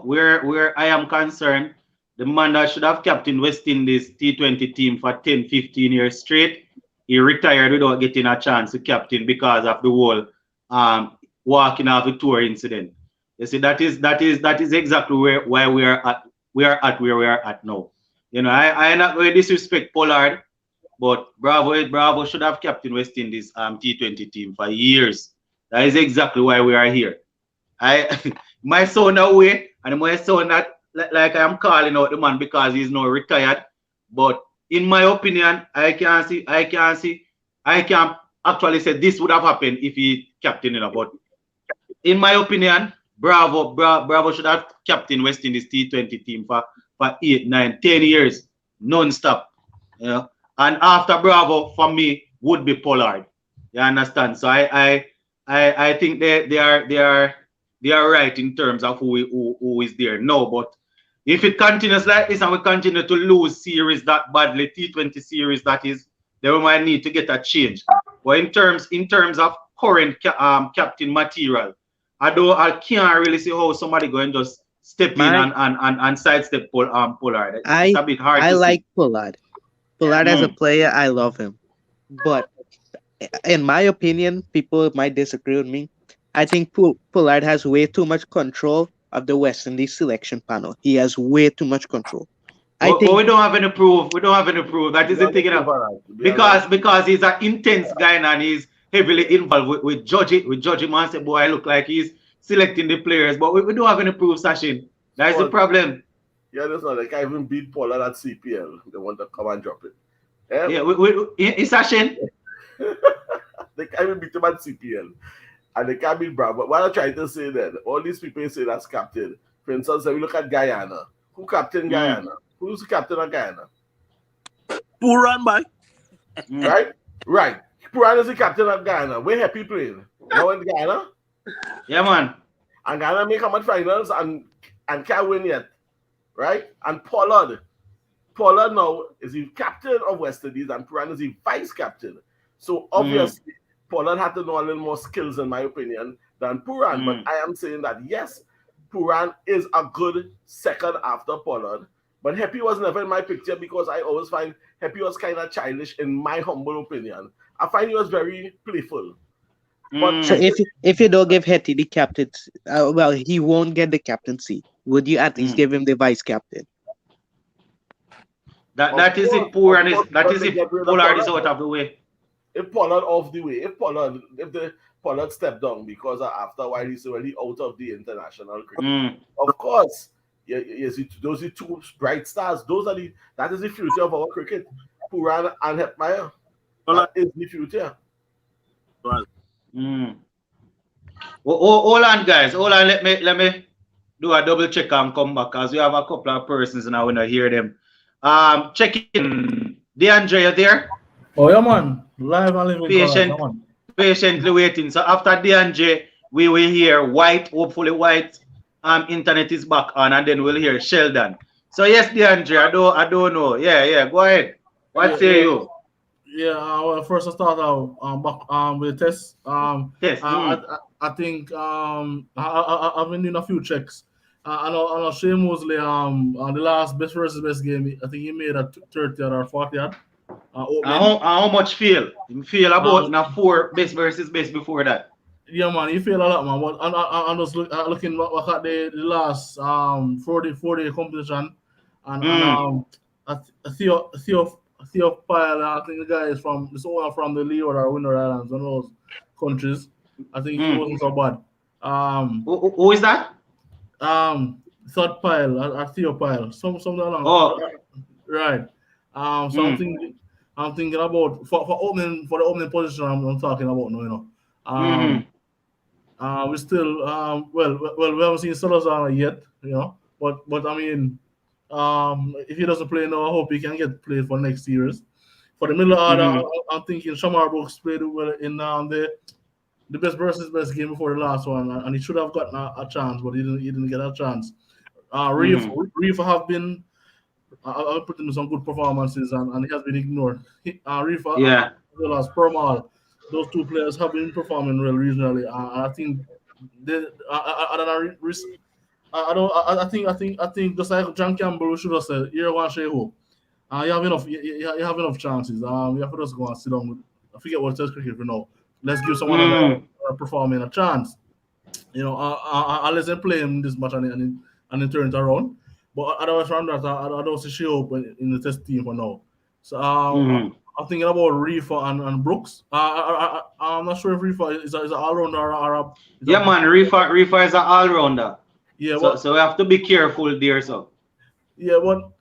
where I am concerned, the man that should have captained West Indies T20 team for 10, 15 years straight, he retired without getting a chance to captain because of the whole walking off the tour incident. You see, that is exactly why we are at where we are at now. You know, I am not going to disrespect Pollard, but Bravo should have captained West Indies T20 team for years. That is exactly why we are here. My son away, and my son not like I am calling out the man because he's now retired. But in my opinion, I can actually say this would have happened if he captained it. But in my opinion, Bravo should have captained West Indies T20 team for 8, 9, 10 years non-stop. You know? And after Bravo, for me, would be Pollard. You understand? So I think they are right in terms of who is there now. But if it continues like this and we continue to lose series that badly, T20 series that is, then we might need to get a change. But in terms of current captain material, I can't really see how somebody going to just step in and sidestep Pollard. It's a bit hard. I like Pollard. Pollard as a player, I love him. But in my opinion, people might disagree with me. I think Pollard has way too much control of the West Indies selection panel. He has way too much control. But we don't have any proof. That is the thing, you know, because he's an intense guy and he's heavily involved with judging. With judging, man, say, boy, I look like he's selecting the players, but we don't have any proof, Sachin. That is the problem. Yeah, that's not. They can't even beat Pollard at CPL. They want to come and drop it. Yeah, it's Sachin. They can't even beat him at CPL. And they can't beat Bravo. But what I'm trying to say then, all these people say that's captain. For instance, if we look at Guyana, Who captain Guyana? Who's the captain of Guyana? Puran by. Right. Puran is the captain of Guyana. Where Happy playing? Now in Guyana? Yeah, man. And Guyana may come at finals and can't win yet. Right? And Pollard now is the captain of West Indies and Puran is the vice captain. So obviously, Pollard had to know a little more skills, in my opinion, than Puran. But I am saying that, yes, Puran is a good second after Pollard. But Happy was never in my picture because I always find Happy was kind of childish, in my humble opinion. I find he was very playful. But so if you don't give Hetty the captain, well, he won't get the captaincy. Would you at least give him the vice captain? That is if Pollard is out of the way. If Pollard off the way, if the Pollard stepped down because after a while he's already out of the international cricket. Of course, those are two bright stars. That is the future of our cricket. Puran and Hetmeyer. That is the future. Hold on, guys. Hold on. Let me do a double check and come back because we have a couple of persons now. We don't hear them. Check in. DeAndre, you there? Oh yeah, man. Live and living. Patiently waiting. So after DeAndre, we will hear White. Hopefully White. Internet is back on, and then we'll hear Sheldon. So yes, DeAndre, I don't know. Yeah. Go ahead. What say you? Yeah, well, first I start out back with the test. Test. I think I've been doing a few checks. I know Shane Mosley on the last best versus best game. I think he made a 30 or 40 yard. How much feel? You feel about 4 best versus best before that? Yeah, man, you feel a lot, man. But I'm just looking back at the last 40 competition, and Theo Pyle, I think the guy is from the Leeward or Winter Islands, one of those countries. I think he wasn't so bad. Who is that? Third Pyle, Theo Pyle, something along. Oh, right. So I'm thinking about for the opening position. I'm talking about now. We still we haven't seen Salazar yet, but I mean. If he doesn't play now, I hope he can get played for next years. For the middle order, I'm thinking Shamar Brooks played well in the best versus best game before the last one, and he should have gotten a chance, but he didn't get a chance. Reef have been putting in some good performances, and he has been ignored. Reef as well as Permal, those two players have been performing well regionally. I think I think just like John Campbell should have said, you're going to show hope. You have enough chances. You have to just go and sit down. I forget what Test cricket for now. Let's give someone performing a chance. Unless they play him this much and then turn it around. But otherwise from that, I don't see hope in the Test team for now. So I'm thinking about Reefer and Brooks. I'm not sure if Reefer is an all-rounder or man, Reefer is an all-rounder. Yeah, so we have to be careful there, so. Yeah, but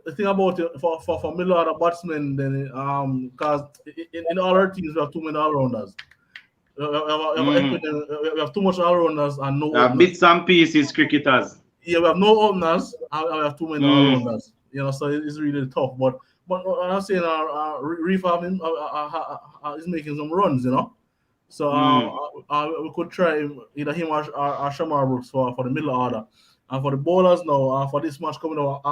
the thing about it for middle order batsmen, then because in all our teams we have too many all-rounders. We have too much all-rounders and no bits and pieces cricketers. Yeah, we have no openers and we have too many all-rounders. So it's really tough. But I'm saying Reef is making some runs, So we could try either him or Shamar Brooks for the middle order. And for the bowlers now, for this match coming up,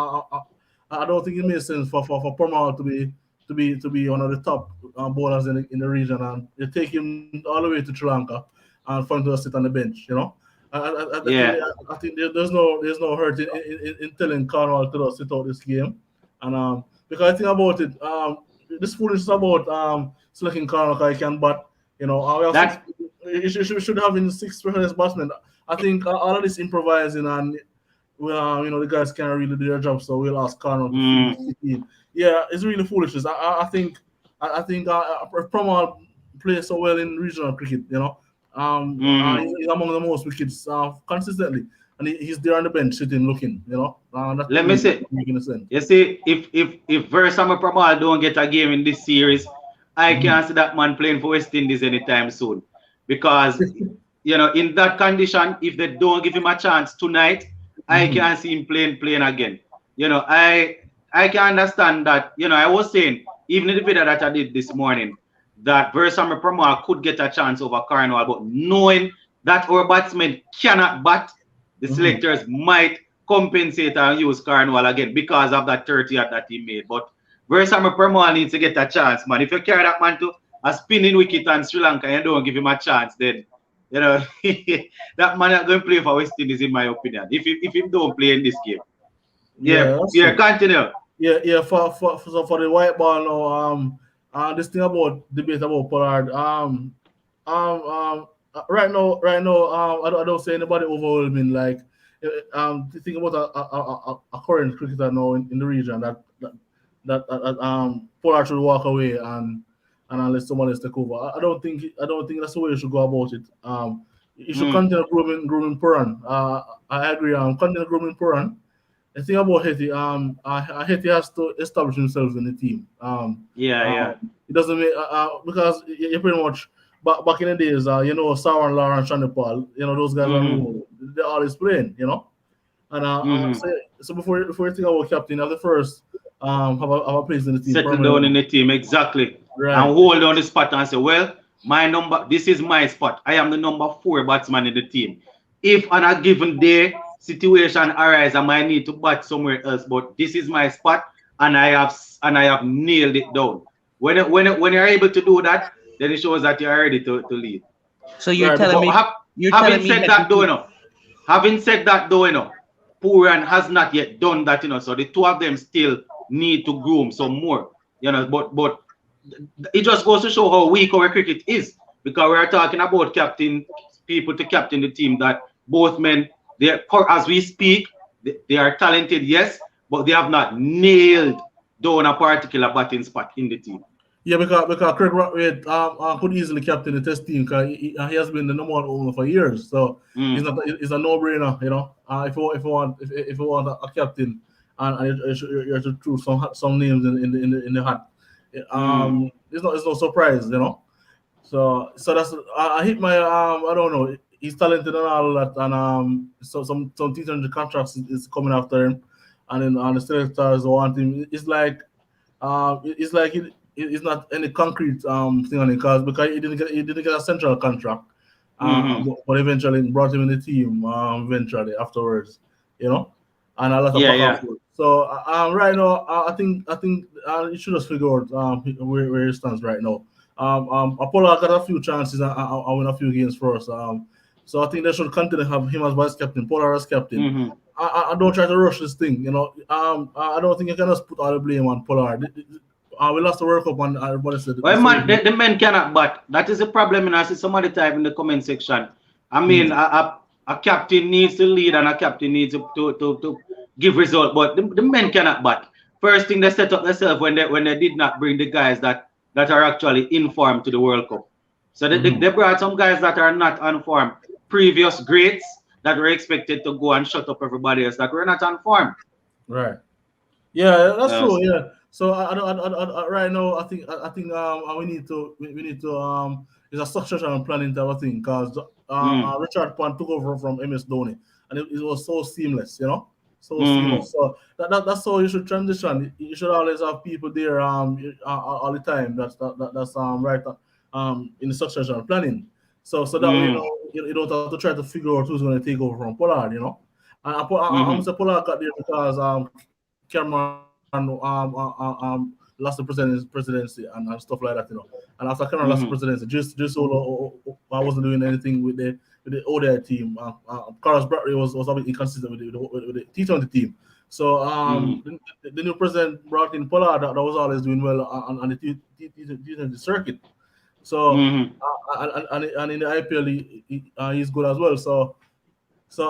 I don't think it makes sense for Permal to be one of the top bowlers in the region, and they take him all the way to Sri Lanka and for him to sit on the bench. I think there's no hurt in telling Cornwall to sit out this game, and because I think about it, this foolishness about selecting Cornwall because he can bat. We should have in 6 batsmen. I think all of this improvising and the guys can't really do their job, so we'll ask Cornwall to fit. Yeah, it's really foolishness. I think Permal plays so well in regional cricket. He's among the most wickets consistently, and he's there on the bench sitting looking. Let me say, you see, if Versama Permal don't get a game in this series, I can't see that man playing for West Indies anytime soon, because in that condition, if they don't give him a chance tonight, I can see him playing again. You know, I can understand that. You know, I was saying even in the video that I did this morning that Versame Permal could get a chance over Carnival, but knowing that our batsmen cannot bat, the selectors might compensate and use Carnival again because of that 30 that he made. But Versame Permal needs to get a chance, man. If you carry that man to a spinning wicket and Sri Lanka and don't give him a chance, then you know that man not going to play for West Indies, in my opinion. If he don't play in this game, continue. For the white ball now, this thing about debate about Pollard, right now, I don't say anybody overwhelming. Like, think about a current cricketer now in the region that Pollard should walk away and unless someone else take over. I don't think that's the way you should go about it. You should continue grooming Puran. I agree. Continue grooming Puran. The thing about Hetty, Hetty has to establish himself in the team. It doesn't make because you pretty much back in the days, you know, Sawan, Lara, and Chanipal, you know, those guys they're always playing, you know. And so before you think about captain, have the first have a place in the team. Settle down in the team, exactly. Right. And hold on the spot and say, well, this is my spot. I am the number 4 batsman in the team. If on a given day situation arises, I might need to bat somewhere else, but this is my spot, and I have nailed it down. When you're able to do that, then it shows that you're ready to lead. So you're telling me having said that though, you know, Puran has not yet done that, you know, so the two of them still need to groom some more, you know, but it just goes to show how weak our cricket is, because we are talking about people to captain the team, that both men, as we speak, they are talented, yes, but they have not nailed down a particular batting spot in the team. Yeah, because Craig Rothway could easily captain the test team because he has been the number 1 owner for years. So it's a no-brainer, you know. If you want a captain, and you have to throw some names in the hat. It's no surprise, you know. So that's I hit my I don't know. He's talented and all that, and so some T20 contracts is coming after him, and then the selectors want him. It's like it's not any concrete thing on it because he didn't get a central contract, but eventually brought him in the team eventually afterwards, you know, and a lot of back and forth. So right now I think you should just figure out where he stands right now. Apollo got a few chances and win a few games for us. So I think they should continue to have him as vice captain, Pollard as captain. I don't try to rush this thing, you know. I don't think you can just put all the blame on Pollard. We lost the World Cup and everybody said. Well, man, the men cannot bat. That is a problem, and I see somebody type in the comment section. I mean, a captain needs to lead and a captain needs to give result, but the men cannot bat. First thing, they set up themselves when they did not bring the guys that are actually informed to the World Cup. So they brought some guys that are not on form, previous greats that were expected to go and shut up everybody else that were not on form. Right. Yeah, that's true. Yeah. So I right now I think we need to it's a succession planning type of thing because Richard Pant took over from MS Dhoni and it was so seamless, you know, seamless. So that's how you should transition. You should always have people there all the time. That's right in the succession planning. So that way, you don't have to try to figure out who's going to take over from Pollard, you know. And I'm say Pollard got there because Cameron lost the presidency and stuff like that, you know. And after Cameron lost the presidency, just I wasn't doing anything with the Odi team. Carlos Bradley was a bit inconsistent with the T20 team. So the new president brought in Pollard that was always doing well on the T20 circuit. So and in the IPL he's good as well. So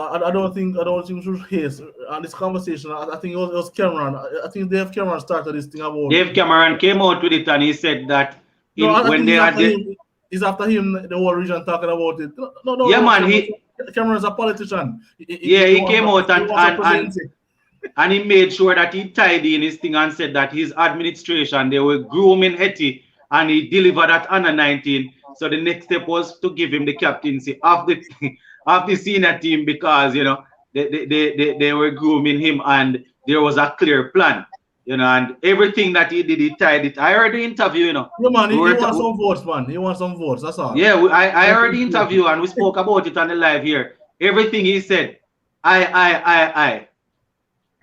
I don't think we should haste on this conversation. I think it was Cameron. I think Dave Cameron started this thing about. Dave Cameron came out with it and he said that it's after him the whole region talking about it. No. Yeah, man. Cameron's a politician. He came out and he made sure that he tied in his thing and said that his administration they were grooming Hetty and he delivered at under 19. So the next step was to give him the captaincy of the senior team because, you know, they were grooming him, and there was a clear plan, you know, and everything that he did, he tied it. I heard the interview, you know. Yeah, man, he wants some votes, man. He wants some votes. That's all. Yeah, I heard the interview, and we spoke about it on the live here. Everything he said, I.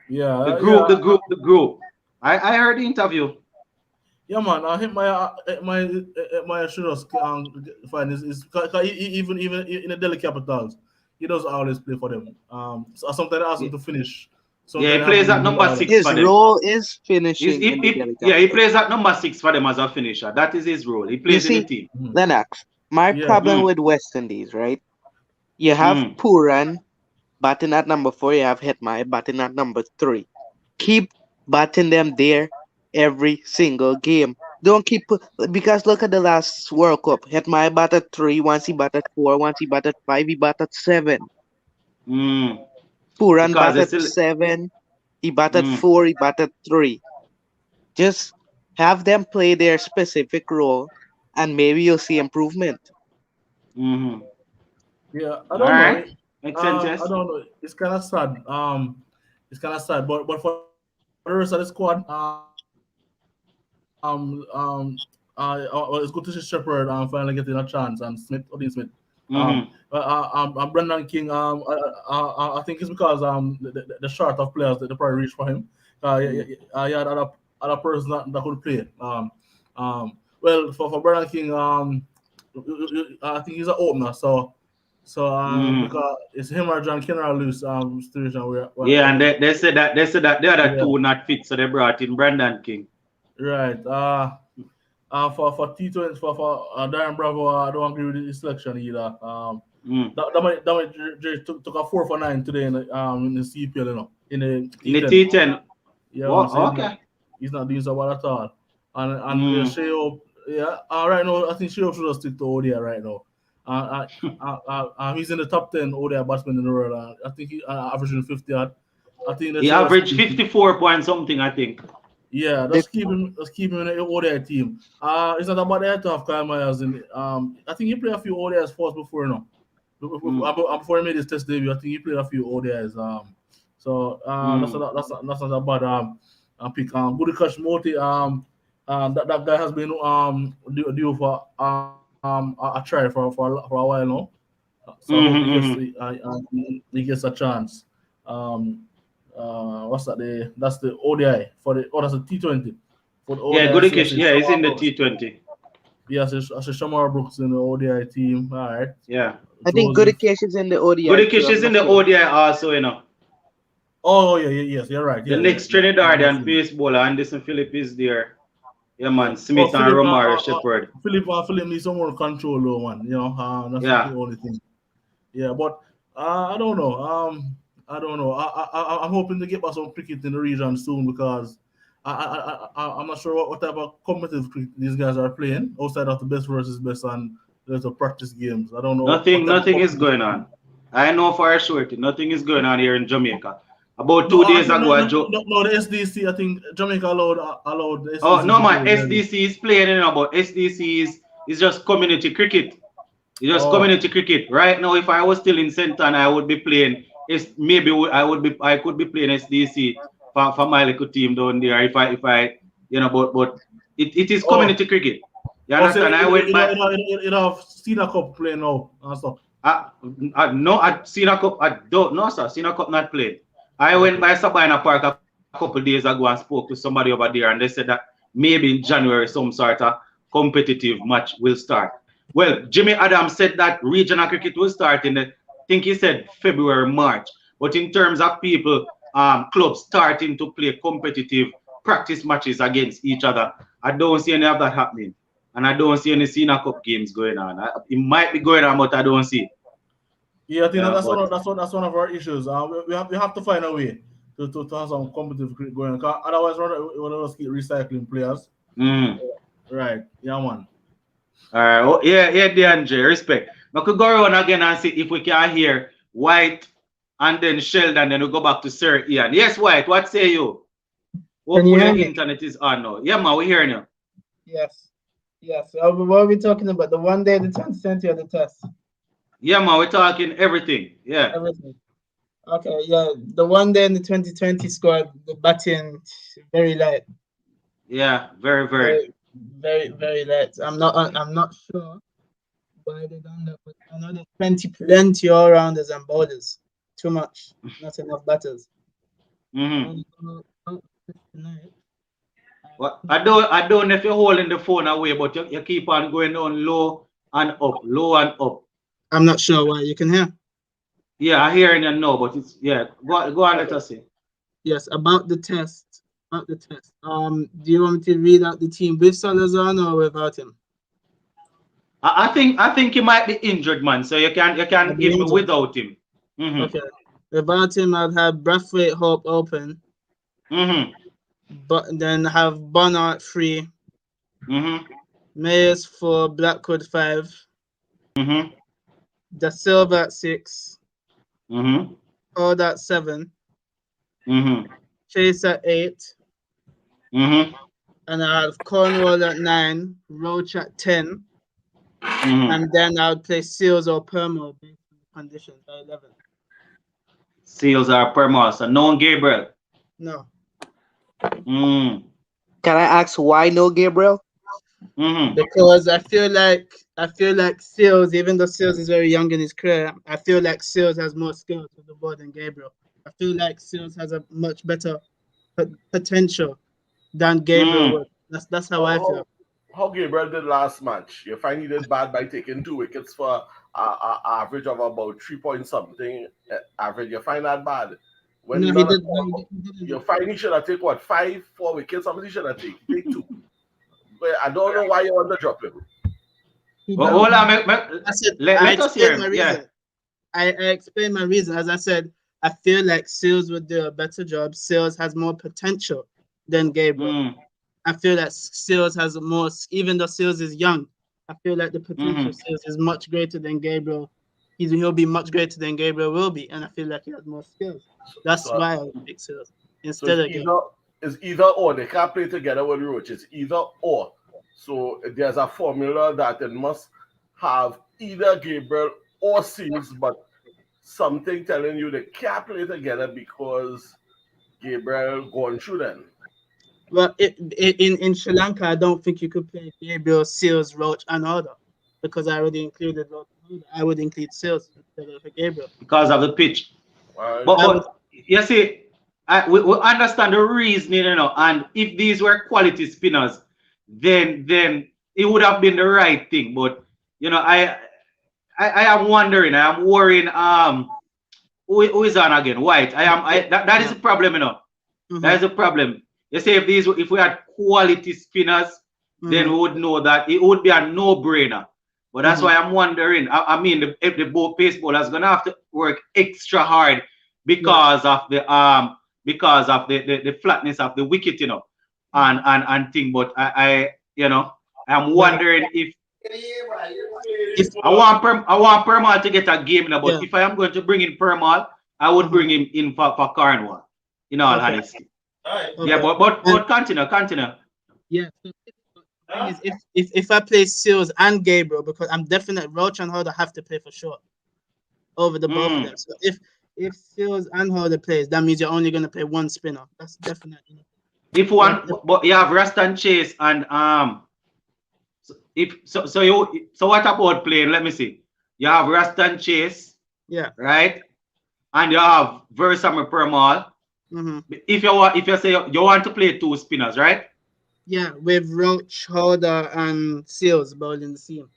Yeah, the group. I heard the interview. Yeah, man. I think my should find is even in the Delhi Capitals, he does always play for them. So sometimes I ask him to finish. Yeah, he plays at number 6 his for them. role is finishing. He plays at number 6 for them as a finisher. That is his role. He plays in the team. Lennox, my problem with West Indies, right? You have Puran batting at number 4. You have Hetmai batting at number 3. Keep batting them there every single game. Don't keep, because look at the last World Cup. Hetmai batted 3, once he batted 4, once he batted 5, he batted 7. Puran batted 7, he batted 4, he batted 3. Just have them play their specific role, and maybe you'll see improvement. Yeah, I don't know. Makes sense, yes. I don't know. It's kind of sad. It's kind of sad. But for the rest of the squad, it's good to see Shepherd finally getting a chance, and Odi Smith. Brendan King. I think it's because the short of players that they probably reached for him. He had other person that could play. Well, for Brendan King, I think he's an opener. So because it's him or John Kenner loose situation where and they said that the other two not fit, so they brought in Brendan King. Right. For T20 for Darren Bravo, I don't agree with his selection either. That took a 4 for 9 today in the CPL, you know, in the T10. Yeah, okay. He's not doing so well at all. And Sheo, right now I think Sheo should stick to ODI right now. He's in the top 10 ODI batsmen in the world. I think he averaging 50. I think he averaged 54 point something, I think. Yeah, just keep him in the ODI team. It's not about that to have Kyle Myers in. I think he played a few ODIs for us before, you know. Before he made his test debut, I think he played a few ODIs. That's not a bad pick. Budikash Moti, that guy has been due for a try for a while now. So he gets a chance. What's that? That's the ODI for the. That's the T20. For the ODI, Goodickish. Yeah, he's in the T20. Yes, I see Shamar Brooks in the ODI team. All right. Yeah. I think Goodickish is in the ODI. Goodickish is in the ODI also, you know. Oh yeah, yes, you're right. The next Trinidadian baseballer, Anderson Phillip is there. Yeah, man. Smith and Romaro Shepherd. Phillip needs some more control, though, man. You know, that's the only thing. Yeah, but I don't know. I'm hoping to get back some cricket in the region soon because I'm not sure what type of competitive cricket these guys are playing outside of the best versus best and there's a practice games. I don't know. Nothing is going on. I know for sure. Nothing is going on here in Jamaica. About 2 days ago, the SDC, I think Jamaica allowed the SDC. Oh no, man, SDC is playing, you know, but SDC is just community cricket. It's just community cricket. Right now, if I was still in Centon, I would be playing. I could be playing SDC for my little team down there. If I you know, but it is community cricket. You understand? I went back. You have Senior Cup playing now and stuff. No, at Senior Cup, I don't know, sir. Senior Cup not played. I went by Sabina Park a couple of days ago and spoke to somebody over there, and they said that maybe in January some sort of competitive match will start. Well, Jimmy Adams said that regional cricket will start in I think he said February, March. But in terms of people, clubs starting to play competitive practice matches against each other, I don't see any of that happening. And I don't see any Senior Cup games going on. It might be going on, but I don't see it. Yeah, I think that's one of our issues. We have to find a way to have some competitive cricket going on. Otherwise, we'll just keep recycling players. Right. Yeah, man. All right. Oh, yeah, DeAndre, respect. I could go around again and see if we can hear White and then Sheldon, then we go back to Sir Ian. Yes, White, what say you? Hopefully the internet is on now. Yeah, man, we're hearing you. Yes. What are we talking about? The 1 day, the 2020, or the test? Yeah, man, we're talking everything. Yeah. Everything. Okay, yeah, the one there in the 2020 squad, the batting very light. Yeah, very. Very light. I'm not sure why they done that, but I know there's plenty all rounders and bowlers. Too much, not enough batters. Well, I don't know if you're holding the phone away, but you keep on going on low and up. I'm not sure why. You can hear. Yeah, I hear you now, but it's Go on, let us see. Yes, about the test. Do you want me to read out the team with Salazar or without him? I think he might be injured, man. So you can give me without him. Okay. Without him, I'd have Brathwaite Hope open. But then have Bonner 3. Mayers 4, Blackwood 5. Da Silva at 6. Odd at 7. Chase at 8. And I have Cornwall at 9, Roach at 10. And then I would play Seals or Permo based on the conditions at 11. Seals or Permo, so no Gabriel. No. Can I ask why no Gabriel? Because I feel like Seals, even though Seals is very young in his career, I feel like Seals has more skills with the ball than Gabriel. I feel like Seals has a much better potential than Gabriel would. That's how I feel. How Gabriel did last match? You find he did bad by taking 2 wickets for an average of about 3 point something average. You find that bad? When No, he did. You find he should have taken what, 4 wickets? Somebody should have taken 2. But I don't know why you want to drop him. Hold on, let us hear him. Yeah. I explained my reason. As I said, I feel like Seals would do a better job. Seals has more potential than Gabriel. I feel that Seals has more, even though Seals is young, I feel like the potential of Seals is much greater than Gabriel. He'll be much greater than Gabriel will be, and I feel like he has more skills. That's why I would pick Seals instead of Gabriel. It's either or. They can't play together with Roach. It's either or. So there's a formula that it must have either Gabriel or Seals, but something telling you they can't play together because Gabriel gone through them. Well, in Sri Lanka, I don't think you could play Gabriel, Seals, Roach, and Oda because I already included Roach. I would include Seals instead of Gabriel because of the pitch. But you see, we understand the reasoning, and if these were quality spinners, then it would have been the right thing. But I am wondering, I am worrying. Who is on again? White. That is the problem, That is the problem. You say if we had quality spinners, then we would know that it would be a no-brainer. But that's why I'm wondering. I mean, if the pace bowler is gonna have to work extra hard because of the flatness of the wicket, and thing. But I'm wondering if I want Permal to get a game, but if I am going to bring in Permal, I would bring him in for Cornwall. In all honesty. Yeah, but continue. Yeah. If I play Seals and Gabriel, because I'm definite Roach and Holder have to play for sure over the both of them. So if Seals and Holder plays, that means you're only going to play one spinner. That's definitely. If one, but you have Rastan Chase and so what about playing? Let me see. You have Rastan Chase, right, and you have Versamer Permal. If you say you want to play 2 spinners, right? Yeah, with Roach, Holder, and Seals bowling the seam.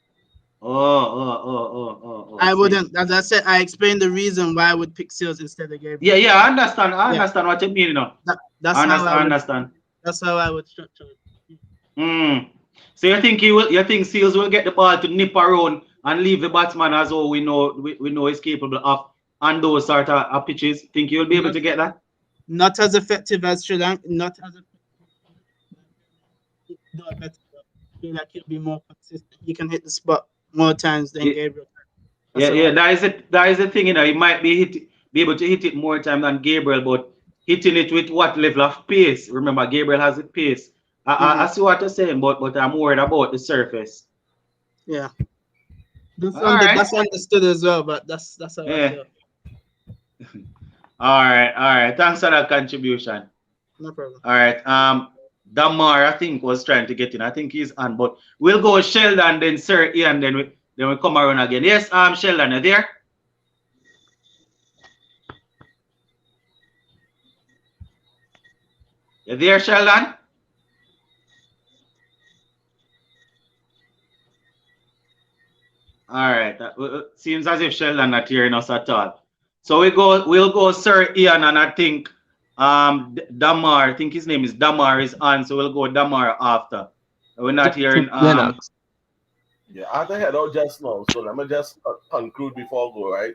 I wouldn't. As I said, I explained the reason why I would pick Seals instead of Gabriel. Yeah, I understand. I understand what you mean, I understand. That's how I would structure it. So you think Seals will get the ball to nip around and leave the batsman as well? We know he's capable of on those sort of pitches. Think you'll be able to get that? Not as effective as Sri Lanka. Not as effective. I feel like he'll be more consistent. He can hit the spot more times than Gabriel. That is the thing. He might be able to hit it more time than Gabriel, but hitting it with what level of pace? Remember, Gabriel has the pace. I see what you're saying, but I'm worried about the surface. Yeah, that's understood as well. But that's how I feel. All right. Thanks for that contribution. No problem. All right. Damar, I think, was trying to get in. I think he's on, but we'll go Sheldon, then Sir Ian, then we come around again. Yes, Sheldon, are you there? You there, Sheldon? All right. Seems as if Sheldon not hearing us at all. So we'll go Sir Ian, and I think Damar, I think his name is Damar, is on, so we'll go Damar after. We're not hearing Yeah, I had to head out just now, so let me just conclude before I go, right?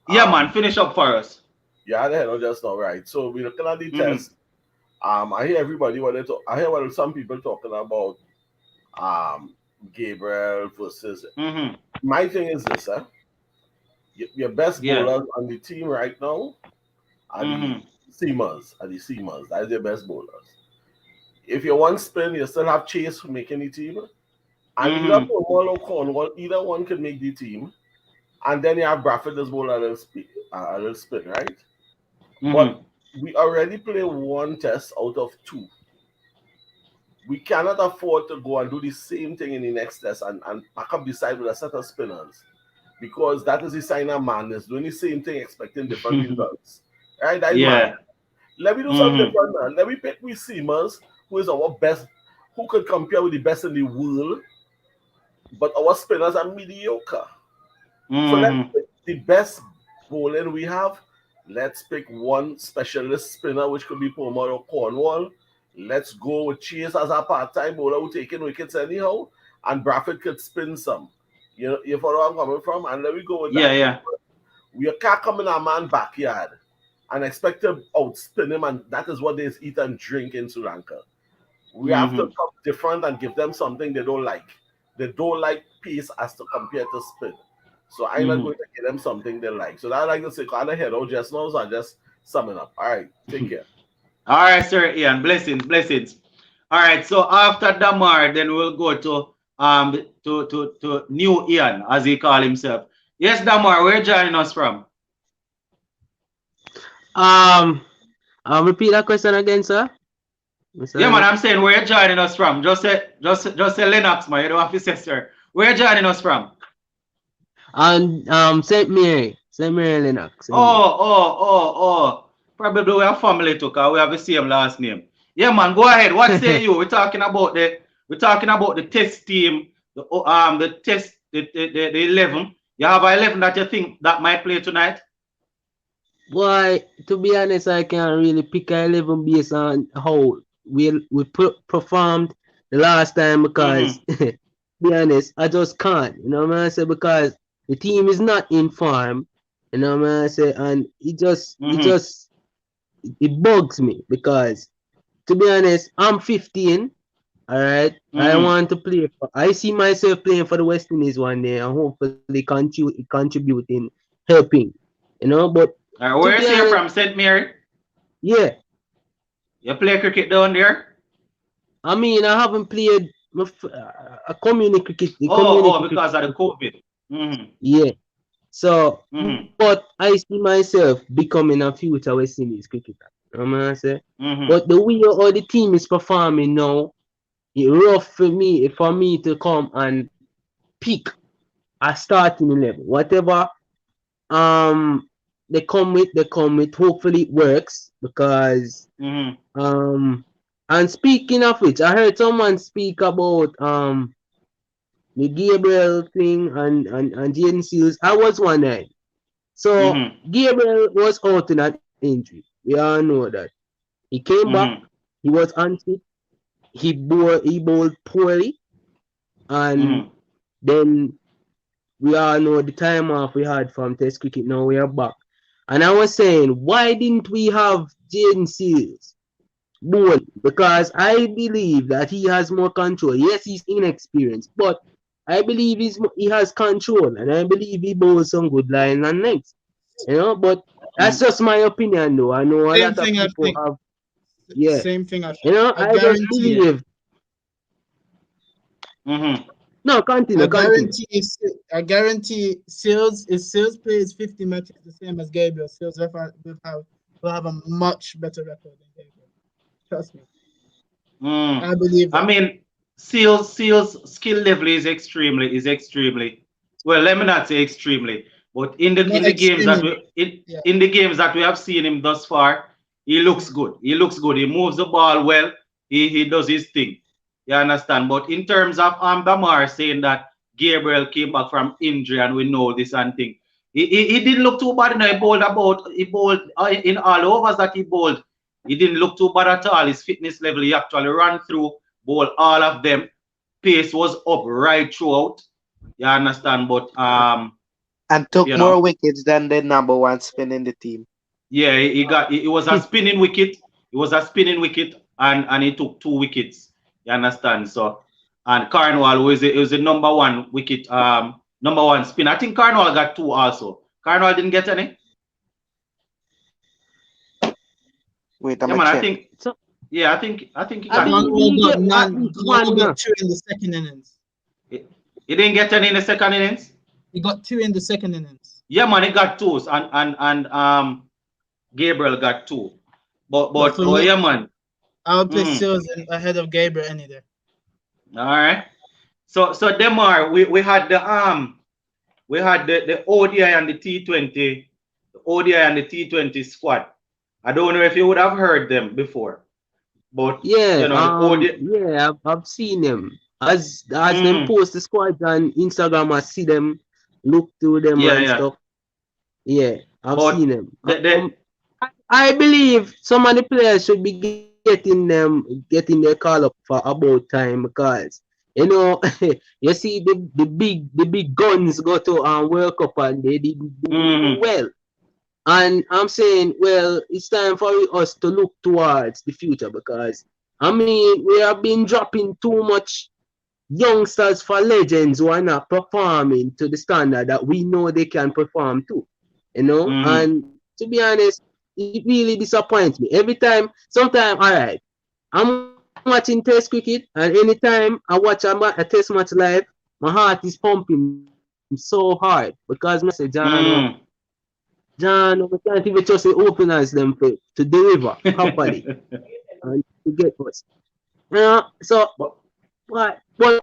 Yeah, man, finish up for us. Yeah, I had to head out just now, right? So we're looking at the test. I hear everybody I hear what some people talking about Gabriel versus my thing is this, your best bowlers on the team right now are the seamers. That is your best bowlers. If you want spin, you still have Chase making the team. And either Cornwall or Cornwall, either one can make the team. And then you have Bradford as bowler a little spin, right? But we already play one test out of two. We cannot afford to go and do the same thing in the next test and pack up the side with a set of spinners, because that is the sign of madness. Doing the same thing, expecting different results. Right? That is mad. Let me do something different now. Let me pick we seamers, who is our best, who could compare with the best in the world, but our spinners are mediocre. So let's pick the best bowling we have. Let's pick one specialist spinner, which could be Palmer or Cornwall. Let's go with Chase as a part-time bowler who taking wickets anyhow, and Bradford could spin some. You follow where I'm coming from? And let me go with that. Yeah. We can't come in our man's backyard and expect to outspin him, and that is what they eat and drink in Sri Lanka. We have to come different and give them something they don't like. They don't like pace as to compare to spin. So I'm not going to give them something they like. So that I like to say, kind of head out just now, so I just summing up. All right, take care. All right, Sir Ian. Blessings. All right. So after Damar, then we'll go to New Ian, as he call himself. Yes, Damar, where you joining us from? Repeat that question again, sir. Yeah, man. I'm saying where you joining us from. Just say Lennox, man. You don't have to say, sir. Where you joining us from? And St. Mary Lennox. Oh. Probably we have family too, because we have the same last name. Yeah, man, go ahead. What say you? We're talking about the test team, the 11. You have 11 that you think that might play tonight? Boy, to be honest, I can't really pick a 11 based on how we performed the last time, because to be honest, I just can't. You know what I say? Because the team is not in form. You know what I say? And it bugs me, because to be honest, I'm 15. All right. I want to play. I see myself playing for the West Indies one day and hopefully contributing, helping. You know, but where is you from? St. Mary? Yeah. You play cricket down there? I mean, I haven't played a community cricket. Because of the COVID. Yeah. So, but I see myself becoming a future West Indies cricketer. You know what I say? But the way all the team is performing now, it's rough for me to come and pick a starting 11. Whatever they come with. Hopefully it works, because and speaking of which, I heard someone speak about the Gabriel thing and Jaden Seals. I was wondering. So Gabriel was out in that injury. We all know that. He came back. He was unfit. He bowled poorly, and then we all know the time off we had from Test cricket. Now we are back, and I was saying, why didn't we have Jaden Seals bowl? Because I believe that he has more control. Yes, he's inexperienced, but I believe he has control, and I believe he bowls some good line and legs. You know, but that's just my opinion, though. I know a lot of people have. Yeah. Same thing. I I just believe. No, continue. I guarantee Sales plays 50 matches the same as Gabriel. Sales will have will have a much better record than Gabriel. Trust me. I believe that. I mean, Seals skill level is extremely well. Let me not say extremely, but in the games that in the games that we have seen him thus far, he looks good. He looks good. He moves the ball well. He does his thing. You understand? But in terms of Damar saying that Gabriel came back from injury and we know this and thing, he didn't look too bad. You know, he bowled in all overs that he bowled. He didn't look too bad at all. His fitness level, he actually ran through, bowled all of them. Pace was up right throughout. You understand? But and took more wickets than the number one spin in the team. Yeah, it was a spinning wicket. It was a spinning wicket, and he took 2 wickets. You understand? So, and Cornwall was the number one wicket, number one spin. I think Cornwall got 2 also. Cornwall didn't get any. Wait, yeah, man, I think. So, yeah, I think he got one got 2 in the second innings. He didn't get any in the second innings. He got 2 in the second innings. Yeah, man, he got 2, and Gabriel got 2. But yeah, man. I would play Seals ahead of Gabriel any day. All right. So Demar, we had the ODI and the T20 squad. I don't know if you would have heard them before, but yeah, yeah, I've seen them. As them post the squads on Instagram, I see them, look through them and stuff. Yeah, I've seen them. I believe some of the players should be getting their call up for about time, because you know you see the big guns go to World Cup and they didn't do well. And I'm saying, well, it's time for us to look towards the future, because I mean we have been dropping too much youngsters for legends who are not performing to the standard that we know they can perform to. You know, and to be honest, it really disappoints me. Every time, sometimes, all right, I'm watching Test cricket, and anytime I watch a Test match live, my heart is pumping so hard, because I say, John, we can't even trust the openers them to deliver properly and to get us. So, but I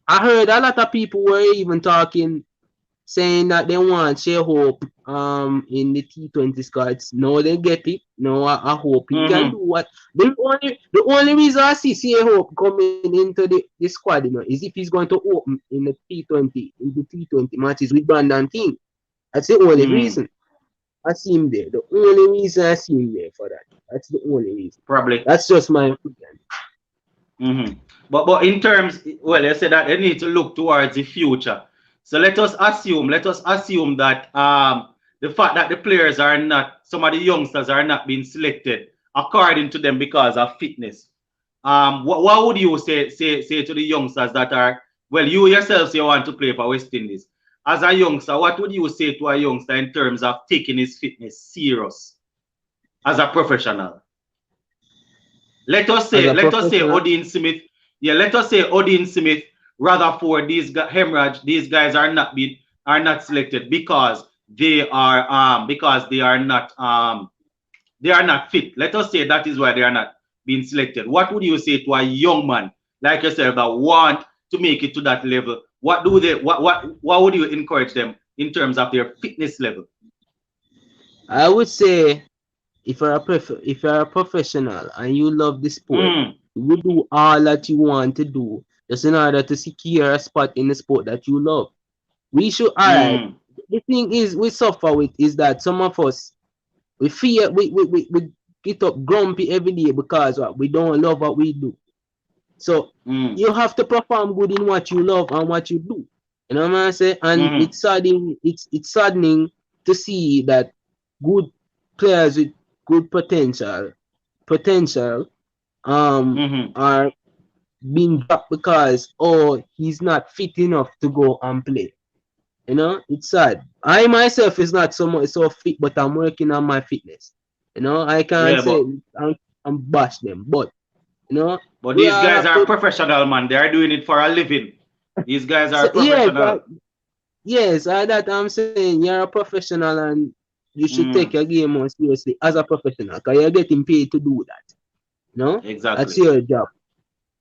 heard a lot of people were even talking, saying that they want Shea Hope in the T20 squads. No, they get it. No, I hope he can do what. The only reason I see Shea Hope coming into the squad, you know, is if he's going to open in the T20 matches with Brandon King. That's the only reason I see him there. The only reason I see him there for that. That's the only reason. Probably. That's just my opinion. But in terms, well, you said that they need to look towards the future. So let us assume that the fact that the players are not, some of the youngsters are not being selected according to them because of fitness. What would you say to the youngsters that are, well, you yourself say you want to play for West Indies. As a youngster, what would you say to a youngster in terms of taking his fitness serious as a professional? Let us say Odi Smith. Yeah, let us say Odi Smith. Rather for these hemorrhage, these guys are not selected because they are not fit. Let us say that is why they are not being selected. What would you say to a young man like yourself that want to make it to that level? What would you encourage them in terms of their fitness level? I would say, if you're a professional and you love the sport, you do all that you want to do just in order to secure a spot in the sport that you love. We should, all right. The thing is, we suffer with is that some of us, we fear, we get up grumpy every day because we don't love what we do. So you have to perform good in what you love and what you do. You know what I'm saying? And it's saddening to see that good players with good potential are being dropped because he's not fit enough to go and play. You know, it's sad. I myself is not so fit, but I'm working on my fitness. You know, I can't say I'm bash them, but you know. But these guys are professional, man. They are doing it for a living. These guys are professional. Yes, that I'm saying you're a professional, and you should take your game more seriously as a professional because you're getting paid to do that. No? That's Exactly. your job.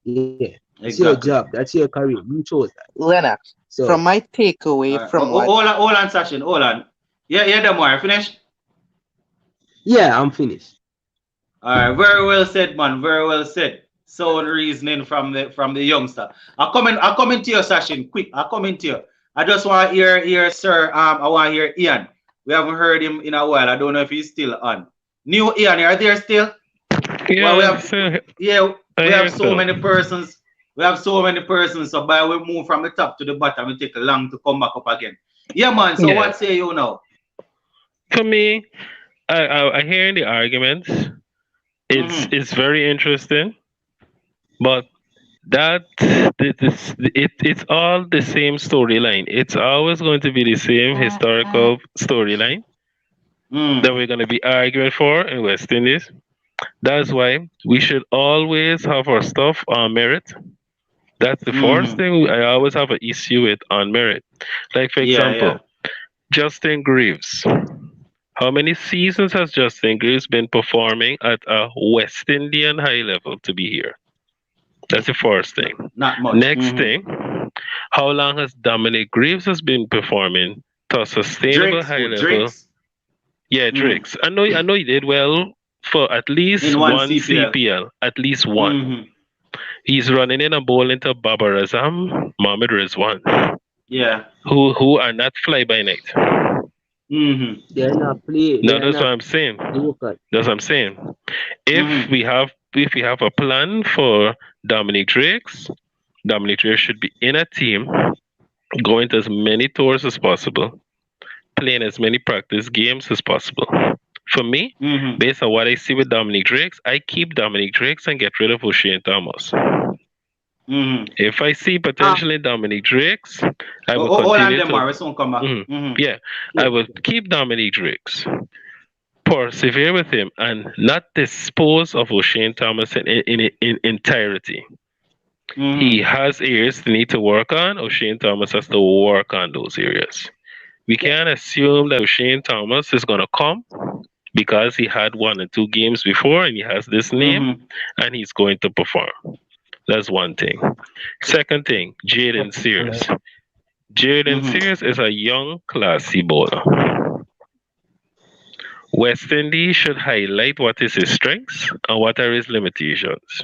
Yeah. It's your Exactly. job. That's your career. You chose that. Lennox, So, from my takeaway from what Hold on, Sachin. Hold on. Yeah, Demar, finish. yeah, I'm finished. All right, very well said, man. Very well said. Sound reasoning from the youngster. I come into you, Sachin. Quick, I come into you. I just want to hear, sir. I want to hear Ian. We haven't heard him in a while. I don't know if he's still on. New Ian, are there still? Well, we Yeah, have so we I have hear so so. many persons. We have so many persons. So by we move from the top to the bottom, it take long to come back up again. Yeah, man. So Yeah. what say you now? For me, I hear the arguments. It's very interesting, but that it's all the same storyline. It's always going to be the same historical storyline that we're going to be arguing for in West Indies. That's why we should always have our stuff on merit. That's the first thing I always have an issue with on merit. Like for Yeah. example, Justin Greaves. How many seasons has Justin Greaves been performing at a West Indian high level to be here? That's the first thing. Not much. Next thing, how long has Dominic Greaves has been performing to a sustainable high level? Drakes. Yeah, Drakes. I know he did well for at least In one one CPL. CPL, at least one. He's running in a bowl into Babar Azam, Mohamed Rizwan, Yeah. who are not fly by night. They're not play. Now They're that's what not I'm saying. local. That's what I'm saying. If we have a plan for Dominic Drakes, Dominic Drakes should be in a team, going to as many tours as possible, playing as many practice games as possible. For me, based on what I see with Dominic Drakes, I keep Dominic Drakes and get rid of O'Shane Thomas. If I see potential in Dominic Drakes, I will Hold on, continue Demar. to. We soon come back. Yeah, I will keep Dominic Drakes, persevere with him, and not dispose of O'Shane Thomas in entirety. He has areas to need to work on. O'Shane Thomas has to work on those areas. We can't assume that O'Shane Thomas is going to come because he had 1 or 2 games before and he has this name and he's going to perform. That's one thing. Second thing, Jaden Sears. Jaden Sears is a young, classy bowler. West Indies should highlight what is his strengths and what are his limitations.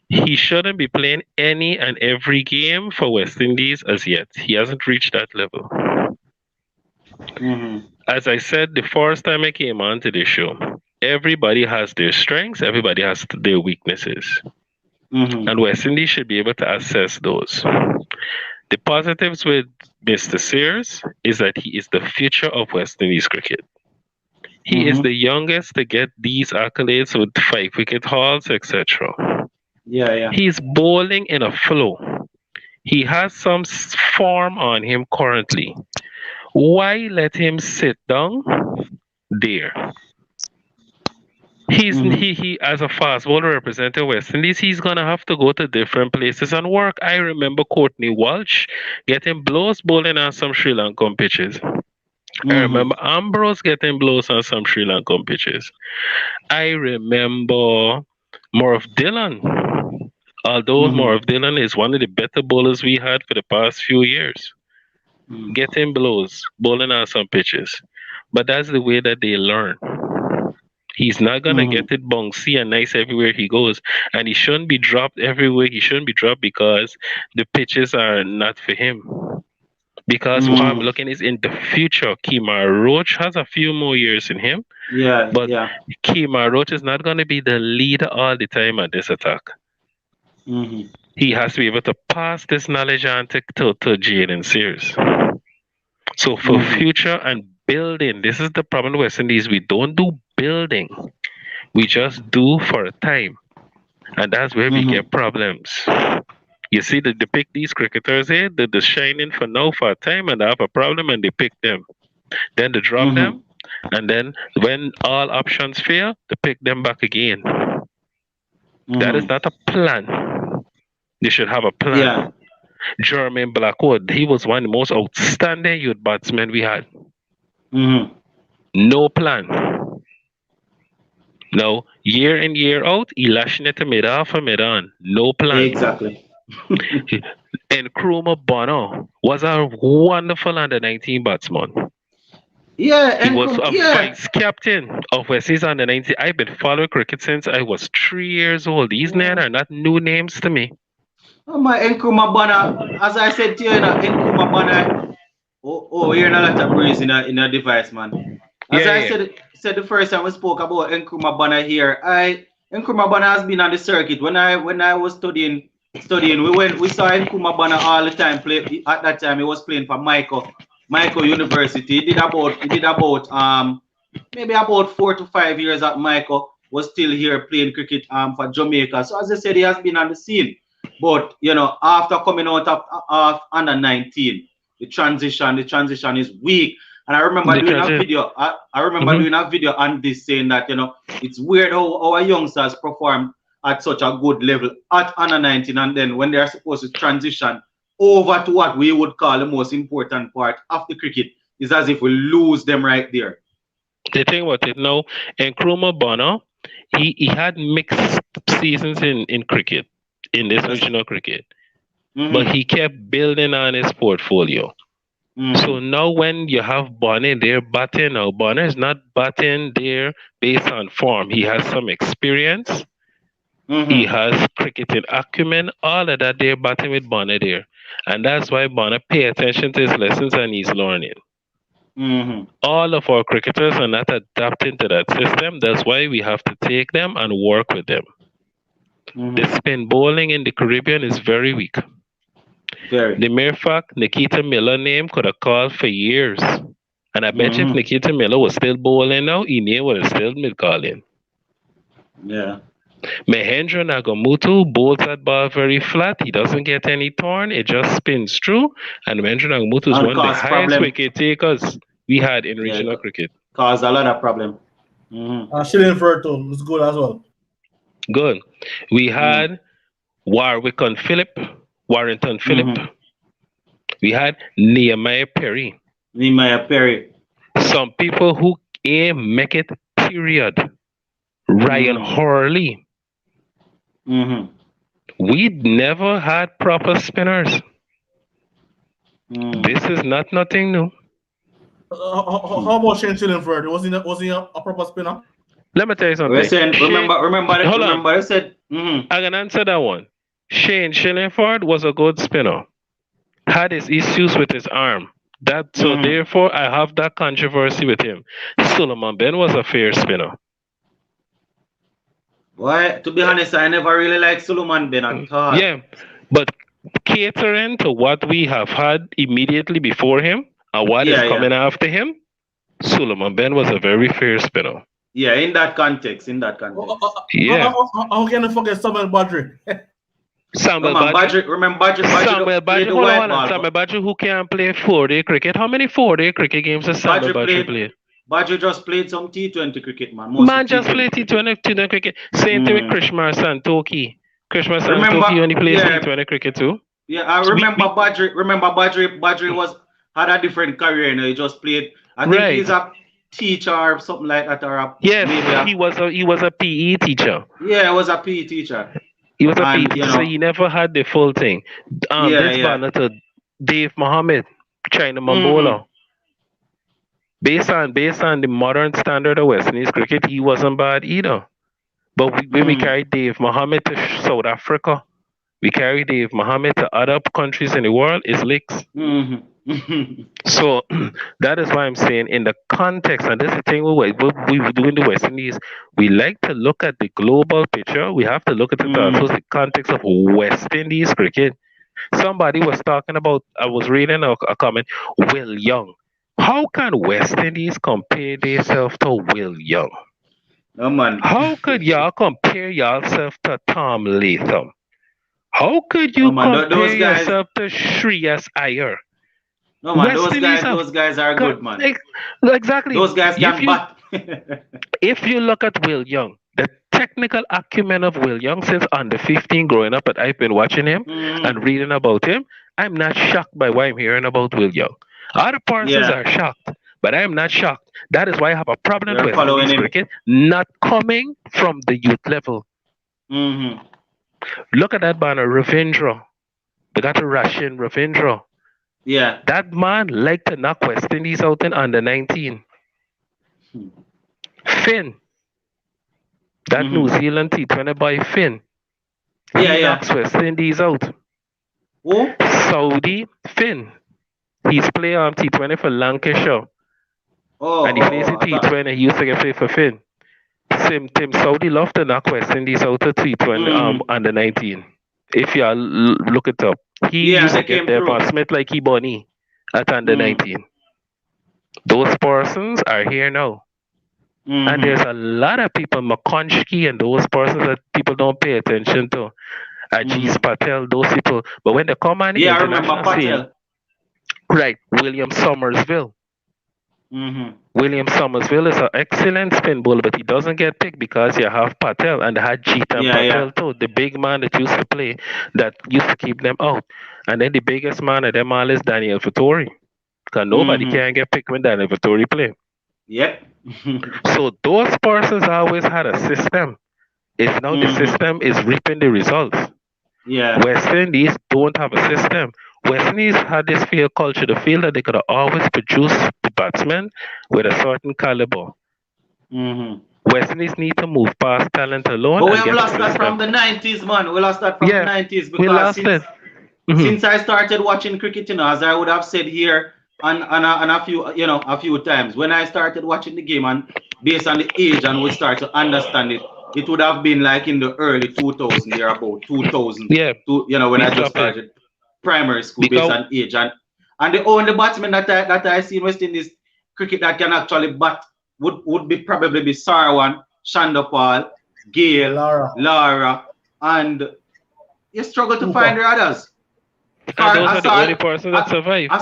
He shouldn't be playing any and every game for West Indies as yet. He hasn't reached that level. As I said the first time I came onto this show, everybody has their strengths, everybody has their weaknesses. And West Indies should be able to assess those. The positives with Mr. Sears is that he is the future of West Indies cricket. He is the youngest to get these accolades with 5-wicket hauls, etc. Yeah. He's bowling in a flow. He has some form on him currently. Why let him sit down there? He as a fast bowler representing West Indies, he's gonna have to go to different places and work. I remember Courtney Walsh getting blows bowling on some Sri Lankan pitches. I remember Ambrose getting blows on some Sri Lankan pitches. I remember Morv Dillon. Although Morv Dillon is one of the better bowlers we had for the past few years. Getting blows, bowling on some pitches. But that's the way that they learn. He's not gonna get it bouncy and nice everywhere he goes. And he shouldn't be dropped everywhere. He shouldn't be dropped because the pitches are not for him. Because what I'm looking is in the future, Kemar Roach has a few more years in him. But Kemar Roach is not going to be the leader all the time at this attack. He has to be able to pass this knowledge on to Jaden Sears. So for future and building, this is the problem with West Indies. We don't do building. We just do for a time. And that's where we get problems. You see, they pick these cricketers here, they're shining for now for a time and they have a problem and they pick them. Then they drop them. And then when all options fail, they pick them back again. That is not a plan. They should have a plan. Jermaine Blackwood, he was one of the most outstanding youth batsmen we had. No plan. No, year in, year out, Ilashne to Mida for Midan. No plan. Exactly. And Kruma Bono was a wonderful under 19 batsman. Yeah, He and was a yeah. vice captain of West Indies under 19. I've been following cricket since I was 3 years old. These men are not new names to me. Oh my Nkrumah Bana, as I said to you, Nkrumah Bana. Oh, hearing a lot of praise in a device, man. As I said the first time we spoke about Nkrumah Bana here, Nkrumah Bana has been on the circuit. When I was studying, we saw Nkrumah Bana all the time play. At that time, he was playing for Michael University. He did about maybe about 4 to 5 years at Michael. Was still here playing cricket for Jamaica. So as I said, he has been on the scene. But after coming out of under 19. The transition is weak. And I remember doing a video. I remember doing a video on this saying that it's weird how our youngsters perform at such a good level at under 19, and then when they are supposed to transition over to what we would call the most important part of the cricket, it's as if we lose them right there. The thing about it now, and Nkrumah Bono, he had mixed seasons in cricket, in this regional cricket. But he kept building on his portfolio. So now when you have Bonner there batting, now Bonner is not batting there based on form. He has some experience. He has cricketing acumen. All of that they're batting with Bonner there. And that's why Bonner pay attention to his lessons and he's learning. All of our cricketers are not adapting to that system. That's why we have to take them and work with them. The spin bowling in the Caribbean is very weak. The mere fact Nikita Miller name could have called for years. And I bet if Nikita Miller was still bowling now, he would have still been calling. Yeah. Mahendra Nagamutu bowls that ball very flat. He doesn't get any torn. It just spins through. And Mahendra Nagamutu is one of the highest wicket takers we had in regional cricket. Caused a lot of problem. Shillingford too was good as well. Good. We had Warrington Phillip. We had Nehemiah Perry. Some people who ain't make it, period. Ryan Hurley. We never had proper spinners. This is not nothing new. How about Shane Shillingford? Was he a proper spinner? Let me tell you something. Remember, I said. I can answer that one. Shane Shillingford was a good spinner. Had his issues with his arm. So therefore, I have that controversy with him. Suleiman Ben was a fair spinner. Why? To be honest, I never really liked Suleiman Ben at all. Yeah, but catering to what we have had immediately before him and what is coming after him, Suleiman Ben was a very fair spinner. Yeah, in that context. Yeah. How can I forget Samuel Badri? Samuel Badri. Remember Badri. Samuel Badri, who can play 4-day cricket. How many 4-day cricket games has Samuel Badri played? Badri just played some T20 cricket, man. Man just played T20 cricket. Same thing with Krishma Santoki. Krishma Santoki only plays T20 cricket too. Yeah, I remember Badri. Badri had a different career. He just played. I think he's a teacher or something like that. He was a PE teacher. Yeah, he was a PE teacher. He was a PE teacher, so he never had the full thing. To Dave Mohammed, China Mambola. Based on the modern standard of West Indies cricket, he wasn't bad either. But when we carried Dave Mohammed to South Africa, we carried Dave Mohammed to other countries in the world, it's licks. So that is why I'm saying in the context, and this is the thing we do in the West Indies, we like to look at the global picture. We have to look at the context of West Indies cricket. Somebody was talking about, I was reading a comment, Will Young. How can West Indies compare themselves to Will Young? No, man. How could y'all compare yourself to Tom Latham? How could you compare yourself to Shreyas Iyer? No, man, those guys are good, man. Exactly. Those guys can bat. If you look at Will Young, the technical acumen of Will Young since under 15 growing up, and I've been watching him and reading about him, I'm not shocked by what I'm hearing about Will Young. Other persons are shocked. But I am not shocked. That is why I have a problem You're with West following Indies him. cricket not coming from the youth level. Mm-hmm. Look at that banner, Ravindra. They got a Russian Ravindra. Yeah. That man liked to knock West Indies out in under 19. Finn, that New Zealand T20 boy Finn, he knocks West Indies out. Who? Saudi Finn. He's playing on T20 for Lancashire. And he plays in T20. He used to get played for Finn. Same Tim Saudi love to knock West Indies out of T20 under 19. If you look it up. He used to get there for Smith like he Bonnie at under 19. Those persons are here now. And there's a lot of people, McConchkey and those persons that people don't pay attention to. Ajit Patel, those people. But when they come on the international scene, right, William Somersville. William Somersville is an excellent spin bowler, but he doesn't get picked because you have Patel and Ajit and Patel too. The big man that used to play, that used to keep them out. And then the biggest man of them all is Daniel Vittori. Because nobody can get picked when Daniel Vittori play. Yep. So those persons always had a system. It's now the system is reaping the results. Yeah. West Indies don't have a system. West Indies had this field culture, the feel that they could always produce the batsmen with a certain caliber. West Indies need to move past talent alone. But we have lost that from the 90s, man. We lost that from the 90s because since I started watching cricket, as I would have said here on a few times, when I started watching the game and based on the age and we start to understand it, it would have been like in the early 2000s, there about 2000. Yeah. When I just started primary school based on age. And the only batsman that I see in West Indies cricket that can actually bat would probably be Sarwan, Shandapal, Gale, Lara, and you struggle to find the others. And those are the only persons that survive. I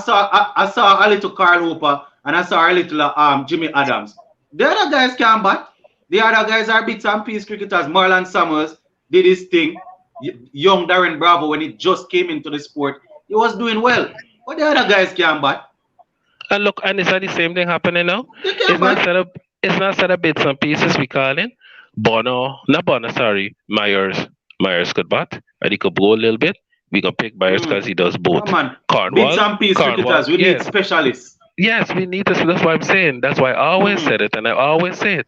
saw a little Carl Hooper and I saw a little Jimmy Adams. The other guys can't bat. The other guys are bits and piece cricketers. Marlon Summers did his thing. Young Darren Bravo, when he just came into the sport, he was doing well. But the other guys can't bat. And look, and is that the same thing happening now? It's not set up bits and pieces, we call it. Myers. Myers could bat. And he could bowl a little bit. We can pick Myers because he does both. Cornwall, bits and pieces cricketers. We need specialists. Yes, we need this. That's what I'm saying. That's why I always said it, and I always say it.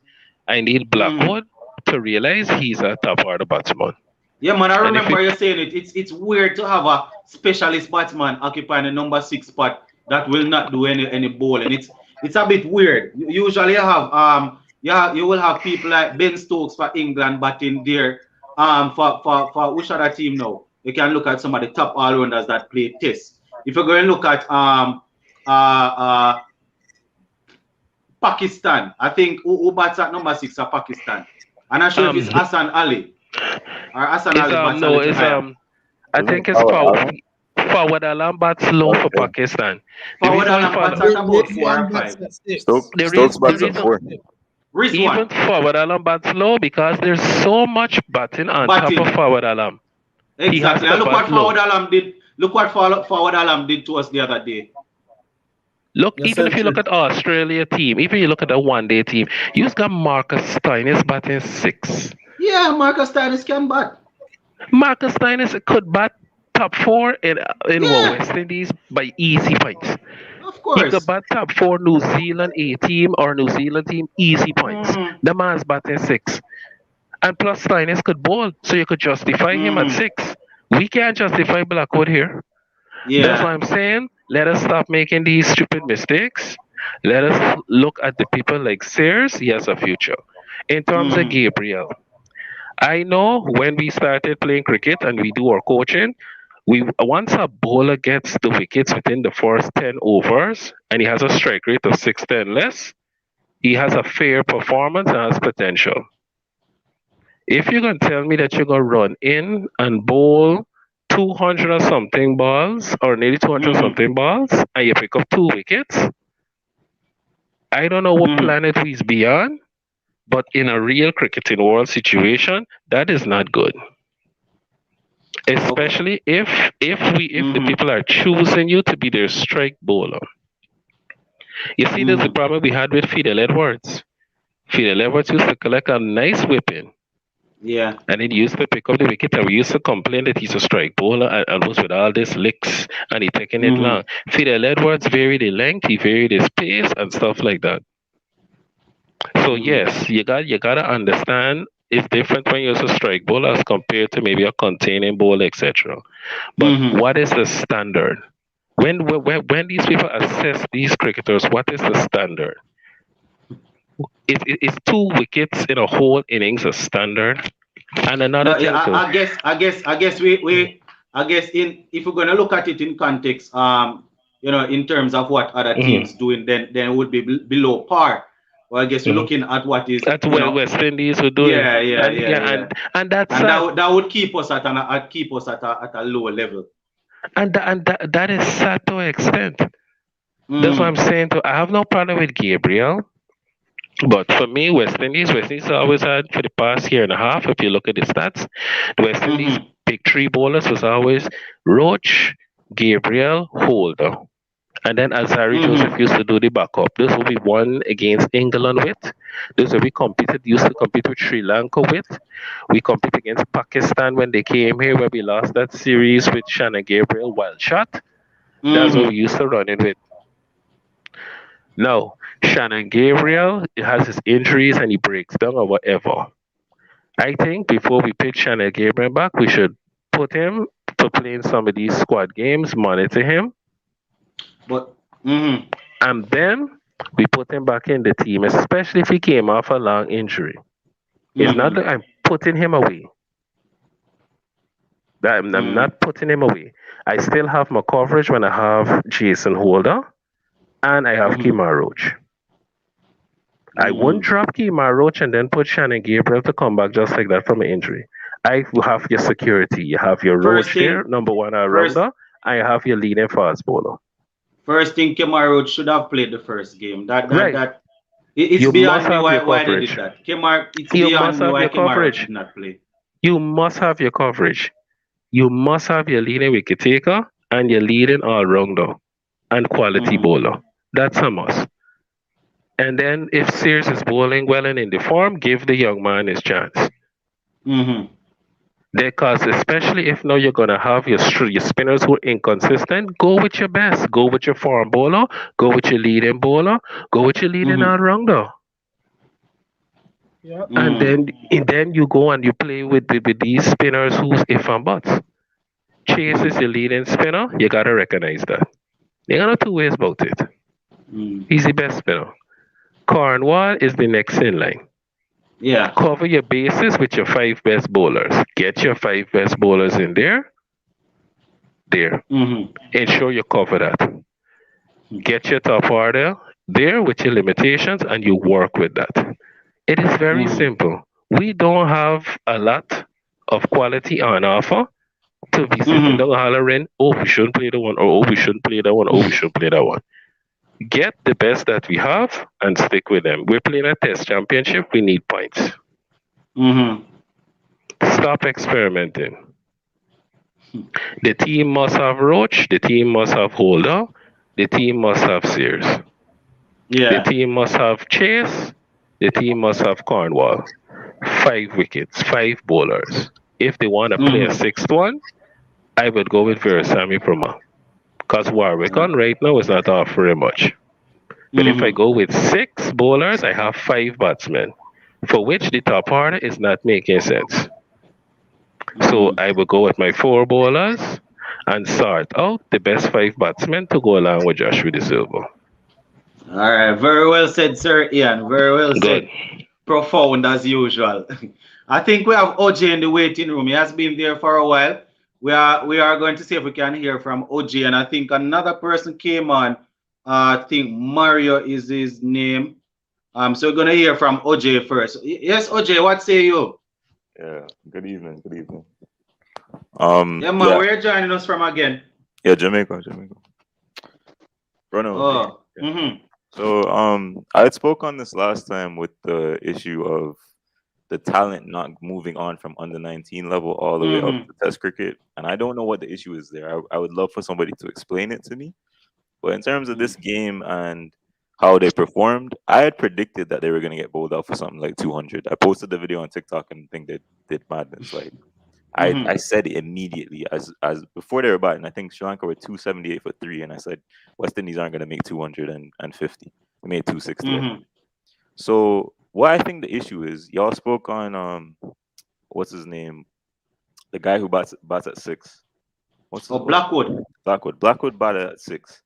I need Blackwood to realize he's a top order batsman. Yeah, man, I remember you saying it. It's weird to have a specialist batsman occupying the number 6 spot that will not do any bowling. It's a bit weird. Usually you will have people like Ben Stokes for England batting there. For which other team now? You can look at some of the top all-rounders that play Test. If you're going to look at Pakistan, I think who bats at number 6 are Pakistan. I'm not sure if it's Hassan Ali. Or Hassan Ali bats no, it's I think it's Fawad Alam bats low for Pakistan. Fawad Alam bats at about 4 or 5. Stokes bats at 4. Even Fawad Alam bats low because there's so much batting on top of Fawad Alam. Exactly. And look what Fawad Alam did. Look what Fawad Alam did to us the other day. Look, even if you look at Australia team, even you look at the one-day team, you just got Marcus Stoinis batting 6. Yeah, Marcus Stoinis can bat. Marcus Stoinis could bat top 4 in West Indies by easy points. Of course. He could bat top 4 New Zealand A team or New Zealand team easy points. The man's batting 6. And plus Stoinis could bowl, so you could justify him at 6. We can't justify Blackwood here. Yeah. That's why I'm saying, let us stop making these stupid mistakes. Let us look at the people like Sears. He has a future. In terms of Gabriel, I know when we started playing cricket and we do our coaching, once a bowler gets the wickets within the first 10 overs and he has a strike rate of 6-10 less, he has a fair performance and has potential. If you're going to tell me that you're going to run in and bowl 200 or something balls, or nearly 200 something balls, and you pick up 2 wickets, I don't know what planet we's beyond, but in a real cricketing world situation, that is not good. Especially if the people are choosing you to be their strike bowler. You see, there's the problem we had with Fidel Edwards. Fidel Edwards used to collect a nice whipping. Yeah. And he used to pick up the wicket, and we used to complain that he's a strike bowler and was with all these licks and he taking it long. Fidel Edwards varied the length, he varied his pace and stuff like that. So yes, you gotta understand it's different when you're a strike bowler as compared to maybe a containing bowler, etc. But what is the standard? When these people assess these cricketers, what is the standard? Is 2 wickets in a whole innings a standard? And another thing too. I guess if we're gonna look at it in context, in terms of what other teams doing, then it would be below par. Well, I guess we're looking at what is that's what West Indies would do. Yeah. And that's that would keep us at a lower level. And that is sad to an extent. That's what I'm saying. I have no problem with Gabriel. But for me, West Indies always had for the past year and a half, if you look at the stats, the West Indies big 3 bowlers was always Roach, Gabriel, Holder. And then Azari Joseph used to do the backup. This will be one against England with. This will be used to compete with Sri Lanka with. We compete against Pakistan when they came here, where we lost that series with Shannon Gabriel, wild shot. That's what we used to run it with. Now, Shannon Gabriel has his injuries and he breaks down or whatever. I think before we pick Shannon Gabriel back, we should put him to play in some of these squad games, monitor him. But and then we put him back in the team, especially if he came off a long injury. It's not that I'm putting him away. I'm not putting him away. I still have my coverage when I have Jason Holder and I have Kemar Roach. I won't drop Kemar Roach and then put Shannon Gabriel to come back just like that from an injury. I will have your security. You have your Roach there, number 1 all-rounder. I have your leading fast bowler. First thing, Kemar Roach should have played the first game. It's beyond me why they did that. It's beyond me why Kemar Roach did not play. You must have your coverage. You must have your leading wicket taker and your leading all-rounder and quality bowler. That's a must. And then if Sears is bowling well and in the form, give the young man his chance. Because especially if now you're going to have your spinners who are inconsistent, go with your best. Go with your form bowler. Go with your leading bowler. Go with your leading all-rounder. Yep. And then you go and you play with these spinners who's if and buts. Chase is your leading spinner. You got to recognize that. There are no 2 ways about it. He's the best spinner. Cornwall is the next in line. Yeah. Cover your bases with your 5 best bowlers. Get your 5 best bowlers in there. Ensure you cover that. Get your top order there with your limitations and you work with that. It is very simple. We don't have a lot of quality on offer to be sitting down hollering, oh, we shouldn't play the one, or oh, we shouldn't play that one, oh, we should play that one. Get the best that we have and stick with them. We're playing a test championship. We need points. Stop experimenting. The team must have Roach. The team must have Holder. The team must have Sears. The team must have Chase. The team must have Cornwall. 5 wickets, 5 bowlers. If they want to play a 6th one, I would go with Veerasamy Prama. Because Warwick on right now is not offering much. But if I go with 6 bowlers, I have 5 batsmen, for which the top order is not making sense. So I will go with my 4 bowlers and sort out the best 5 batsmen to go along with Joshua De Silva. All right, very well said, Sir Ian. Very well said. Profound as usual. I think we have OJ in the waiting room. He has been there for a while. We are going to see if we can hear from OJ, and I think another person came on. I think Mario is his name. So we're gonna hear from OJ first. Yes, OJ, what say you? Yeah. Good evening. Good evening. Yeah, man, where are you joining us from again? Yeah, Jamaica. Bruno. Oh. So I had spoke on this last time with the issue of the talent not moving on from under 19 level all the way up to Test cricket, and I don't know what the issue is there. I would love for somebody to explain it to me. But in terms of this game and how they performed, I had predicted that they were gonna get bowled out for something like 200. I posted the video on TikTok and think they did madness. Like I said it immediately as before they were batting. I think Sri Lanka were 278 for 3, and I said West Indies aren't gonna make 250. They made 260. So what I think the issue is, y'all spoke on what's his name, the guy who bats at 6. Blackwood. Blackwood batted at 6.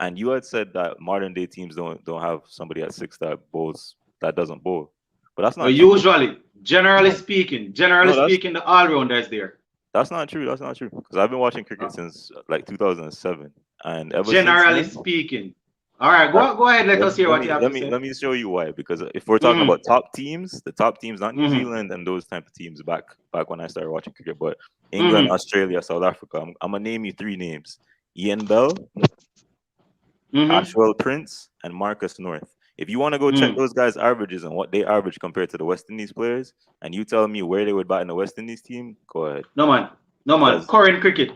And you had said that modern day teams don't have somebody at 6 that doesn't bowl. But that's not true. Usually, generally speaking, the all-rounder is there. That's not true. Because I've been watching cricket since like 2007. And ever generally since then, speaking. All right, go ahead. Let us hear what you have to say. Let me show you why. Because if we're talking about top teams, the top teams, not New Zealand and those type of teams back when I started watching cricket, but England, Australia, South Africa. I'm going to name you 3 names. Ian Bell, Ashwell Prince, and Marcus North. If you want to go check those guys' averages and what they average compared to the West Indies players, and you tell me where they would bat in the West Indies team, go ahead. No man. Current cricket,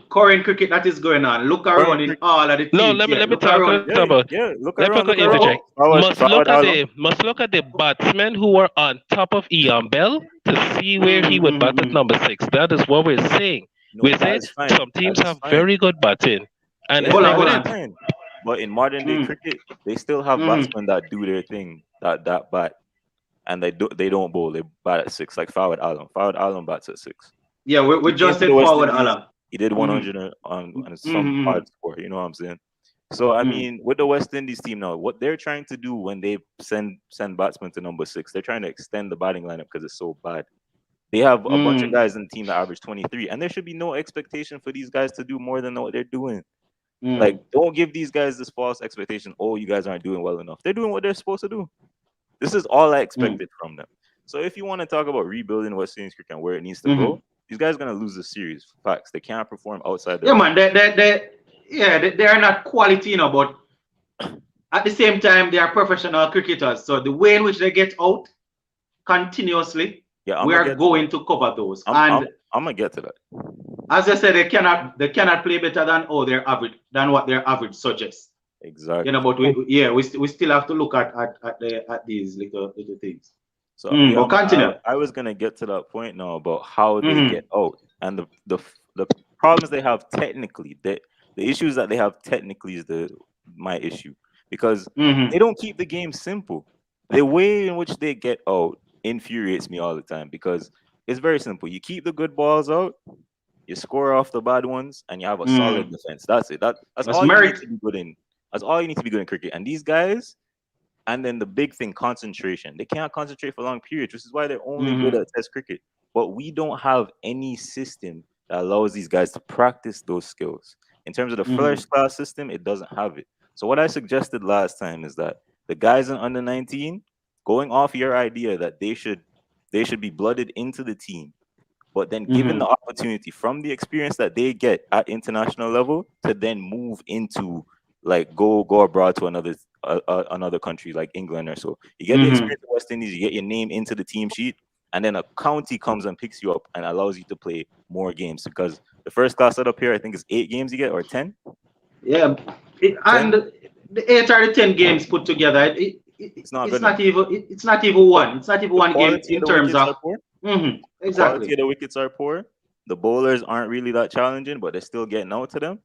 that is going on. Look around in all of the teams. No, let me talk about. Look let around. me interject. Must look at the batsmen who were on top of Ian Bell to see where he would bat at number 6. That is what we're saying. We're saying some teams have very good batting, and hold on. But in modern day cricket, they still have batsmen that do their thing, that bat, and they don't bowl. They bat at 6, like Fawad Alam. Fawad Alam bats at 6. Yeah, we just said Fawad Alam. He did 100 on some hard score. You know what I'm saying? So I mean, with the West Indies team now, what they're trying to do when they send batsmen to number 6, they're trying to extend the batting lineup because it's so bad. They have a bunch of guys in the team that average 23, and there should be no expectation for these guys to do more than what they're doing. Like, don't give these guys this false expectation. Oh, you guys aren't doing well enough. They're doing what they're supposed to do. This is all I expected from them. So if you want to talk about rebuilding West Indies cricket and where it needs to go, these guys are gonna lose the series. Facts. They can't perform outside. They are not quality, you know, but at the same time they are professional cricketers. So the way in which they get out continuously, we are going to cover those. I'm gonna get to that. As I said, they cannot play better than what their average suggests. Exactly. You know, but we still have to look at these little things. So continue. I was gonna get to that point now about how they get out and the problems they have technically. The issues that they have technically is my issue, because they don't keep the game simple. The way in which they get out infuriates me all the time, because it's very simple. You keep the good balls out, you score off the bad ones, and you have a solid defense. That's it. That's all you need to be good in. That's all you need to be good in cricket. And these guys, and then the big thing, concentration. They can't concentrate for long periods, which is why they're only good at Test cricket. But we don't have any system that allows these guys to practice those skills. In terms of the first class system, it doesn't have it. So what I suggested last time is that the guys in under 19, going off your idea that they should be blooded into the team, but then given the opportunity from the experience that they get at international level to then move into, like, go abroad to another country like England or so. You get the experience of West Indies, you get your name into the team sheet, and then a county comes and picks you up and allows you to play more games, because the first class setup here, I think, is 8 games you get, or 10. Yeah, and the 8 or the 10 games put together, it's not even one. It's not even one game in terms of. Exactly. The quality of the wickets are poor. The bowlers aren't really that challenging, but they're still getting out to them,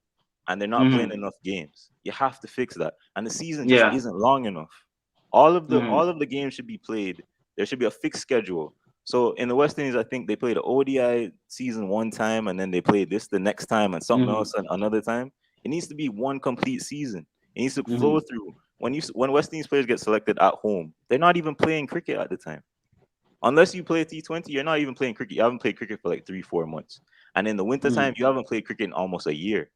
and they're not playing enough games. You have to fix that, and the season just isn't long enough. All of the games should be played. There should be a fixed schedule. So in the West Indies, I think they played the ODI season one time, and then they played this the next time, and something else another time. It needs to be one complete season. It needs to flow through. When West Indies players get selected at home, they're not even playing cricket at the time. Unless you play T20, you're not even playing cricket. You haven't played cricket for like 3-4 months. And in the wintertime, you haven't played cricket in almost a year.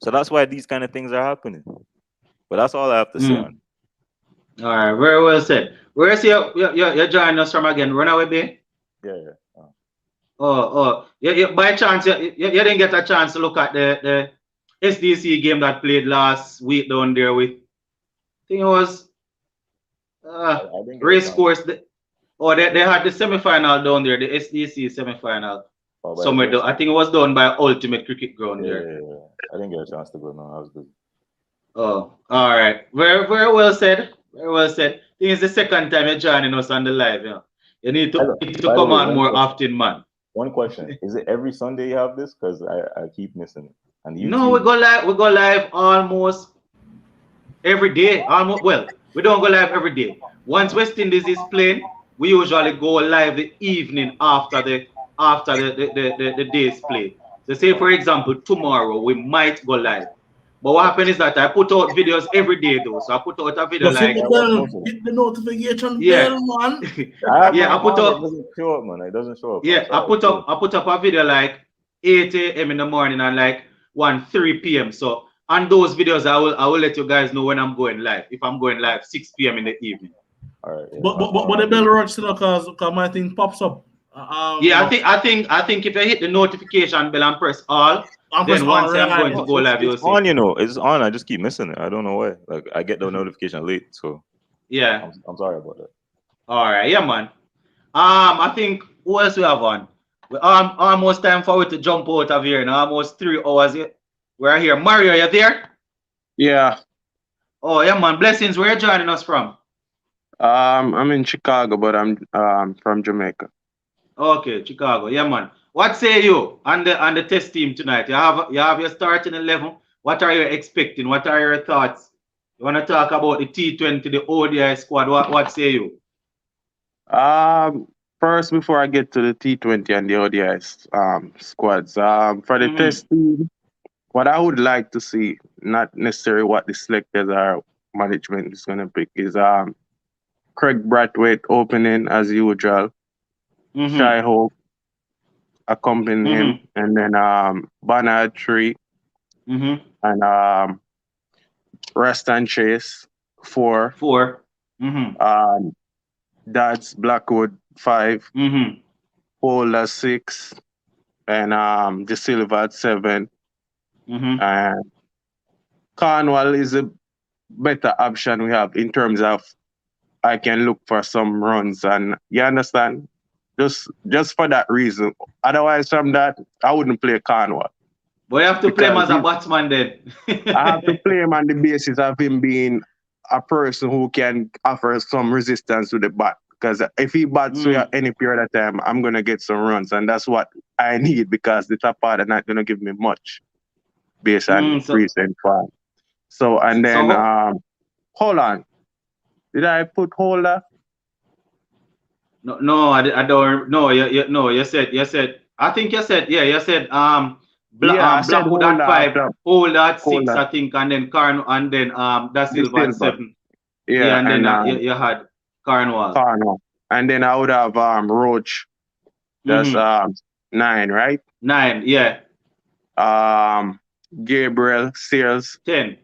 So that's why these kind of things are happening. But that's all I have to say on. All right, very well said. Where's you're joining us from again? Runaway Bay? Yeah. Yeah. By chance, you didn't get a chance to look at the SDC game that played last week down there with, I think it was race course. They had the semi-final down there, the SDC semi-final. Somewhere down. I think it was done by Ultimate Cricket Ground there. I didn't get a chance to go. No, I was busy. Oh, all right. Very, very well said. Very well said. I think it's the second time you're joining us on the live. Yeah. You need to By the come way, on more often, man. One question: is it every Sunday you have this? Because I keep missing it. And YouTube. No, we go live almost every day. Almost, well, we don't go live every day. Once West Indies is playing, we usually go live the evening after the day's play. So say for example, tomorrow we might go live. But what happens is that I put out videos every day though. So I put out a video hit the notification bell, man. I put up. It doesn't show up, man. It doesn't show up. Yeah, I put up a video like 8 a.m. in the morning and like 3 p.m. So on those videos, I will let you guys know when I'm going live. If I'm going live 6 p.m. in the evening. All right. Yeah. But the bell works still because my thing pops up. Yeah, I think if you hit the notification bell and press all, then once I'm going to go live, you'll it's see. on, you know, it's on. I just keep missing it. I don't know why. Like I get the notification late, so yeah. I'm sorry about that. All right, yeah, man. I think who else we have on? Almost time for it to jump out of here now. Almost 3 hours. We're here. Mario, you there? Yeah. Oh yeah, man. Blessings. Where you joining us from? I'm in Chicago, but I'm from Jamaica. Okay, Chicago. Yeah, man. What say you on the test team tonight? You have your starting 11. What are you expecting? What are your thoughts? You want to talk about the T20, the Odi squad? What say you? First, before I get to the T20 and the ODI squads, for the test team, what I would like to see, not necessarily what the selectors or management is going to pick, is Craig Brathwaite opening as usual, Shy Hope accompanying him, and then Banner 3, and Rest and Chase 4. Dad's Blackwood 5, Holder 6, and De Silva at 7. And Cornwall is a better option we have in terms of I can look for some runs, and you understand? Just for that reason. Otherwise, from that, I wouldn't play Cornwall. But you have to play him as a batsman then. I have to play him on the basis of him being a person who can offer some resistance to the bat. Because if he bats for any period of time, I'm going to get some runs. And that's what I need, because the top part are not going to give me much based on recent form. So, and then, hold on. Did I put Holder? No, I don't. No, you said. I think you said. Yeah, you said. Blackwood at 5, Holder at 6, I think, and then and then Da Silva at 7. Yeah, and then you had Cornwall. And then I would have Roach. That's 9, right? 9, yeah. Gabriel, Sears. 10,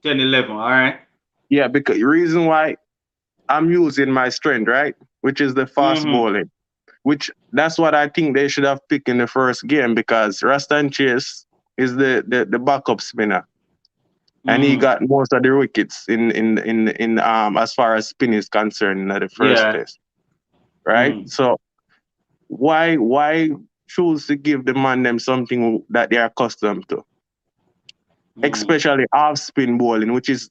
11, all right. Yeah, because the reason why I'm using my strength, right? Which is the fast bowling. Which that's what I think they should have picked in the first game, because Rastan Chase is the backup spinner. And he got most of the wickets in as far as spin is concerned in the first test. Right? So why choose to give the man them something that they are accustomed to? Especially off spin bowling, which is,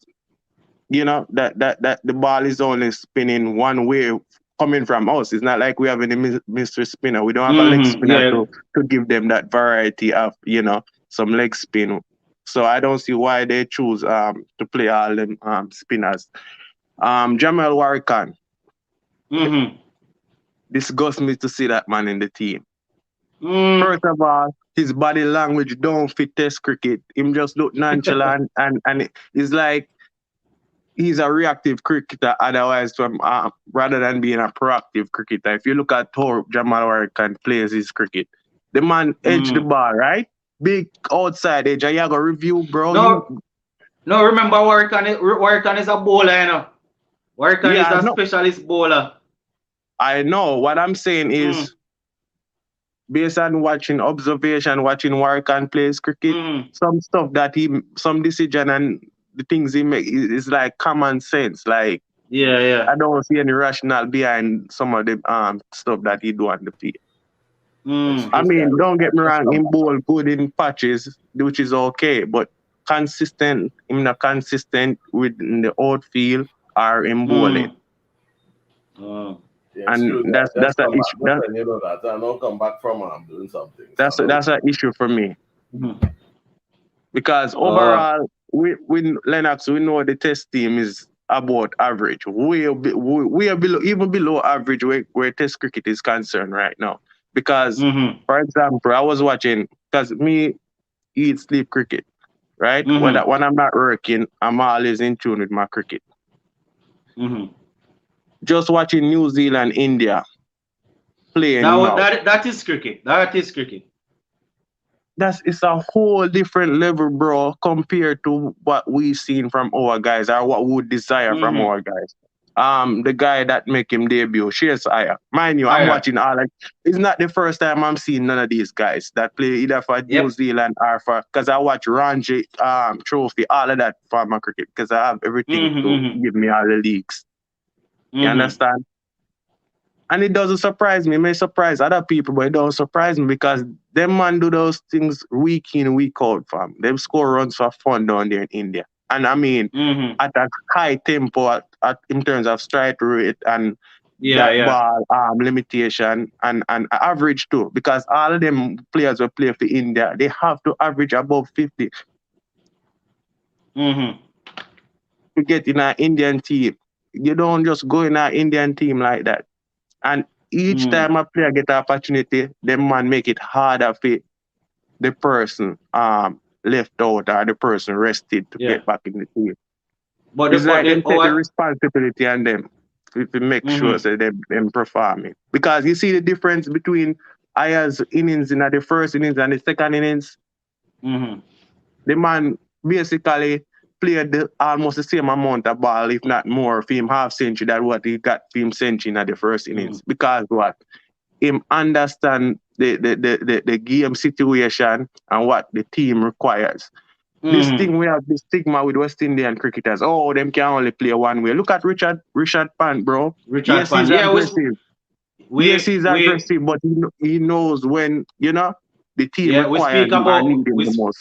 you know, that the ball is only spinning one way coming from us. It's not like we have any mystery spinner. We don't have a leg spinner to give them that variety of, you know, some leg spin. So I don't see why they choose to play all them spinners. Jamal Warrican. Disgusts me to see that man in the team. First of all, his body language don't fit test cricket. Him just look nonchalant and it's like he's a reactive cricketer otherwise rather than being a proactive cricketer. If you look at how Jamal Warrican plays his cricket, the man edge the ball, right? Big outside edge. And you got review, bro. No, remember Warrican is a bowler, you know. Warrican is a specialist bowler. I know. What I'm saying is, based on watching Warrican plays cricket, some stuff that some decision and the things he make is like common sense. Like, I don't see any rationale behind some of the stuff that he do on the field. I mean, don't get me wrong, him bowl good in patches, which is okay, but consistent, him not consistent with the outfield are in bowling. And that's an issue. You know that I don't come back from doing something. That's an issue for me. Because overall, we Lennox, we know the test team is about average. We are below, even below average where test cricket is concerned right now. Because, for example, I was watching, because me eat sleep cricket, right? When I'm not working, I'm always in tune with my cricket. Just watching New Zealand, India playing now. That is cricket. That is cricket. It's a whole different level, bro, compared to what we've seen from our guys or what we would desire from our guys. The guy that make him debut, Shears Aya. Mind you, I'm watching all it's not the first time I'm seeing none of these guys that play either for New Zealand or for, because I watch Ranji Trophy, all of that for my cricket, because I have everything to give me all the leagues. You understand? And it doesn't surprise me. It may surprise other people, but it don't surprise me because them man do those things week in, week out, fam. Them score runs for fun down there in India. And I mean, at a high tempo in terms of strike rate and ball limitation and average too. Because all of them players who play for India, they have to average above 50 to get in an Indian team. You don't just go in an Indian team like that. And each time a player get an opportunity, them man make it harder for the person left out or the person rested to get back in the team. But it's like them take the responsibility on them to make sure that them performing. Because you see the difference between Aya's innings in the first innings and the second innings. The man basically played almost the same amount of ball, if not more, for him half century than what he got for him century in the first innings. Because what? Him understand the game situation and what the team requires. This thing, we have this stigma with West Indian cricketers. Oh, them can only play one way. Look at Richard Pant, bro. Yes, he's aggressive. Yes, he's aggressive, but he knows when, the team requires him or need him the most.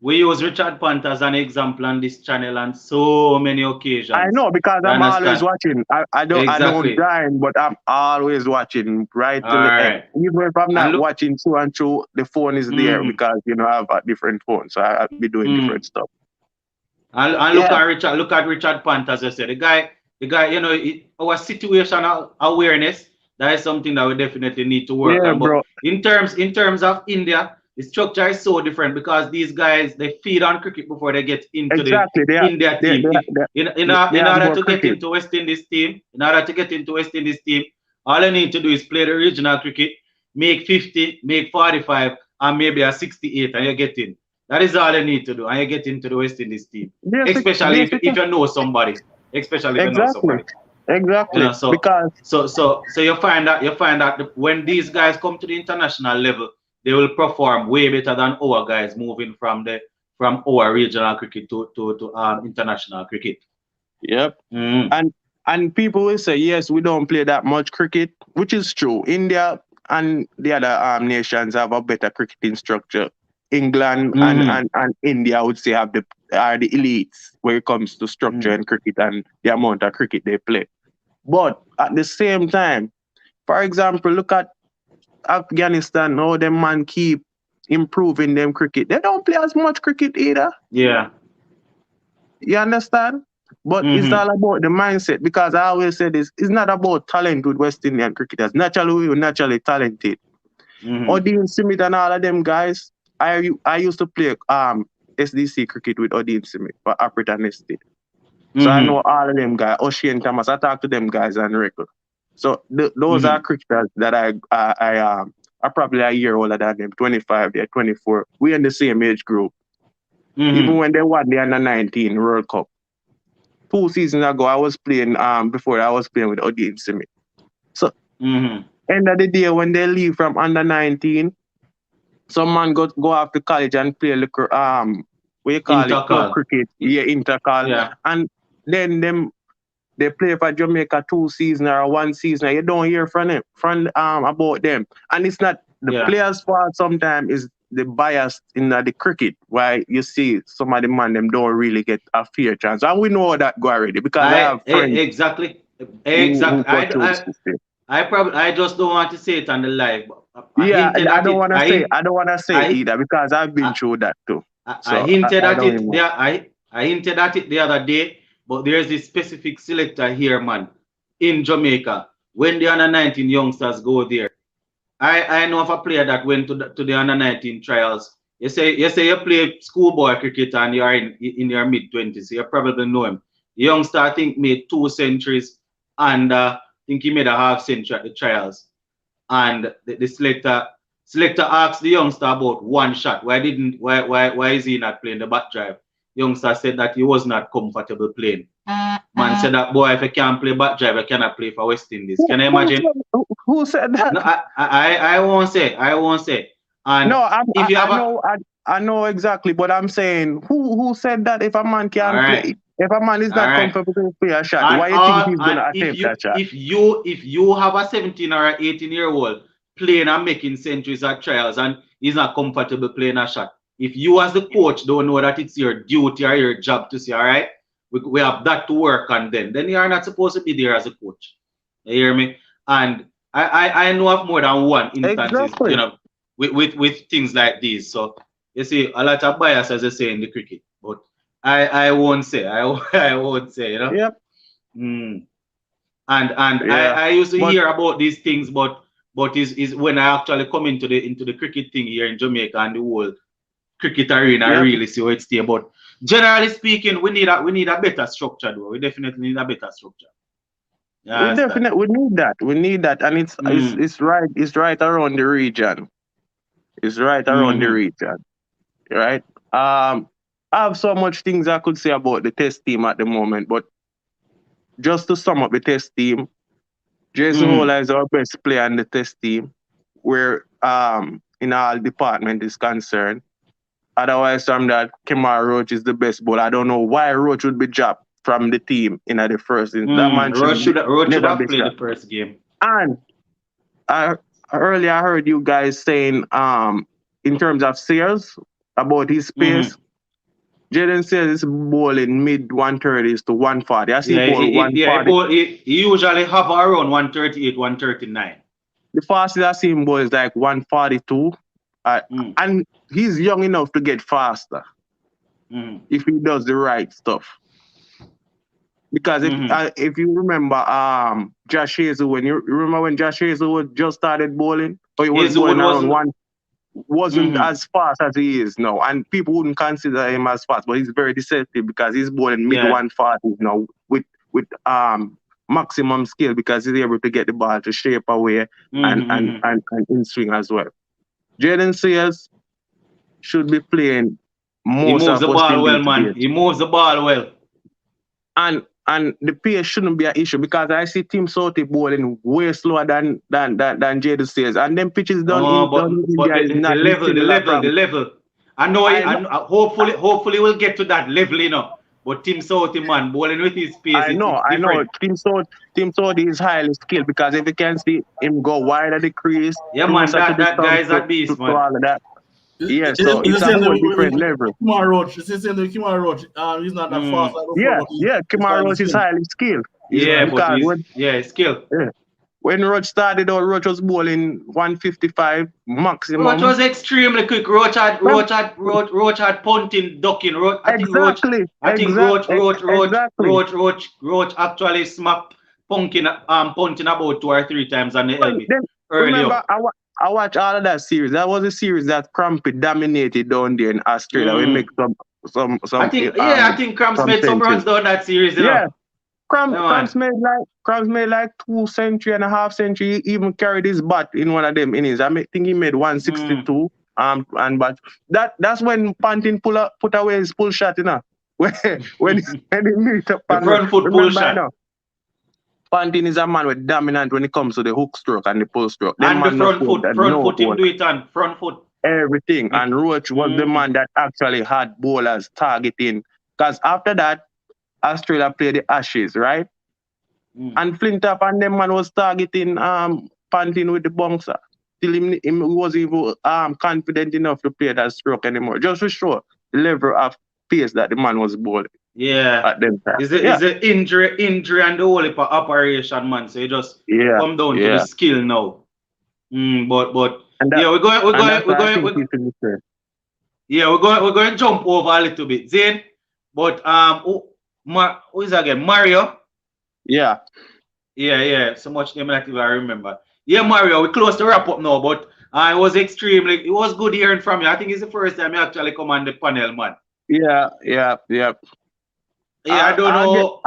We use Richard Pant as an example on this channel on so many occasions. I know, because I'm always watching. I don't join, but I'm always watching right till the end. Even if I'm not watching through and through, the phone is there because I have a different phone, so I'll be doing different stuff. And look at Richard Pant, as I said. The guy, our situational awareness, that is something that we definitely need to work on. But bro, in terms of India, the structure is so different because these guys, they feed on cricket before they get into the India team. In order to get into West Indies team, all they need to do is play the regional cricket, make 50, make 45, and maybe a 68, and you get in. That is all they need to do, and you get into the West Indies team. Especially if you know somebody. Especially if you know somebody. Exactly. So you find that when these guys come to the international level, they will perform way better than our guys moving from our regional cricket to international cricket. Yep. And people will say, yes, we don't play that much cricket, which is true. India and the other nations have a better cricketing structure. England and India, I would say, are the elites when it comes to structure and cricket and the amount of cricket they play. But at the same time, for example, look at Afghanistan, how them man keep improving them cricket. They don't play as much cricket either. Yeah. You understand? But it's all about the mindset, because I always say this, it's not about talent with West Indian cricketers. Naturally, we're naturally talented. Odi Smith and all of them guys, I used to play SDC cricket with Odi Smith for Appleton Estate. So I know all of them guys. O'Shane Thomas, I talk to them guys on record. So those are cricketers that I are probably a year older than them, 25, they're 24. We're in the same age group. Even when they won the Under-19 World Cup. 2 seasons ago, I was playing, before I was playing with Odi Smith. So, end of the day, when they leave from Under-19, some man go off to college and play club cricket, intercall. Yeah. And then they play for Jamaica 2 seasons or 1 season. You don't hear from about them. And it's not the players' fault sometimes, is the bias in the cricket, why you see some of the man them don't really get a fair chance. And we know that go already because I have friends exactly. who got through the system. I just don't want to say it on the live. Yeah, I don't want to say it either because I've been through that too. I hinted at it there. I hinted at it the other day, but there's this specific selector here, man, in Jamaica. When the under 19 youngsters go there, I know of a player that went to the under 19 trials. You say you play schoolboy cricket and you are in your mid 20s. You probably know him. The youngster I think made 2 centuries and I think he made a half century at the trials. And the selector asked the youngster about one shot. Why is he not playing the back drive? Youngster said that he was not comfortable playing. Man said that boy, if I can't play back drive, I cannot play for West Indies. Can you imagine? Who said that? No, I won't say. And no, if you I know exactly, but I'm saying who said that if a man can't play, if a man is not comfortable to play a shot, why do you think he's gonna attempt that shot? If you have a 17 or an 18-year-old playing and making centuries at trials and he's not comfortable playing a shot, if you as the coach don't know that it's your duty or your job to say, all right, we have that to work on, then you are not supposed to be there as a coach. You hear me? And I know of more than one instances, exactly. You know, with things like these. So you see a lot of bias, as I say, in the cricket, but I won't say. I won't say. You know. Yep. And I used to hear about these things, but is when I actually come into the cricket thing here in Jamaica and the whole cricket arena, I really see how it's there. But generally speaking, we need a better structure, though. We definitely need a better structure. We need that, and it's right around the region. It's right around the region, right? I have so much things I could say about the test team at the moment, but just to sum up the test team, Jason Hola is our best player in the test team, where in all department is concerned. Otherwise, from that, Kemar Roach is the best bowler. I don't know why Roach would be dropped from the team in the first. That man Roach should have played the first game. And earlier I heard you guys saying in terms of Sears about his pace. Jaden Sears is bowling mid 130s to 140. I see he usually have around 138, 139. The fastest I see him bowl is like 142. And he's young enough to get faster if he does the right stuff. Because if you remember Josh Hazel, when you remember when Josh Hazel just started bowling, or he was bowling around wasn't as fast as he is now, and people wouldn't consider him as fast, but he's very deceptive because he's bowling mid 140s now with maximum skill because he's able to get the ball to shape away and in swing as well. Jaden Sears should be playing most. He moves the ball well, man. He moves the ball well. And the pace shouldn't be an issue because I see Team Southie bowling way slower than Jaden Sears. And them pitches done in India is not the level. I know. Hopefully we'll get to that level, you know. But Team Southie, man, bowling with his pace. I know. Team Southie is highly skilled because if you can see him go wide at the crease, man, that guy is a beast, man. All of that. Yeah, so it's a whole different level. Kemar Roach, he's not that fast. Yeah, Kemar Roach is highly skilled. He's skilled. Yeah. When Roach started out, Roach was bowling 155 maximum. Roach was extremely quick. Roach had punting, ducking. Roach actually smacked punting about 2 or 3 times on the LB. Remember, I watched all of that series. That was a series that Crampy dominated down there in Australia. We make some. I think Cramps made some runs down that series. You know? Cramps made like 2 century and a half century. He even carried his bat in one of them innings. I think he made 162. But that's when Pantin put away his pull shot, you know. when he meet up the front foot pull shot. Pantin is a man with dominant when it comes to the hook stroke and the pull stroke. And the front foot, him do it on front foot. Everything. And Roach was the man that actually had bowlers targeting. Because after that, Australia played the Ashes, right? And Flintoff and them man was targeting Pantin with the bouncer. still him wasn't even confident enough to play that stroke anymore. Just to show the level of pace that the man was bowling. Yeah. At them time. Is it injury and the whole operation, man? So it just come down to the skill now. But yeah, we're going to jump over a little bit, Zane. But who is that again? Mario. Yeah. So much name that I remember. Yeah, Mario, we're close to wrap up now, but it was good hearing from you. I think it's the first time you actually come on the panel, man. Yeah. I don't know.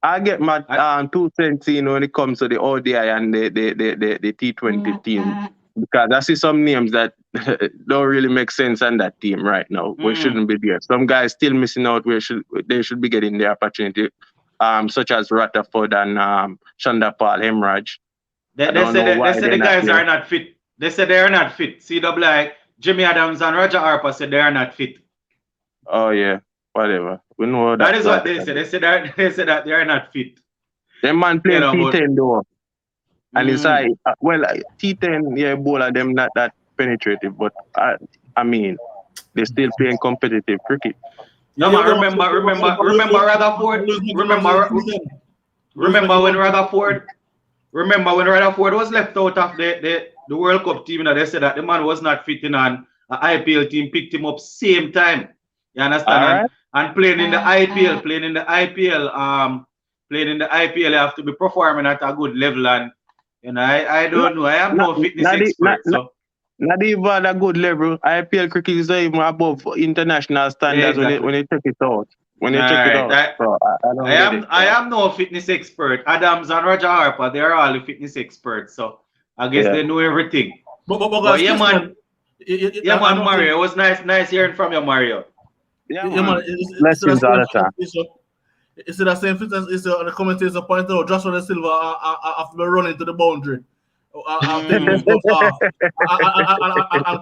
I get my 2 cents in when it comes to the ODI and the T20 team, because I see some names that don't really make sense on that team right now. We shouldn't be there. Some guys still missing out where they should be getting the opportunity, such as Rutherford and Chandapal Hemraj. They said the guys are not fit. They said they are not fit. CWI, Jimmy Adams and Roger Harper said they are not fit. Oh yeah, whatever. We know that is what they said. They said that they are not fit. The man playing T10 though. And it's like, T10, bowler them not that penetrative, but I mean, they still playing competitive cricket. No man, remember Rutherford. Remember when Rutherford was left out of the World Cup team. They said that the man was not fitting on an IPL team, picked him up same time. You understand? And playing in the IPL, you have to be performing at a good level. And I don't know. I am no fitness expert. Not even a good level. IPL cricket is even above international standards when you check it out. I am no fitness expert. Adams and Roger Harper, they are all the fitness experts. So I guess they know everything. But yeah, man. Mario. It was nice hearing from you, Mario. Yeah, man. Lessons all the time. Is it the same fitness? Is the commentator point out Joshua Silva after running to the boundary? And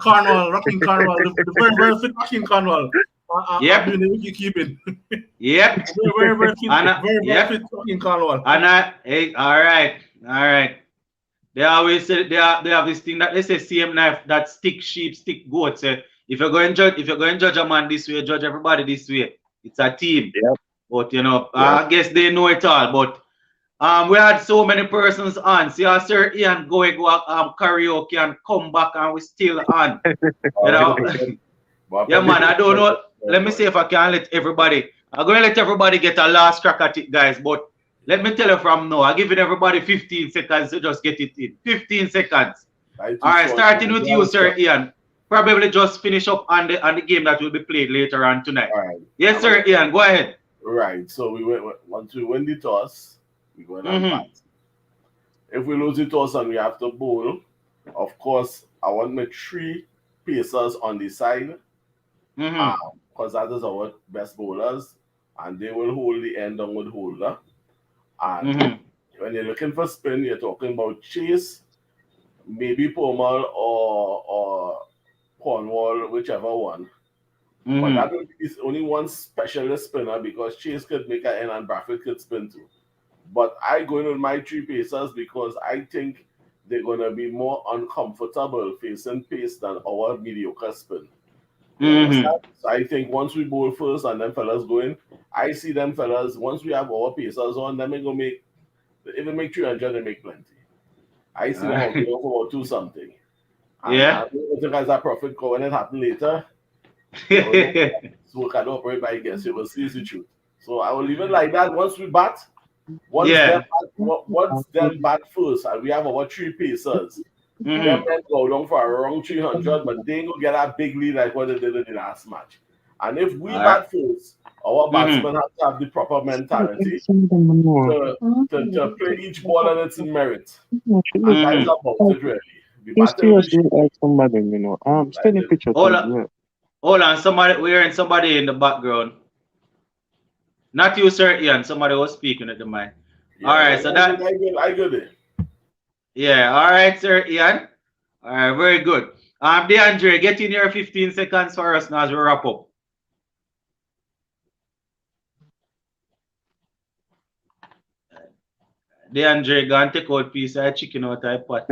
Carnwell, Rocking Carnwell, the very, very fit Rocking Carnwell. Doing the wicket keeping. Yep. Very fit Rocking Carnwell. All right. They always say they have this thing that they say same knife that stick sheep, stick goat. So if you're going to judge a man this way, judge everybody this way. It's a team. Yep. But I guess they know it all. But we had so many persons on. See, Sir Ian go karaoke and come back and we still on. Yeah, man, I don't know. Let me see if I can let everybody. I'm going to let everybody get a last crack at it, guys. But let me tell you from now, I'm giving everybody 15 seconds to just get it in. 15 seconds. All right, starting with you, Sir Ian. Probably just finish up on the game that will be played later on tonight. All right. Yes, Sir Ian, go ahead. Right. So once we win the toss, we go and bat. If we lose the toss and we have to bowl, of course, I want my 3 pacers on the side. Because that is our best bowlers, and they will hold the end on with holder. And when you're looking for spin, you're talking about Chase, maybe Pomal or Cornwall, whichever one. But that will be only one specialist spinner, because Chase could make an end and Bradford could spin too. But I go in with my 3 pacers because I think they're going to be more uncomfortable facing pace than our mediocre spin. So I think once we bowl first and then fellas go in, I see them fellas, once we have our pacers on, then they go make, if they make 300, they make plenty. I see them going for 2 something. And I think as a profit call when it happen later. So can operate by guess. You will see the truth. So I will leave it like that. Once we bat, once them bat first, and we have our 3 pacers. Them men go down for a wrong 300, but they ain't gonna get a big lead like what they did in the last match. And if we bat first, our batsmen have to have the proper mentality to play each ball on its merit. And that's about it, really. Hold on, we're hearing somebody in the background. Not you, Sir Ian. Somebody was speaking at the mic. Yeah, all right, so that I get it. Yeah, all right, Sir Ian. All right, very good. DeAndre, get in your 15 seconds for us now as we wrap up. DeAndre, go and take out piece of chicken out of pot.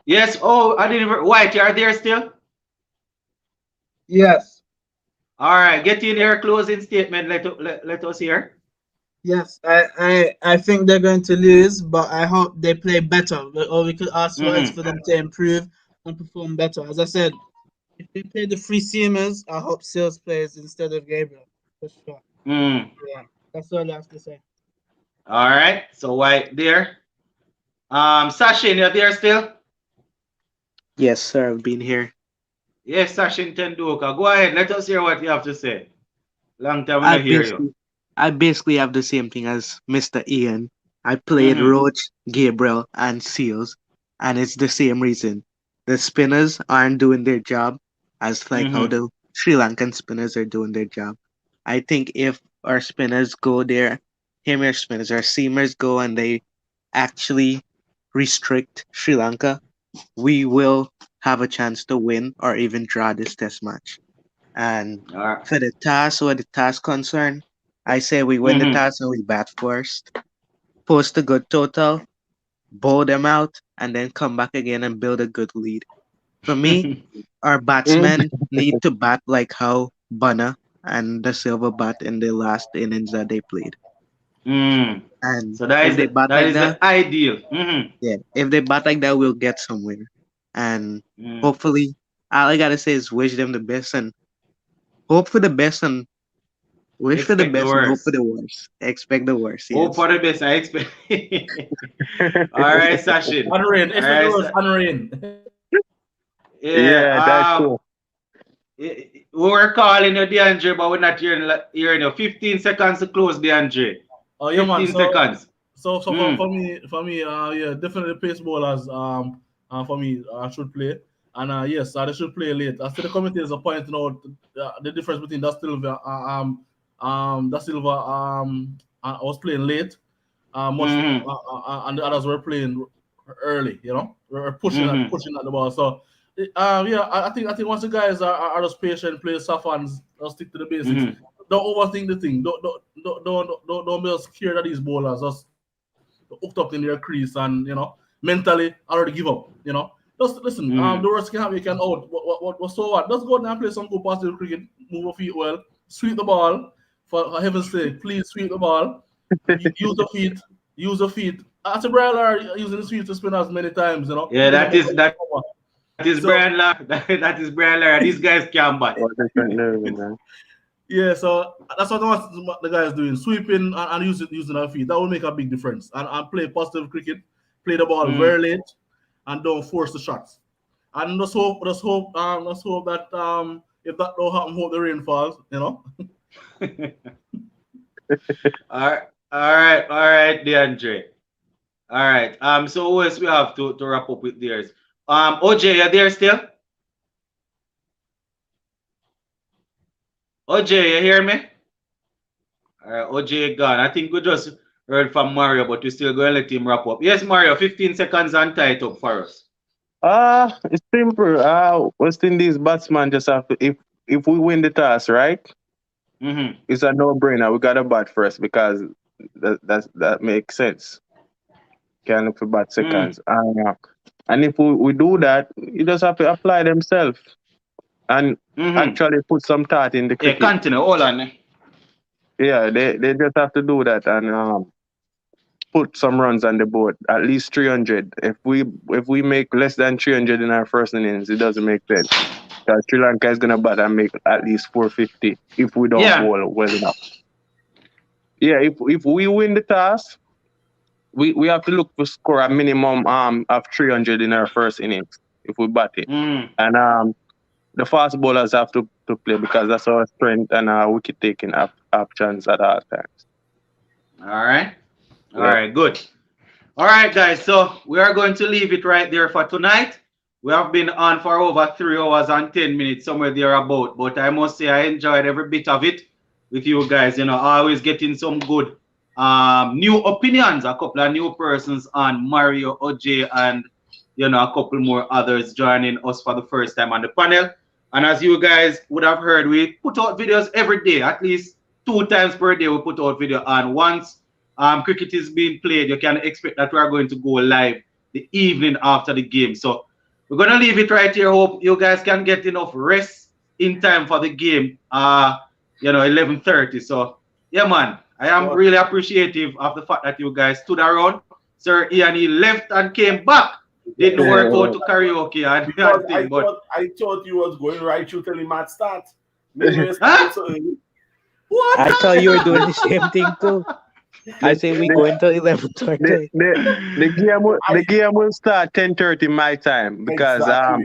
Yes. Oh, I didn't. White, you are there still? Yes. All right. Get in your closing statement. Let us hear. Yes, I think they're going to lose, but I hope they play better. Or we could ask for is for them to improve and perform better. As I said, if they play the three seamers, I hope Sales plays instead of Gabriel. For sure. Yeah, that's all I have to say. All right. So White there. Sashin, you're there still? Yes, sir. I've been here. Yes, Sashin Tenduka. Go ahead. Let us hear what you have to say. Long time we I not hear you. basically, I basically have the same thing as Mr. Ian. I played Roach, Gabriel, and Seals, and it's the same reason. The spinners aren't doing their job as like how the Sri Lankan spinners are doing their job. I think if our spinners go there, hammer spinners, our seamers go and they actually restrict Sri Lanka, we will have a chance to win or even draw this test match. And for the task or the task concern, I say we win the task and we bat first, post a good total, bowl them out, and then come back again and build a good lead. For me, our batsmen need to bat like how Bunna and the Silver bat in the last innings that they played. And So that if is they bat like that, the ideal. yeah, if they bat like that, we'll get somewhere. And hopefully, all I gotta say is wish them the best and hope for the best and wish for the Expect the best and hope for worst. the worst. Expect the worst, Hope yes. for the best. I expect. All right, Sashin. Unrain. All right, Unrain. Yeah. that's cool. We were calling you DeAndre, but we're not hearing you. 15 seconds to close, DeAndre. Oh yeah, man. 15 seconds. So for me, yeah, definitely pace bowlers. For me, should play, and yes, they should play late. As to the commentators are pointing out the difference between Da Silva, was playing late, and the others were playing early. You know, we're pushing at the ball. So, yeah, I think once the guys are just patient, play soft and stick to the basics. Don't overthink the thing. Don't be scared of these bowlers. Just hooked up in their crease and mentally already give up. Just listen. The worst can happen. You can out. What so what? Just go out there and play some good positive cricket. Move your feet well. Sweep the ball. For heaven's sake, please sweep the ball. Use the feet. Use the feet. After Brian are using the sweep to spin as many times. Yeah, that is Brian Lara. That is Brian Lara. These guys can't bat. Yeah, so that's what the guys doing. Sweeping and using our feet. That will make a big difference. And play positive cricket. Play the ball very late and don't force the shots. And let's hope that if that don't happen, hope the rain falls, All right, DeAndre. All right. So who else we have to wrap up with theirs? OJ, are there still? OJ, you hear me? All right, OJ gone. I think we just heard from Mario, but we still going to let him wrap up. Yes, Mario, 15 seconds and tie it up for us. It's simple. West Indies batsman just have to if we win the toss, right? It's a no-brainer. We gotta bat first because that makes sense. Can't look for bat seconds. And if we do that, you just have to apply themselves and actually put some thought in the cricket. Yeah, continue. Hold on. Yeah, they just have to do that and put some runs on the board, at least 300. If we make less than 300 in our first innings, it doesn't make sense. Because Sri Lanka is gonna bat and make at least 450 if we don't bowl well enough. Yeah, if we win the toss, we have to look to score a minimum of 300 in our first innings if we bat it. And the fast bowlers have to play because that's our strength and our wicket taking options at all times. All right. All right, good. All right, guys. So we are going to leave it right there for tonight. We have been on for over 3 hours and 10 minutes, somewhere there about. But I must say I enjoyed every bit of it with you guys. Always getting some good new opinions, a couple of new persons on Mario, OJ, and a couple more others joining us for the first time on the panel. And as you guys would have heard, we put out videos every day, at least 2 times per day. We put out video, and once cricket is being played, you can expect that we are going to go live the evening after the game. So we're gonna leave it right here. Hope you guys can get enough rest in time for the game. 11:30. So yeah, man, I am really appreciative of the fact that you guys stood around. Sir Ian, he left and came back. Didn't work out to karaoke and thing, but I thought you was going right through till the match start. What? I thought you were doing the same thing too. I say we go until 11:30. The game will start 10:30 my time because I'm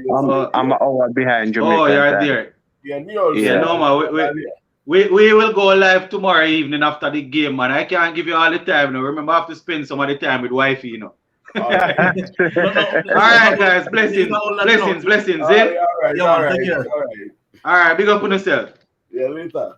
an hour behind Jamaica. Oh, you're there. Yeah, no man. We will go live tomorrow evening after the game, man. I can't give you all the time. Now. Remember, I have to spend some of the time with wifey, you know. All right, guys. Blessings. All right. Big up on yourself. Yeah, later.